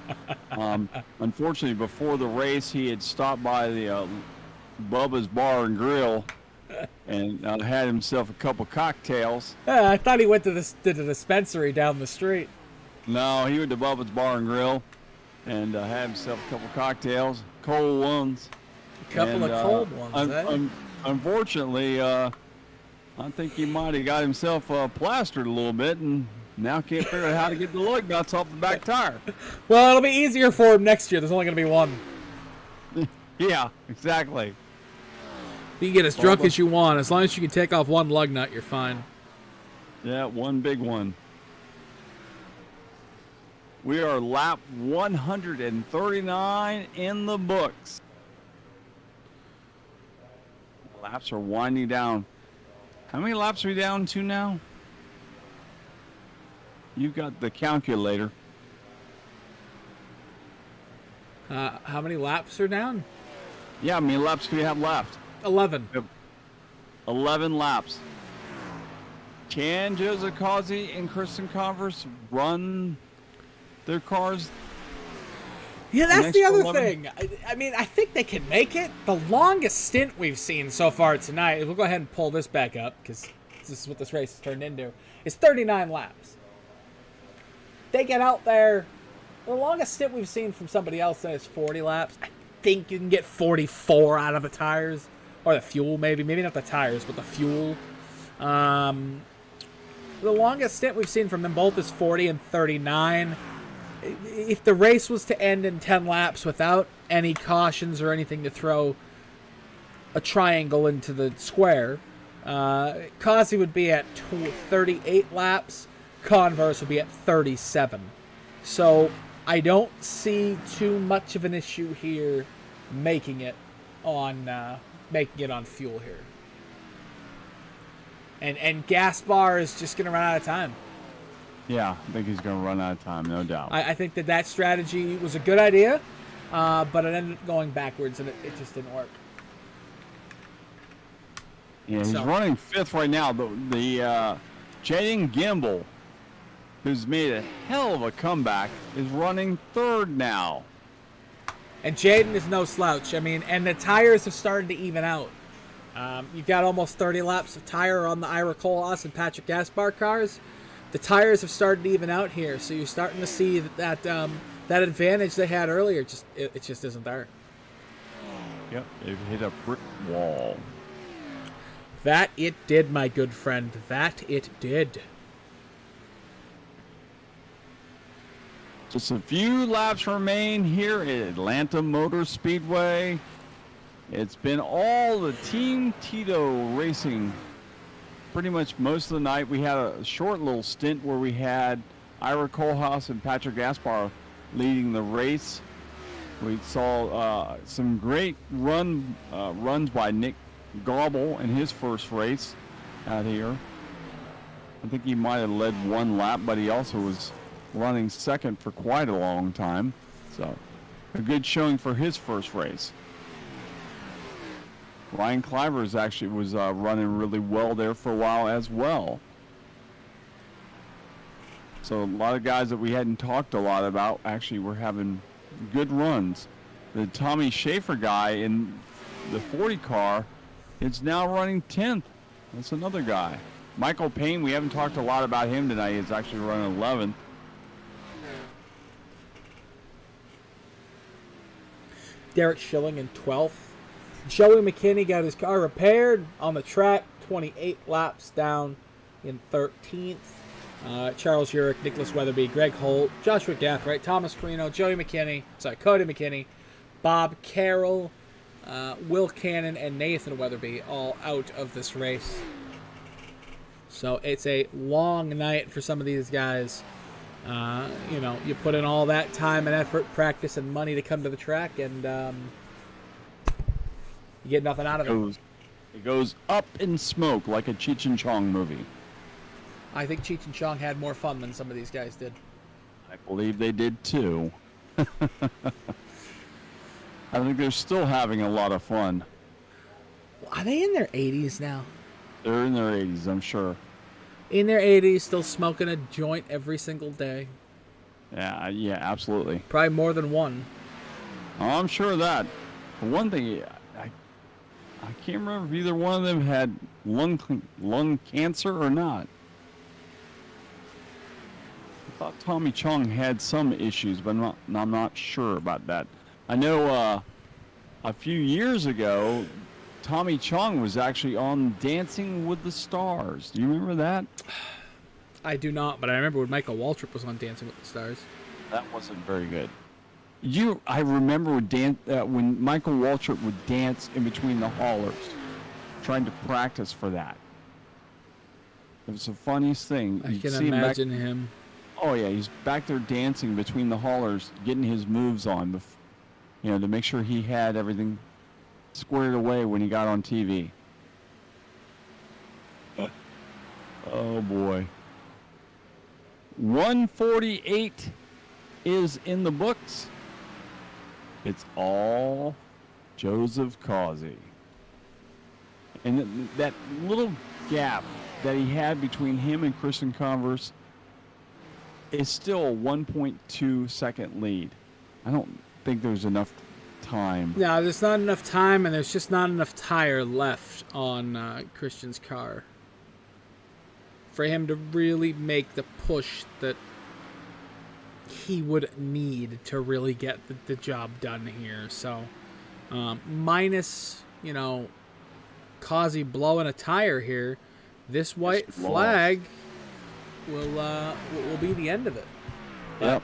Unfortunately, before the race, he had stopped by the Bubba's Bar and Grill and had himself a couple cocktails. I thought he went to the dispensary down the street. No, he went to Bubba's Bar and Grill and had himself a couple cocktails, cold ones. A couple of cold ones, Unfortunately, I think he might have got himself plastered a little bit and now can't figure out how to get the lug nuts off the back tire. Well, it'll be easier for him next year. There's only going to be one. Yeah, exactly. You can get as drunk as you want. As long as you can take off one lug nut, you're fine. Yeah, one big one. We are lap 139 in the books. Laps are winding down. How many laps are we down to now? You've got the calculator. How many laps are down? Yeah, how many laps do we have left? 11. 11 laps. Can Joseph Kazi and Kristen Converse run their cars? Yeah, that's the other thing. I mean, I think they can make it. The longest stint we've seen so far tonight, we'll go ahead and pull this back up because this is what this race has turned into, is 39 laps. They get out there The longest stint we've seen from somebody else is 40 laps. I think you can get 44 out of the tires. Or the fuel, maybe. Maybe not the tires, but the fuel. The longest stint we've seen from them both is 40 and 39. If the race was to end in 10 laps without any cautions or anything to throw a triangle into the square, Causey would be at 38 laps. Converse would be at 37. So I don't see too much of an issue here making it on fuel here. And Gaspar is just going to run out of time. Yeah, I think he's going to run out of time, no doubt. I think that strategy was a good idea, but it ended up going backwards, and it just didn't work. Yeah, he's running fifth right now. The Jaden Gimbel, who's made a hell of a comeback, is running third now. And Jaden is no slouch. I mean, and the tires have started to even out. You've got almost 30 laps of tire on the Ira Koolhaas and Patrick Gaspar cars. The tires have started to even out here, so you're starting to see that advantage they had earlier. It just isn't there. Yep, they've hit a brick wall. That it did, my good friend. That it did. Just a few laps remain here at Atlanta Motor Speedway. It's been all the Team Tito racing pretty much most of the night. We had a short little stint where we had Ira Koolhaas and Patrick Gaspar leading the race. We saw some great runs by Nick Gobble in his first race out here. I think he might have led one lap, but he also was running second for quite a long time. So a good showing for his first race. Ryan Clivers actually was running really well there for a while as well. So a lot of guys that we hadn't talked a lot about actually were having good runs. The Tommy Schaefer guy in the 40 car is now running 10th. That's another guy. Michael Payne, we haven't talked a lot about him tonight. He's actually running 11th. Derek Schilling in 12th. Joey McKinney got his car repaired on the track, 28 laps down in 13th. Charles Urich, Nicholas Weatherby, Greg Holt, Joshua Gathright, Thomas Carino, Cody McKinney, Bob Carroll, Will Cannon, and Nathan Weatherby all out of this race. So it's a long night for some of these guys. You put in all that time and effort, practice, and money to come to the track, and you get nothing out of it. It goes up in smoke like a Cheech and Chong movie. I think Cheech and Chong had more fun than some of these guys did. I believe they did too. I think they're still having a lot of fun. Are they in their 80s now? They're in their 80s, I'm sure. In their 80s, still smoking a joint every single day. Yeah, absolutely. Probably more than one. Oh, I'm sure of that. For one thing, I can't remember if either one of them had lung cancer or not. I thought Tommy Chong had some issues, but I'm not sure about that. I know a few years ago, Tommy Chong was actually on Dancing with the Stars. Do you remember that? I do not, but I remember when Michael Waltrip was on Dancing with the Stars. That wasn't very good. I remember when Michael Waltrip would dance in between the haulers, trying to practice for that. It was the funniest thing. I can imagine him. Oh yeah, he's back there dancing between the haulers, getting his moves on, to make sure he had everything squared away when he got on TV. Oh boy. 148 is in the books. It's all Joseph Causey. And that little gap that he had between him and Christian Converse is still a 1.2 second lead. I don't think there's enough time. No, there's not enough time, and there's just not enough tire left on Christian's car for him to really make the push that he would need to really get the job done here. So, minus, Causey blowing a tire here, this white flag will be the end of it. Yep.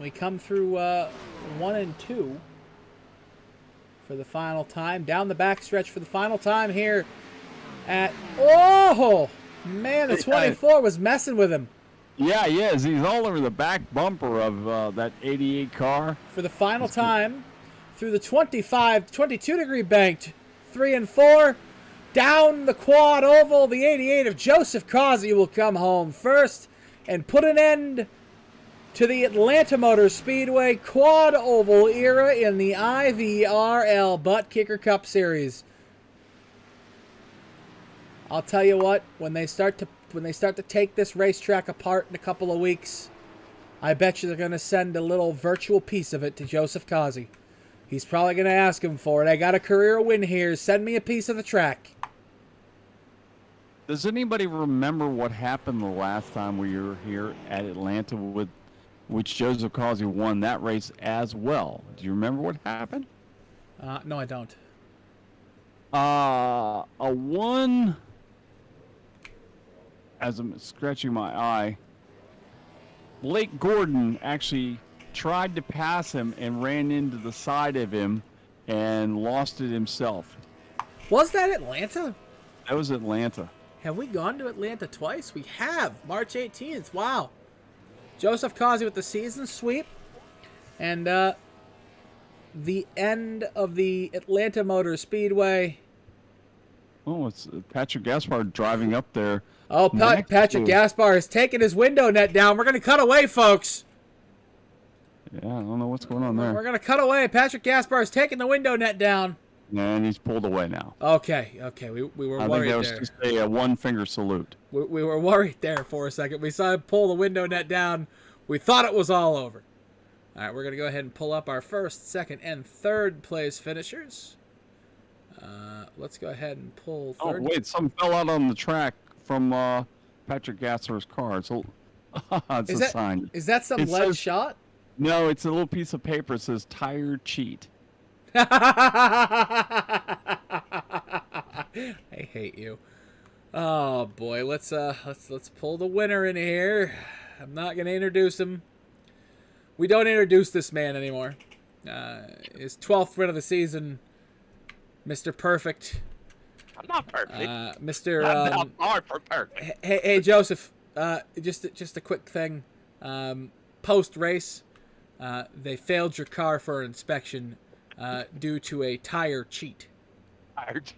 We come through 1 and 2 for the final time. Down the backstretch for the final time here at... Oh! Man, the 24 was messing with him. Yeah, he is. He's all over the back bumper of that 88 car. For the final time, through the 22-degree banked 3 and 4, down the quad oval, the 88 of Joseph Causey will come home first and put an end to the Atlanta Motor Speedway quad oval era in the IVRL Buttkicker Cup Series. I'll tell you what, when they start to take this racetrack apart in a couple of weeks, I bet you they're going to send a little virtual piece of it to Joseph Causey. He's probably going to ask him for it. I got a career win here. Send me a piece of the track. Does anybody remember what happened the last time we were here at Atlanta, with which Joseph Causey won that race as well? Do you remember what happened? No, I don't. As I'm scratching my eye, Blake Gordon actually tried to pass him and ran into the side of him and lost it himself. Was that Atlanta? That was Atlanta. Have we gone to Atlanta twice? We have. March 18th. Wow. Joseph Causey with the season sweep. And the end of the Atlanta Motor Speedway. Oh, it's Patrick Gaspard driving up there. Oh, Patrick Gaspard has taken his window net down. We're going to cut away, folks. Yeah, I don't know what's going on there. We're going to cut away. Patrick Gaspard has taken the window net down. And he's pulled away now. Okay. We were worried there. I think that was just a one-finger salute. We were worried there for a second. We saw him pull the window net down. We thought it was all over. All right, we're going to go ahead and pull up our first, second, and third place finishers. Let's go ahead and pull third. Oh, wait, something fell out on the track from Patrick Gaspard's car. It's a sign. Is that some lead shot? No, it's a little piece of paper. It says tire cheat. I hate you. Oh boy, let's pull the winner in here. I'm not gonna introduce him. We don't introduce this man anymore. His 12th win of the season, Mr. Perfect. I'm not perfect. Mr. I'm hard for perfect. Hey Joseph. Just a quick thing. Post race, they failed your car for inspection due to a tire cheat. At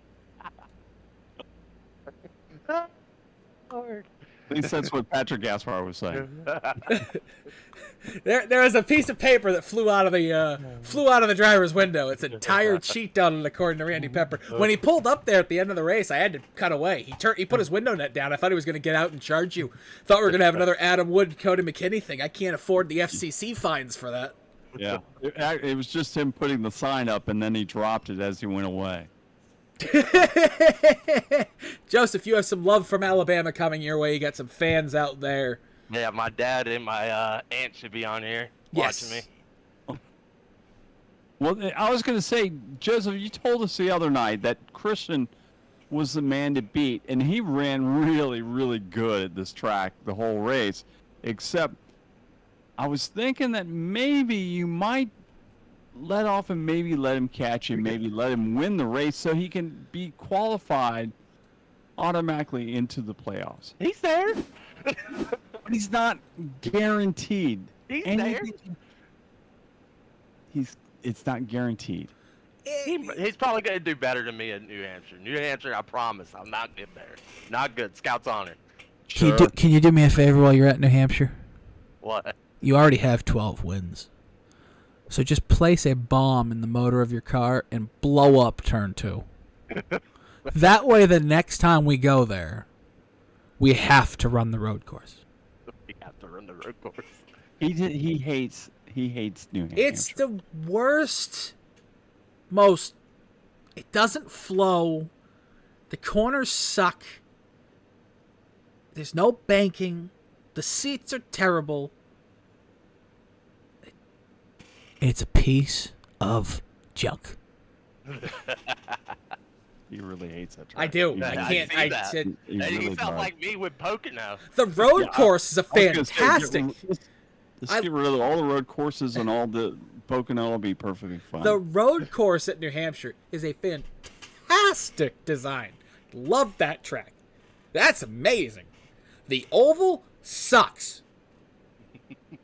least that's what Patrick Gaspard was saying. There was a piece of paper that flew out of the driver's window. It's a tire cheat on it, according to Randy Pepper. When he pulled up there at the end of the race, I had to cut away. He put his window net down. I thought he was going to get out and charge you. Thought we were going to have another Adam Wood, Cody McKinney thing. I can't afford the FCC fines for that. Yeah, it was just him putting the sign up, and then he dropped it as he went away. Joseph, you have some love from Alabama coming your way. You got some fans out there. Yeah, my dad and my aunt should be on here watching me. Well, I was going to say, Joseph, you told us the other night that Christian was the man to beat, and he ran really, really good at this track the whole race, except I was thinking that maybe you might let off and maybe let him catch him, maybe let him win the race so he can be qualified automatically into the playoffs. He's there. But he's not guaranteed. He's there. It's not guaranteed. He's probably going to do better than me in New Hampshire. New Hampshire, I promise, I'm not good there. Not good. Scout's honor. Sure. Can you do me a favor while you're at New Hampshire? What? You already have 12 wins. So just place a bomb in the motor of your car and blow up turn 2. That way the next time we go there, we have to run the road course. We have to run the road course. He hates New Hampshire. It's the worst, most... It doesn't flow. The corners suck. There's no banking. The seats are terrible. It's a piece of junk. He really hates that track. I do. He I really- can't. see I that. said he Hey, really you sound does. like me with Pocono. the road Yeah, course is a I was gonna say, fantastic. Let's get rid of all the road courses and all the Pocono will be perfectly fine. The road course at New Hampshire is a fantastic design. Love that track. That's amazing. The oval sucks.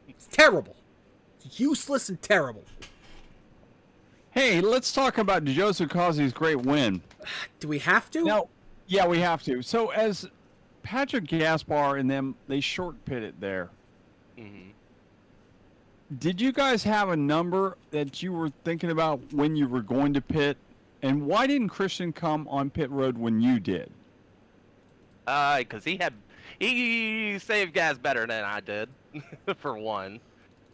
It's terrible. It's useless and terrible. Hey, let's talk about Joseph Causy's great win. Do we have to? Now, yeah, we have to. So as Patrick Gaspar and them, they short pitted there. Mm-hmm. Did you guys have a number that you were thinking about when you were going to pit? And why didn't Christian come on pit road when you did? Because he saved gas better than I did, for one.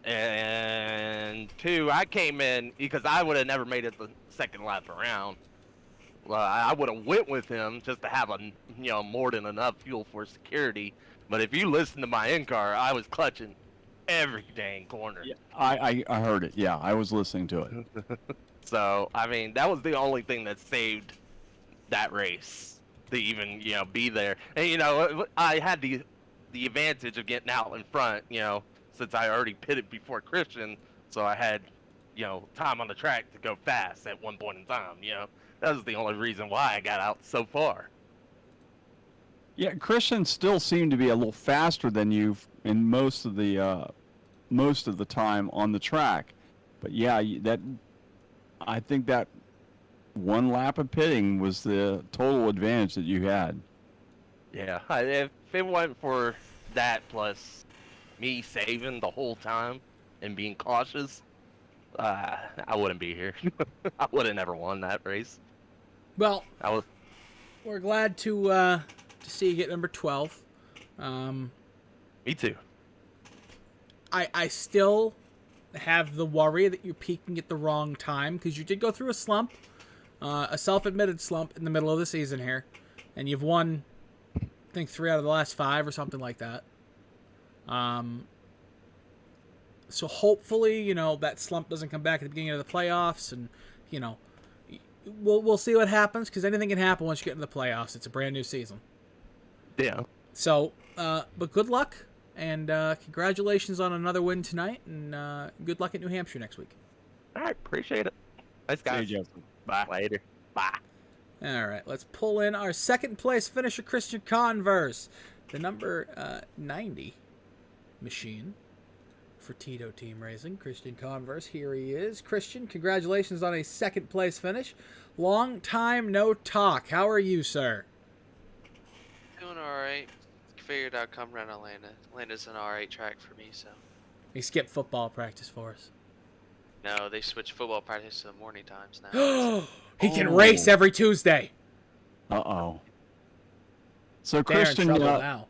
And two, I came in because I would have never made it the second lap around. Well, I would have went with him just to have more than enough fuel for security. But if you listen to my in-car, I was clutching every dang corner. Yeah, I heard it. Yeah, I was listening to it. So, I mean, that was the only thing that saved that race to even, be there. And, I had the advantage of getting out in front, since I already pitted before Christian. So I had, time on the track to go fast at one point in time, That was the only reason why I got out so far. Yeah, Christian still seemed to be a little faster than you in most of the time on the track. But yeah, I think that one lap of pitting was the total advantage that you had. Yeah, if it wasn't for that plus me saving the whole time and being cautious, I wouldn't be here. I would have never won that race. Well, I was. we're glad to see you get number 12. Me too. I still have the worry that you're peaking at the wrong time because you did go through a slump, a self-admitted slump in the middle of the season here, and you've won, I think, 3 out of the last 5 or something like that. So hopefully, that slump doesn't come back at the beginning of the playoffs, and we'll see what happens because anything can happen once you get into the playoffs. It's a brand new season. Yeah. So, but good luck. And congratulations on another win tonight, and good luck at New Hampshire next week. All right, appreciate it. Thanks, guys. See you, Justin. Bye. Later. Bye. All right, let's pull in our second place finisher, Christian Converse, the number 90 machine for Tito Team Racing. Christian Converse, here he is. Christian, congratulations on a second place finish. Long time no talk. How are you, sir? Doing alright. Figured I'd come around Atlanta. Atlanta's an alright track for me, so. He skipped football practice for us. No, they switched football practice to the morning times now. He can race every Tuesday. Uh-oh. So They're in Christian, trouble now.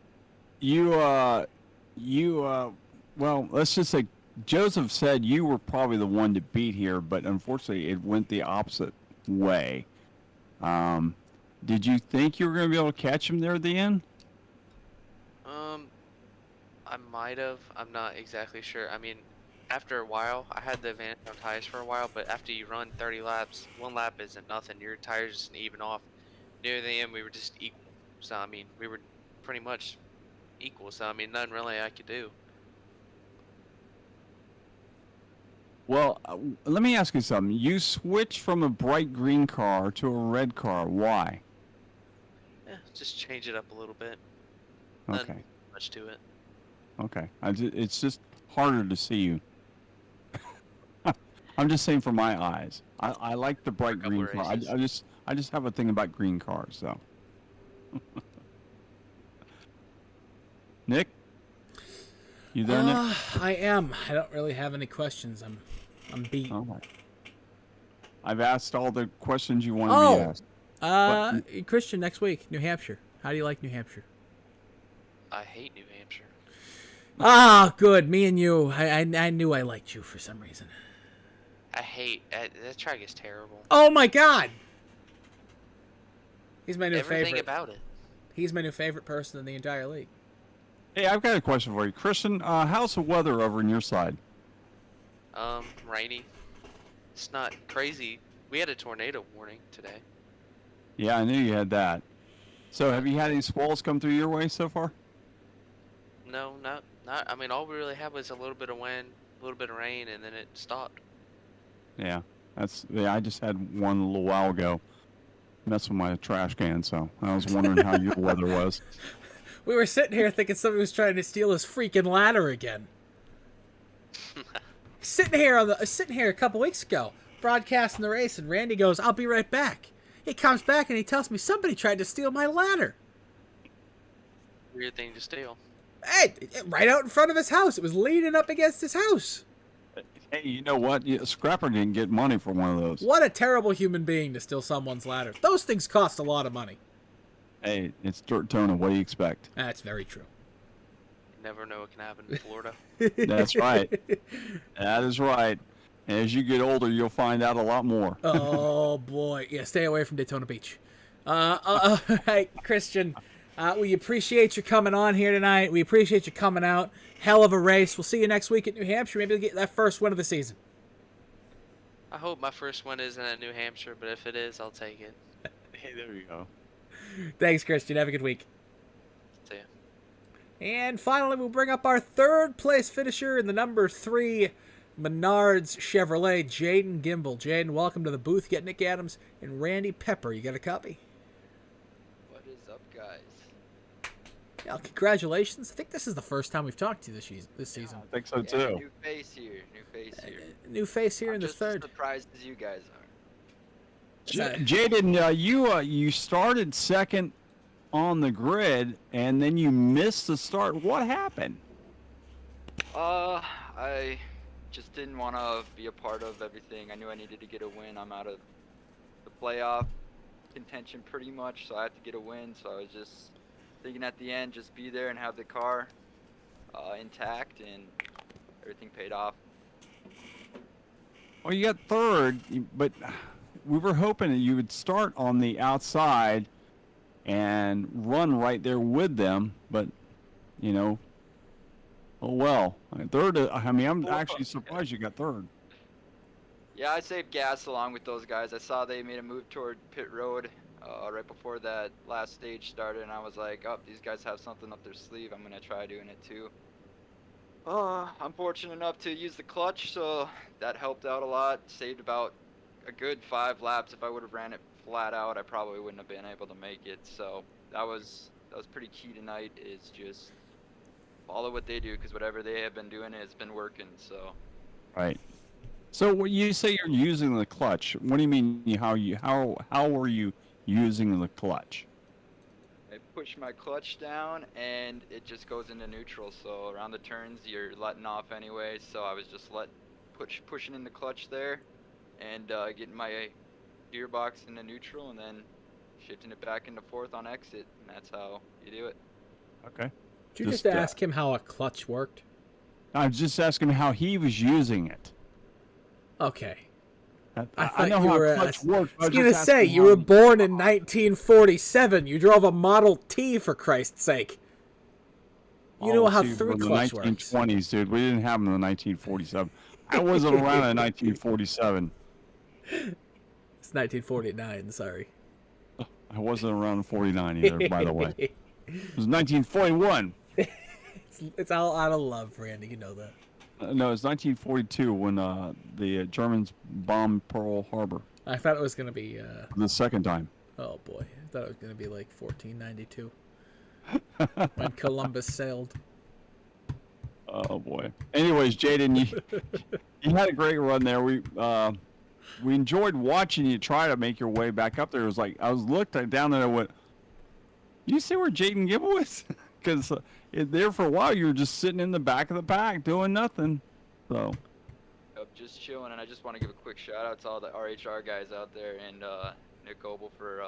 well, let's just say Joseph said you were probably the one to beat here, but unfortunately it went the opposite way. Did you think you were going to be able to catch him there at the end? I might have. I'm not exactly sure. I mean, after a while, I had the advantage on tires for a while, but after you run 30 laps, 1 lap isn't nothing. Your tires just even off. Near the end, we were just equal. So, I mean, we were pretty much equal. So, I mean, nothing really I could do. Well, let me ask you something. You switched from a bright green car to a red car. Why? Yeah, just change it up a little bit. Okay. Nothing much to it. Okay. It's just harder to see you. I'm just saying for my eyes. I like the bright green car. I just have a thing about green cars, so. Nick? You there, Nick? I am. I don't really have any questions. I'm beat. All right. I've asked all the questions you wanted to be asked. Christian, next week, New Hampshire. How do you like New Hampshire? I hate New Hampshire. Ah, good. Me and you. I knew I liked you for some reason. I hate that track is terrible. Oh my God! He's my new Everything favorite. about it. He's my new favorite person in the entire league. Hey, I've got a question for you. Christian, how's the weather over on your side? Rainy. It's not crazy. We had a tornado warning today. Yeah, I knew you had that. So have you had any squalls come through your way so far? No, not. I mean, all we really had was a little bit of wind, a little bit of rain, and then it stopped. Yeah, I just had one a little while ago. Messing with my trash can, so I was wondering how your weather was. We were sitting here thinking somebody was trying to steal his freaking ladder again. sitting here a couple weeks ago, broadcasting the race, and Randy goes, "I'll be right back." He comes back and he tells me somebody tried to steal my ladder. Weird thing to steal. Hey, right out in front of his house. It was leaning up against his house. Hey, you know what? Scrapper didn't get money for one of those. What a terrible human being to steal someone's ladder. Those things cost a lot of money. Hey, it's dirt toner. What do you expect? That's very true. You never know what can happen in Florida. That's right. That is right. As you get older, you'll find out a lot more. Oh, boy. Yeah, stay away from Daytona Beach. Hey, Christian, we appreciate you coming on here tonight. We appreciate you coming out. Hell of a race. We'll see you next week at New Hampshire. Maybe we'll get that first win of the season. I hope my first one isn't at New Hampshire, but if it is, I'll take it. Hey, there you go. Thanks, Christian. Have a good week. See ya. And finally, we'll bring up our third place finisher in the number 3 Menards Chevrolet, Jaden Gimbel. Jaden, welcome to the booth. Get Nick Adams and Randy Pepper. You got a copy? What is up, guys? Yeah, congratulations. I think this is the first time we've talked to you this season. I think so, Yeah, too. new face here. New face here I'm in the just third. as surprised as you guys are. Jaden, you started second on the grid, and then you missed the start. What happened? I just didn't want to be a part of everything. I knew I needed to get a win. I'm out of the playoff contention pretty much, so I had to get a win. So I was just thinking at the end, just be there and have the car intact, and everything paid off. Well, you got third, but we were hoping that you would start on the outside and run right there with them, but, you know, oh well. Third, I mean, I'm actually surprised you got third. Yeah, I saved gas along with those guys. I saw they made a move toward pit road right before that last stage started, and I was like, oh, these guys have something up their sleeve. I'm going to try doing it too. I'm fortunate enough to use the clutch, so that helped out a lot. Saved about a good 5 laps. If I would have ran it flat out, I probably wouldn't have been able to make it. So that was pretty key tonight, is just follow what they do, because whatever they have been doing has been working. So Right. So when you say you're using the clutch, what do you mean? How were you using the clutch? I push my clutch down and it just goes into neutral. So around the turns you're letting off anyway. So I was just pushing in the clutch there, and getting my gearbox into neutral, and then shifting it back into fourth on exit. And that's how you do it. Okay. Did you just ask him how a clutch worked? I was just asking how he was using it. Okay. I thought know you how were. a clutch works. I was going to say, you were born in 1947. You drove a Model T, for Christ's sake. You know how through clutch works. 1920s, dude. We didn't have them in 1947. I wasn't around in 1947. It's 1949, sorry. I wasn't around in 49 either, by the way. It was 1941. It's all out of love, Randy. You know that. No, it's 1942 when the Germans bombed Pearl Harbor. I thought it was going to be... the second time. Oh, boy. I thought it was going to be like 1492. When Columbus sailed. Oh, boy. Anyways, Jaden, you had a great run there. We enjoyed watching you try to make your way back up there. It was like, I was looked down there and I went, you see where Jaden Gimbel is? Because there for a while you were just sitting in the back of the pack doing nothing. So Just chilling, and I just want to give a quick shout out to all the RHR guys out there, and Nick Goebel for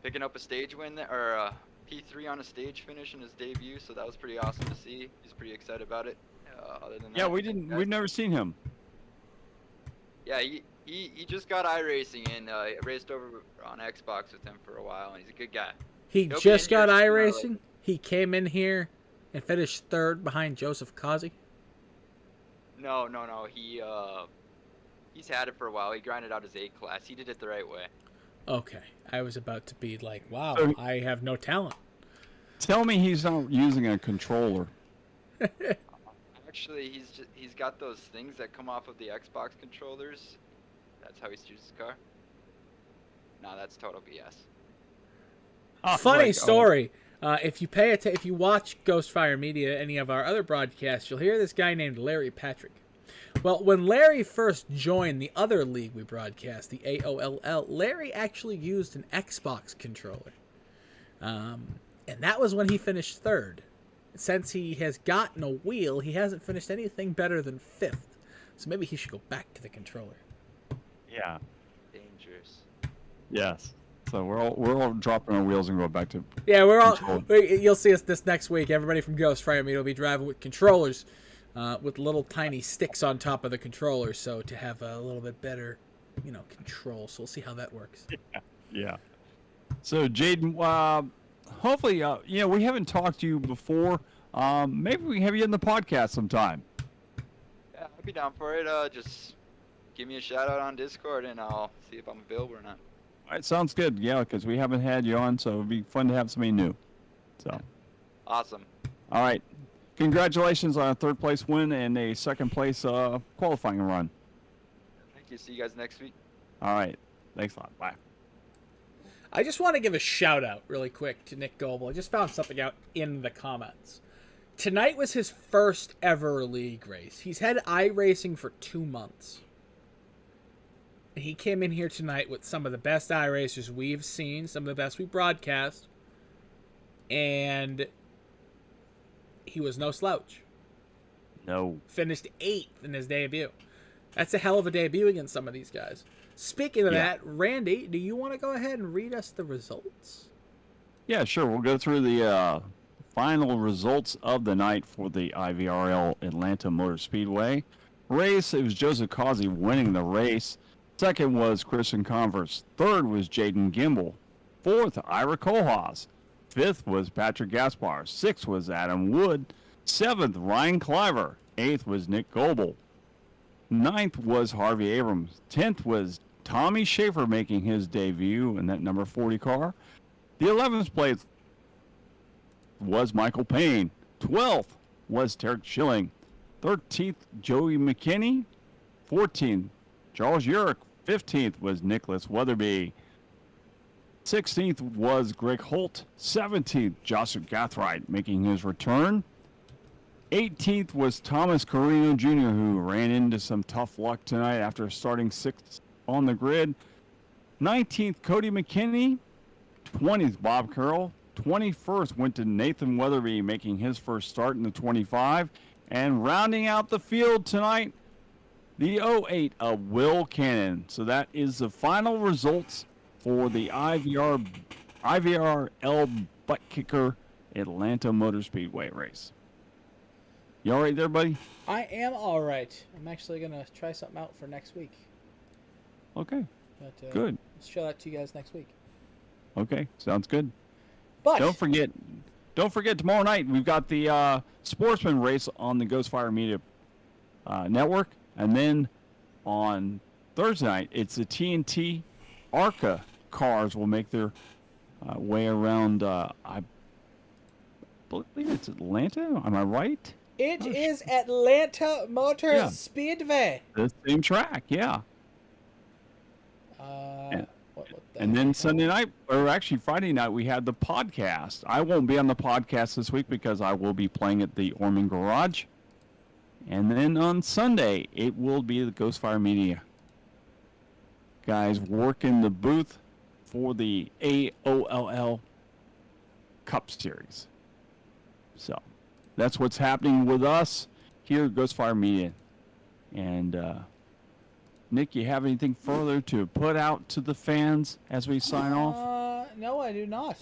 picking up a stage win there, or P3 on a stage finish in his debut. So that was pretty awesome to see. He's pretty excited about it. Other than that, we'd never seen him. Yeah, he just got iRacing, and raced over on Xbox with him for a while, and he's a good guy. He just got iRacing? He came in here and finished third behind Joseph Kazi? No. He's had it for a while. He grinded out his A class. He did it the right way. Okay. I was about to be like, wow, So- I have no talent. Tell me he's not using a controller. Actually, he's got those things that come off of the Xbox controllers. That's how he steers his car. Nah, that's total BS. Funny Like, story. If you watch Ghostfire Media, any of our other broadcasts, you'll hear this guy named Larry Patrick. Well, when Larry first joined the other league we broadcast, the AOLL, Larry actually used an Xbox controller. And that was when he finished third. Since he has gotten a wheel, he hasn't finished anything better than fifth. So maybe he should go back to the controller. Yeah. Dangerous. Yes. So we're all dropping our wheels and go back to. Yeah, Controller. you'll see us this next week. Everybody from Ghostfire Media will be driving with controllers, with little tiny sticks on top of the controller, so to have a little bit better, control. So we'll see how that works. Yeah. So Jaden, hopefully, we haven't talked to you before. Maybe we have you in the podcast sometime. Yeah, I'd be down for it. Just give me a shout out on Discord and I'll see if I'm available or not. All right, sounds good. Yeah, because we haven't had you on, so it'd be fun to have somebody new. So, Awesome. all right. Congratulations on a third place win and a second place qualifying run. Thank you. See you guys next week. All right. Thanks a lot. Bye. I just want to give a shout out really quick to Nick Goebel. I just found something out in the comments. Tonight was his first ever league race. He's had iRacing for 2 months. And he came in here tonight with some of the best iRacers we've seen, some of the best we broadcast. And he was no slouch. No. Finished 8th in his debut. That's a hell of a debut against some of these guys. Speaking of that, Randy, do you want to go ahead and read us the results? Yeah, sure. We'll go through the final results of the night for the IVRL Atlanta Motor Speedway race. It was Joseph Causey winning the race. Second was Christian Converse. Third was Jaden Gimbel. Fourth, Ira Kohlhaas. Fifth was Patrick Gaspar. Sixth was Adam Wood. Seventh, Ryan Cliver. Eighth was Nick Goebel. Ninth was Harvey Abrams. 10th was Tommy Schaefer making his debut in that number 40 car. The 11th place was Michael Payne. 12th was Tarek Schilling. 13th, Joey McKinney. 14th, Charles Urich. 15th was Nicholas Weatherby. 16th was Greg Holt. 17th, Joshua Gathright making his return. 18th was Thomas Carino Jr., who ran into some tough luck tonight after starting 6th on the grid. 19th, Cody McKinney. 20th, Bob Carroll. 21st went to Nathan Weatherby, making his first start in the 25. And rounding out the field tonight, the 08 of Will Cannon. So that is the final results for the IVRL Buttkicker Atlanta Motor Speedway race. You all right there, buddy? I am all right. I'm actually going to try something out for next week. Okay, But, good. Let's show that to you guys next week. Okay, sounds good. But Don't forget tomorrow night we've got the Sportsman race on the Ghostfire Media network, and then on Thursday night it's the TNT ARCA cars will make their way around. I believe it's Atlanta. Am I right? it is Atlanta Motor Yeah. Speedway. The same track, yeah. What the And then heck? Sunday night, or actually Friday night, we had the podcast. I won't be on the podcast this week because I will be playing at the Ormond Garage. And then on Sunday, it will be the Ghostfire Media guys working the booth for the AOLL Cup Series. So that's what's happening with us here at Ghostfire Media. And Nick, you have anything further to put out to the fans as we sign off? No, I do not.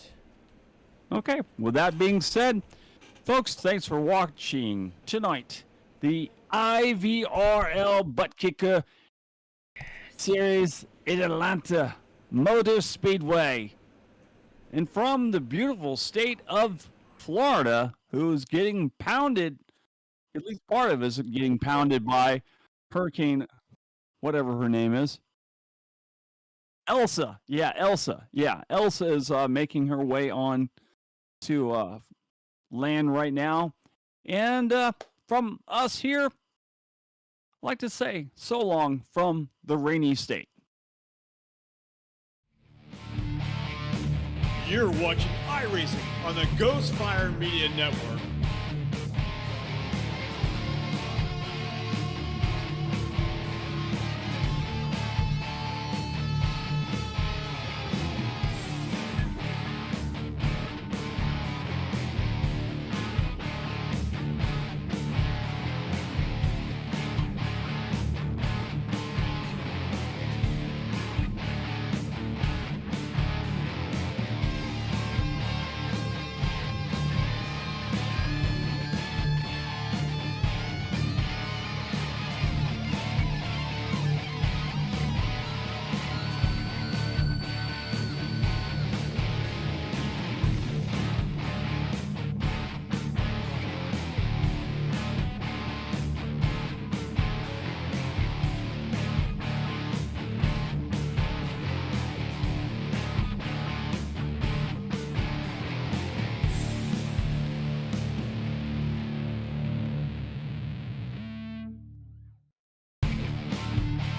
Okay, with that being said, folks, thanks for watching tonight the IVRL Buttkicker Series in Atlanta Motor Speedway. And from the beautiful state of Florida, who's getting pounded at least part of it is getting pounded by Hurricane, whatever her name is. Elsa. Yeah, Elsa. Yeah, Elsa is making her way on to land right now. And from us here, I'd like to say so long from the rainy state. You're watching iRacing on the Ghost Fire Media Network.